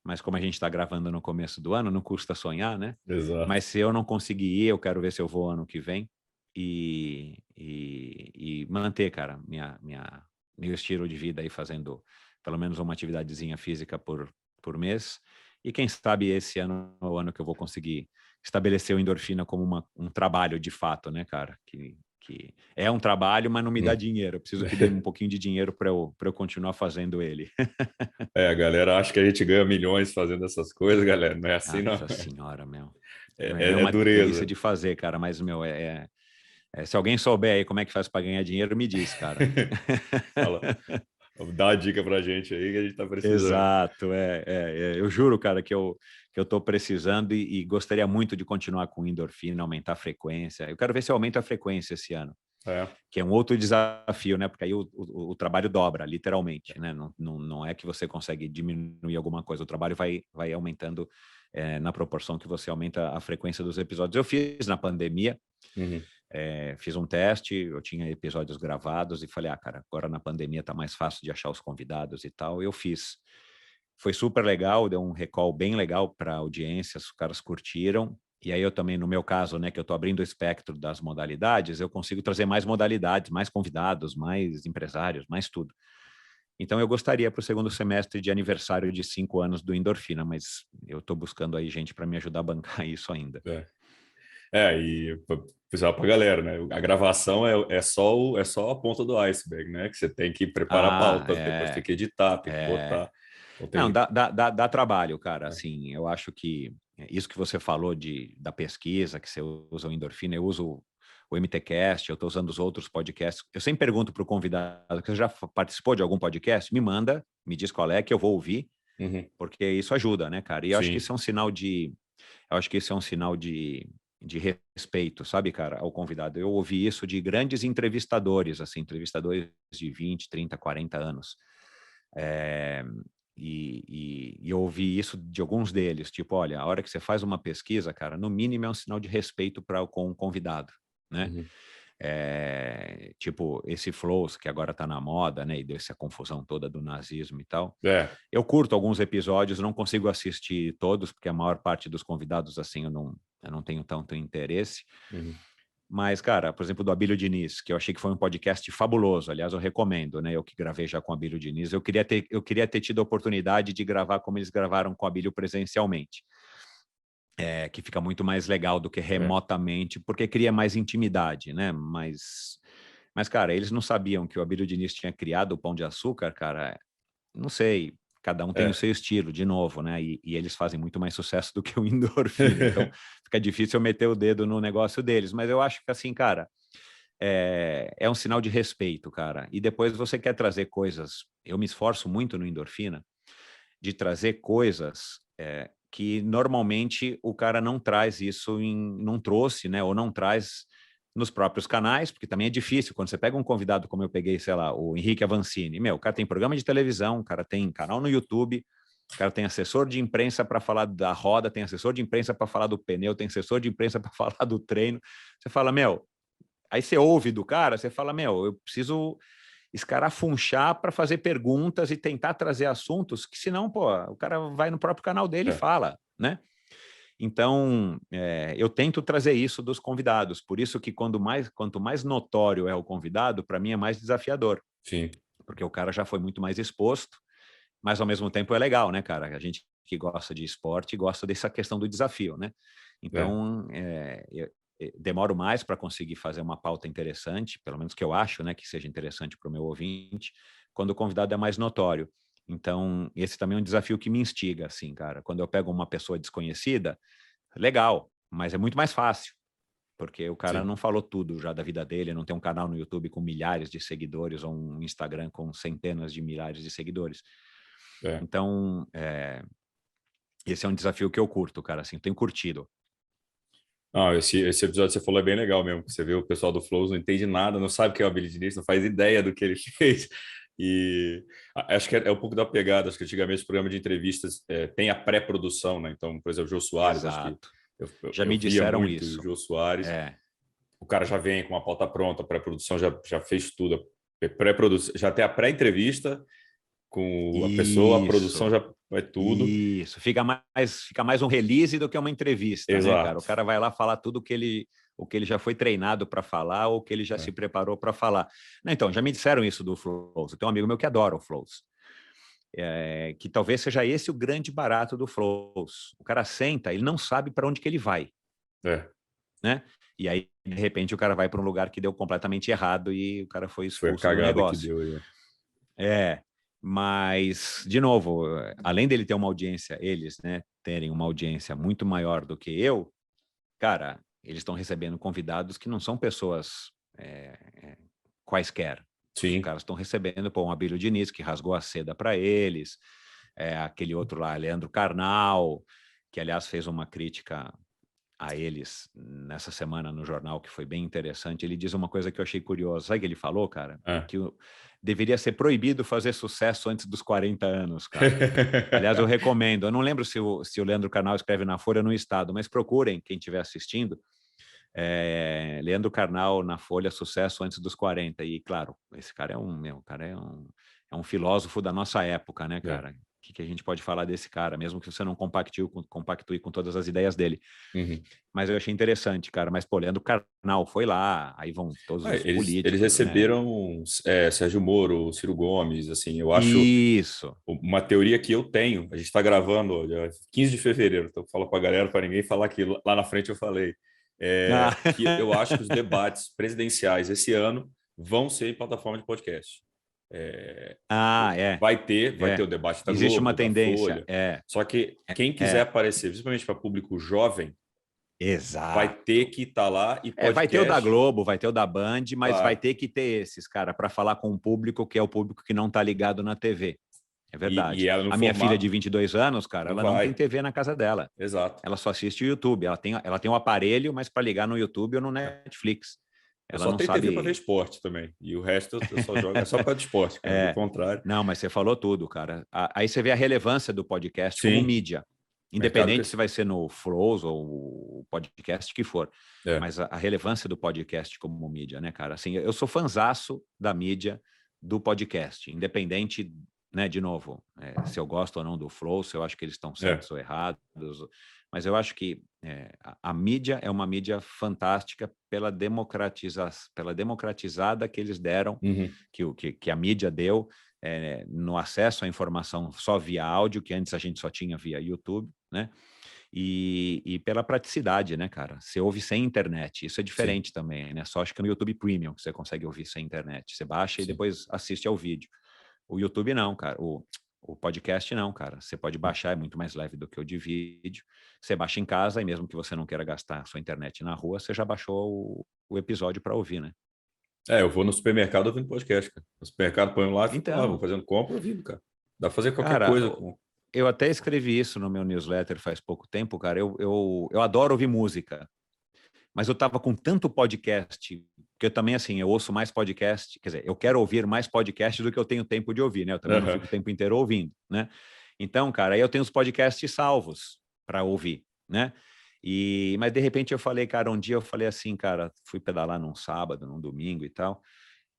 mas como a gente está gravando no começo do ano, não custa sonhar, né? Exato. Mas se eu não conseguir ir, eu quero ver se eu vou ano que vem e manter, cara, meu estilo de vida aí fazendo pelo menos uma atividadezinha física por mês. E quem sabe esse ano é o ano que eu vou conseguir estabelecer o Endorfina como um trabalho de fato, né, cara? Que é um trabalho, mas não me dá dinheiro. Eu preciso que dê um pouquinho de dinheiro para eu continuar fazendo ele. A galera acha que a gente ganha milhões fazendo essas coisas, galera. Não é assim, não. Nossa senhora, meu. É É uma delícia dureza. de fazer, cara, mas, meu, se alguém souber aí como é que faz para ganhar dinheiro, me diz, cara. Fala, dá uma dica pra gente aí que a gente tá precisando. Exato, eu juro, cara, que eu tô precisando e gostaria muito de continuar com endorfina, aumentar a frequência. Eu quero ver se eu aumento a frequência esse ano, que é um outro desafio, né? Porque aí o trabalho dobra, literalmente, né? Não é que você consegue diminuir alguma coisa, o trabalho vai aumentando na proporção que você aumenta a frequência dos episódios. Eu fiz na pandemia, fiz um teste, eu tinha episódios gravados e falei, cara, agora na pandemia tá mais fácil de achar os convidados e tal. Eu fiz. Foi super legal, deu um recall bem legal para a audiência, os caras curtiram. E aí eu também, no meu caso, né, que eu estou abrindo o espectro das modalidades, eu consigo trazer mais modalidades, mais convidados, mais empresários, mais tudo. Então, eu gostaria para o segundo semestre de aniversário de 5 anos do Endorfina, mas eu estou buscando aí gente para me ajudar a bancar isso ainda. E precisava para a galera, né? A gravação é só a ponta do iceberg, né? Que você tem que preparar a pauta, depois tem que editar, tem que botar. Então, Não, tem... dá trabalho, cara. Assim, eu acho que isso que você falou da pesquisa, que você usa o Endorfina, eu uso o MTCast, eu estou usando os outros podcasts. Eu sempre pergunto para o convidado, que você já participou de algum podcast? Me manda, me diz qual é, que eu vou ouvir, porque isso ajuda, né, cara? E eu acho que isso é um sinal de respeito, sabe, cara, ao convidado. Eu ouvi isso de grandes entrevistadores, assim, entrevistadores de 20, 30, 40 anos. E eu ouvi isso de alguns deles, tipo, olha, a hora que você faz uma pesquisa, cara, no mínimo é um sinal de respeito com o convidado, né? Tipo, esse Flows, que agora tá na moda, né? E deu essa confusão toda do nazismo e tal. Eu curto alguns episódios, não consigo assistir todos, porque a maior parte dos convidados, assim, eu não tenho tanto interesse. Mas, cara, por exemplo, do Abílio Diniz, que eu achei que foi um podcast fabuloso. Aliás, eu recomendo, né? Eu que gravei já com o Abílio Diniz. Eu queria ter tido a oportunidade de gravar como eles gravaram com o Abílio presencialmente. Que fica muito mais legal do que remotamente, porque cria mais intimidade, né? Mas, cara, eles não sabiam que o Abílio Diniz tinha criado o Pão de Açúcar, cara. Não sei, cada um tem o seu estilo, de novo, né? E eles fazem muito mais sucesso do que o Endorfina, então fica difícil eu meter o dedo no negócio deles. Mas eu acho que, assim, cara, é um sinal de respeito, cara. E depois você quer trazer coisas... Eu me esforço muito no Endorfina de trazer coisas que normalmente o cara não traz isso, não trouxe, né? Ou não traz nos próprios canais, porque também é difícil. Quando você pega um convidado, como eu peguei, sei lá, o Henrique Avancini, o cara tem programa de televisão, o cara tem canal no YouTube, o cara tem assessor de imprensa para falar da roda, tem assessor de imprensa para falar do pneu, tem assessor de imprensa para falar do treino. Você fala, aí você ouve do cara, você fala, eu preciso escarafunchar para fazer perguntas e tentar trazer assuntos que, senão, pô, o cara vai no próprio canal dele e fala, né? Então, eu tento trazer isso dos convidados. Por isso que quanto mais notório é o convidado, para mim é mais desafiador. Sim. Porque o cara já foi muito mais exposto, mas ao mesmo tempo é legal, né, cara? A gente que gosta de esporte gosta dessa questão do desafio, né? Então, eu demoro mais para conseguir fazer uma pauta interessante, pelo menos que eu acho, né, que seja interessante para o meu ouvinte, quando o convidado é mais notório. Então, esse também é um desafio que me instiga, assim, cara. Quando eu pego uma pessoa desconhecida, legal, mas é muito mais fácil, porque o cara não falou tudo já da vida dele, não tem um canal no YouTube com milhares de seguidores ou um Instagram com centenas de milhares de seguidores. Então, esse é um desafio que eu curto, cara, assim, tenho curtido. Esse episódio que você falou é bem legal mesmo. Você vê o pessoal do Flows não entende nada, não sabe o que é o Abílio Diniz, não faz ideia do que ele fez. E acho que é um pouco da pegada. Acho que antigamente o programa de entrevistas tem a pré-produção, né? Então, por exemplo, o Jô Soares, acho que Exato. Já eu me via disseram muito o isso. Jô Soares. O cara já vem com uma pauta pronta, a pré-produção já fez tudo. Já tem a pré-entrevista com a pessoa, a produção já vai tudo. Isso, fica mais um release do que uma entrevista, né, cara? O cara vai lá falar tudo o que ele já foi treinado para falar ou que ele já se preparou para falar. Não, então, já me disseram isso do Flows. Eu tenho um amigo meu que adora o Flows. Que talvez seja esse o grande barato do Flows. O cara senta, ele não sabe para onde que ele vai. Né? E aí, de repente, o cara vai para um lugar que deu completamente errado e o cara foi expulso do negócio. Mas, de novo, além dele ter uma audiência, eles, né, terem uma audiência muito maior do que eu, cara, eles estão recebendo convidados que não são pessoas quaisquer. Os caras estão recebendo, um Abílio Diniz, que rasgou a seda para eles, aquele outro lá, Leandro Carnal, que, aliás, fez uma crítica a eles nessa semana no jornal, que foi bem interessante. Ele diz uma coisa que eu achei curiosa. Sabe o que ele falou, cara? Que deveria ser proibido fazer sucesso antes dos 40 anos, cara. Aliás, eu recomendo. Eu não lembro se o Leandro Carnal escreve na Folha ou no Estado, mas procurem, quem estiver assistindo, Leandro Carnal na Folha, sucesso antes dos 40. E, claro, esse cara é um filósofo da nossa época, né, cara? que a gente pode falar desse cara, mesmo que você não compactue com todas as ideias dele. Uhum. Mas eu achei interessante, cara. Mas, pô, Leandro Carnal foi lá, aí vão todos os Eles políticos, né? receberam Sérgio Moro, Ciro Gomes, assim, eu acho Isso. uma teoria que eu tenho. A gente está gravando ó, dia 15 de fevereiro, então eu falo para a galera, para ninguém falar que lá na frente eu falei, Ah. que eu acho que os debates presidenciais esse ano vão ser em plataforma de podcast. É, Ah, é. vai ter o debate da Existe uma Globo, da tendência. Folha. Só que quem quiser É. aparecer, principalmente para público jovem, vai ter Exato. que estar lá e Vai ter o da podcast, Globo, vai ter o da Band, mas vai claro. ter que ter esses, cara, para falar com o público que é o público que não está ligado na TV. É verdade. E ela no A minha filha de formato 22 anos, cara, não ela não tem vai. TV na casa dela. Exato. Ela só assiste o YouTube. Ela tem um aparelho, mas para ligar no YouTube ou no Netflix. Eu Ela só não tenho TV para ver sabe. esporte também. E o resto eu só jogo. É só para de esporte, cara. Do É, contrário. não, mas você falou tudo, cara. Aí você vê a relevância do podcast como Sim, mídia. mercado Independente se vai ser no Flows ou o podcast que for. é. Mas a relevância do podcast como mídia, né, cara? Assim, eu sou fanzaço da mídia do podcast. Independente, né, de novo, se eu gosto ou não do Flow, se eu acho que eles estão certos ou errados. Mas eu acho que a mídia é uma mídia fantástica pela democratizada que eles deram, Uhum. que a mídia deu no acesso à informação só via áudio, que antes a gente só tinha via YouTube, né? E pela praticidade, né, cara? Você ouve sem internet, isso é Sim, diferente também, né? Só acho que no YouTube Premium que você consegue ouvir sem internet. Você baixa e sim. depois assiste ao vídeo. O YouTube não, cara. O podcast não, cara. Você pode baixar, é muito mais leve do que o de vídeo. Você baixa em casa e mesmo que você não queira gastar a sua internet na rua, você já baixou o episódio para ouvir, né? Eu vou no supermercado ouvindo podcast, cara. No supermercado ponho lá e fico lá, vou Então, fazendo compra ouvindo, cara. Dá pra fazer qualquer cara, coisa com. eu até escrevi isso no meu newsletter faz pouco tempo, cara. Eu adoro ouvir música, mas eu tava com tanto podcast, que eu também, assim, eu ouço mais podcast, quer dizer, eu quero ouvir mais podcast do que eu tenho tempo de ouvir, né? Eu também não Aham. fico o tempo inteiro ouvindo, né? Então, cara, aí eu tenho os podcasts salvos para ouvir, né? Mas de repente eu falei, cara, um dia eu falei assim, cara, fui pedalar num sábado, num domingo e tal,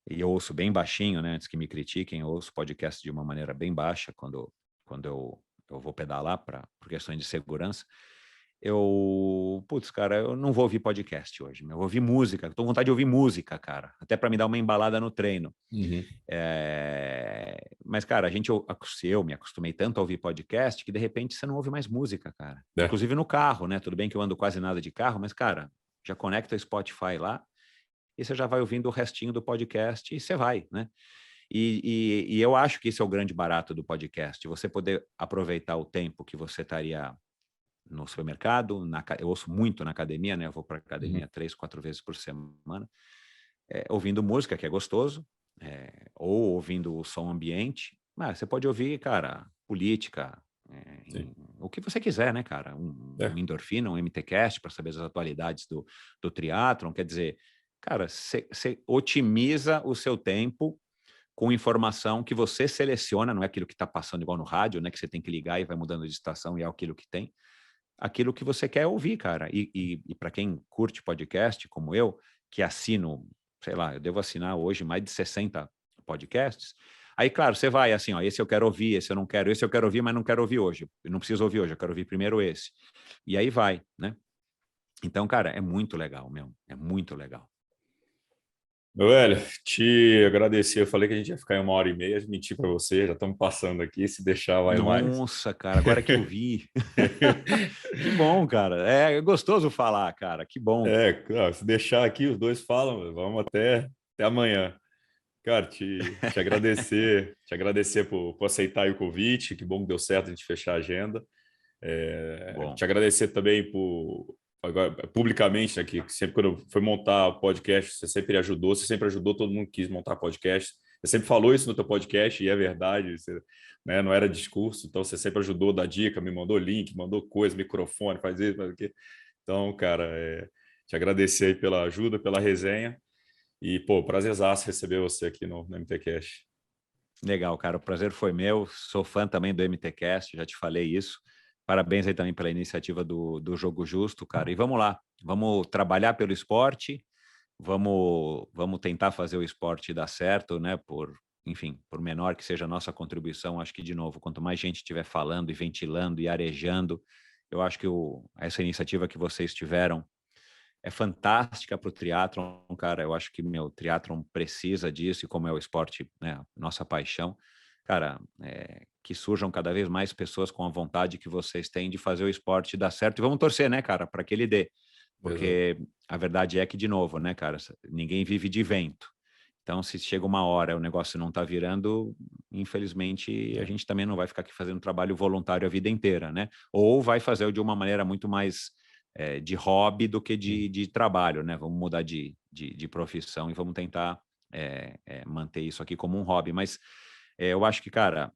e eu ouço bem baixinho, né? Antes que me critiquem, eu ouço podcast de uma maneira bem baixa quando eu vou pedalar por questões de segurança. Putz, cara, eu não vou ouvir podcast hoje, eu vou ouvir música, estou com vontade de ouvir música, cara, até para me dar uma embalada no treino. Uhum. Mas, cara, eu me acostumei tanto a ouvir podcast que de repente você não ouve mais música, cara. É. Inclusive no carro, né? Tudo bem que eu ando quase nada de carro, mas, cara, já conecta o Spotify lá e você já vai ouvindo o restinho do podcast e você vai, né? E eu acho que esse é o grande barato do podcast, você poder aproveitar o tempo que você estaria no supermercado, eu ouço muito na academia, né? Eu vou para a Uhum. academia 3, 4 vezes por semana, ouvindo música, que é gostoso, ou ouvindo o som ambiente. Mas você pode ouvir, cara, política, Sim. o que você quiser, né, cara? É. Um endorfina, um MTcast para saber as atualidades do triatlon. Quer dizer, cara, você otimiza o seu tempo com informação que você seleciona, não é aquilo que está passando igual no rádio, né? Que você tem que ligar e vai mudando de estação e é aquilo que tem. Aquilo que você quer ouvir, cara. E para quem curte podcast, como eu, que assino, sei lá, eu devo assinar hoje mais de 60 podcasts. Aí, claro, você vai assim, ó, esse eu quero ouvir, esse eu não quero, esse eu quero ouvir, mas não quero ouvir hoje. Eu não preciso ouvir hoje, eu quero ouvir primeiro esse. E aí vai, né? Então, cara, é muito legal, meu. É muito legal. Meu velho, te agradecer. Eu falei que a gente ia ficar em 1h30, menti para você, já estamos passando aqui. Se deixar, vai mais. Nossa, cara, agora que eu vi. Que bom, cara. É gostoso falar, cara. Que bom. Claro, se deixar aqui, os dois falam, vamos até amanhã. Cara, te agradecer por aceitar aí o convite. Que bom que deu certo a gente fechar a agenda. Bom. Te agradecer também agora, publicamente, né, que sempre quando eu fui montar o podcast, você sempre ajudou, todo mundo quis montar podcast. Você sempre falou isso no teu podcast e é verdade, você, né, não era discurso, então você sempre ajudou, dá dica, me mandou link, mandou coisa, microfone, faz isso, faz aquilo. Então, cara, te agradecer aí pela ajuda, pela resenha e, pô, prazerzaço receber você aqui no MTCast. Legal, cara. O prazer foi meu. Sou fã também do MTCast, já te falei isso. Parabéns aí também pela iniciativa do Jogo Justo, cara. E vamos lá, vamos trabalhar pelo esporte, vamos tentar fazer o esporte dar certo, né? enfim, por menor que seja a nossa contribuição, acho que, de novo, quanto mais gente estiver falando e ventilando e arejando, eu acho que essa iniciativa que vocês tiveram é fantástica para o triatlon, cara. Eu acho que o triatlon precisa disso, e como é o esporte, né, nossa paixão, cara, que surjam cada vez mais pessoas com a vontade que vocês têm de fazer o esporte dar certo. E vamos torcer, né, cara, para que ele dê. Exato. Porque a verdade é que, de novo, né, cara, ninguém vive de vento. Então, se chega uma hora o negócio não está virando, infelizmente, a gente também não vai ficar aqui fazendo trabalho voluntário a vida inteira, né? Ou vai fazer de uma maneira muito mais de hobby do que de trabalho, né? Vamos mudar de profissão e vamos tentar manter isso aqui como um hobby. Mas eu acho que, cara,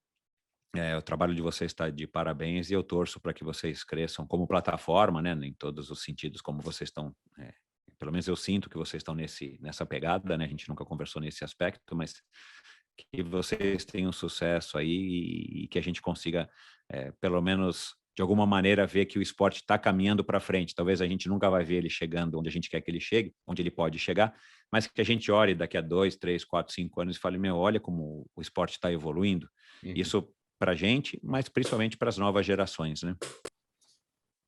o trabalho de vocês está de parabéns, e eu torço para que vocês cresçam como plataforma, né? Em todos os sentidos, como vocês estão. Pelo menos eu sinto que vocês estão nessa pegada, né? A gente nunca conversou nesse aspecto, mas que vocês tenham sucesso aí, e que a gente consiga, pelo menos de alguma maneira, ver que o esporte está caminhando para frente. Talvez a gente nunca vai ver ele chegando onde a gente quer que ele chegue, onde ele pode chegar, mas que a gente olhe daqui a 2, 3, 4, 5 anos e fale, olha como o esporte está evoluindo. Uhum. Isso para a gente, mas principalmente para as novas gerações, né?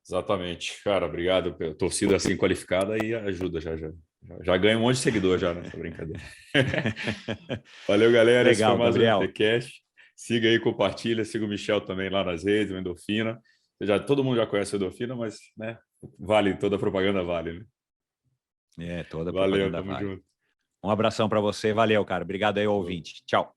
Exatamente. Cara, obrigado. Torcida assim qualificada aí ajuda, já ganha um monte de seguidor já nessa brincadeira. Valeu, galera. Esse foi Legal, mais um Gabriel. MTCast. Siga aí, compartilha. Siga o Michel também lá nas redes, o Endorfina. Todo mundo já conhece o Endorfina, mas, né, vale, toda a propaganda vale, né? Toda Valeu, propaganda tamo vale. junto. Um abração para você. Valeu, cara. Obrigado aí, Falou. ouvinte. Tchau.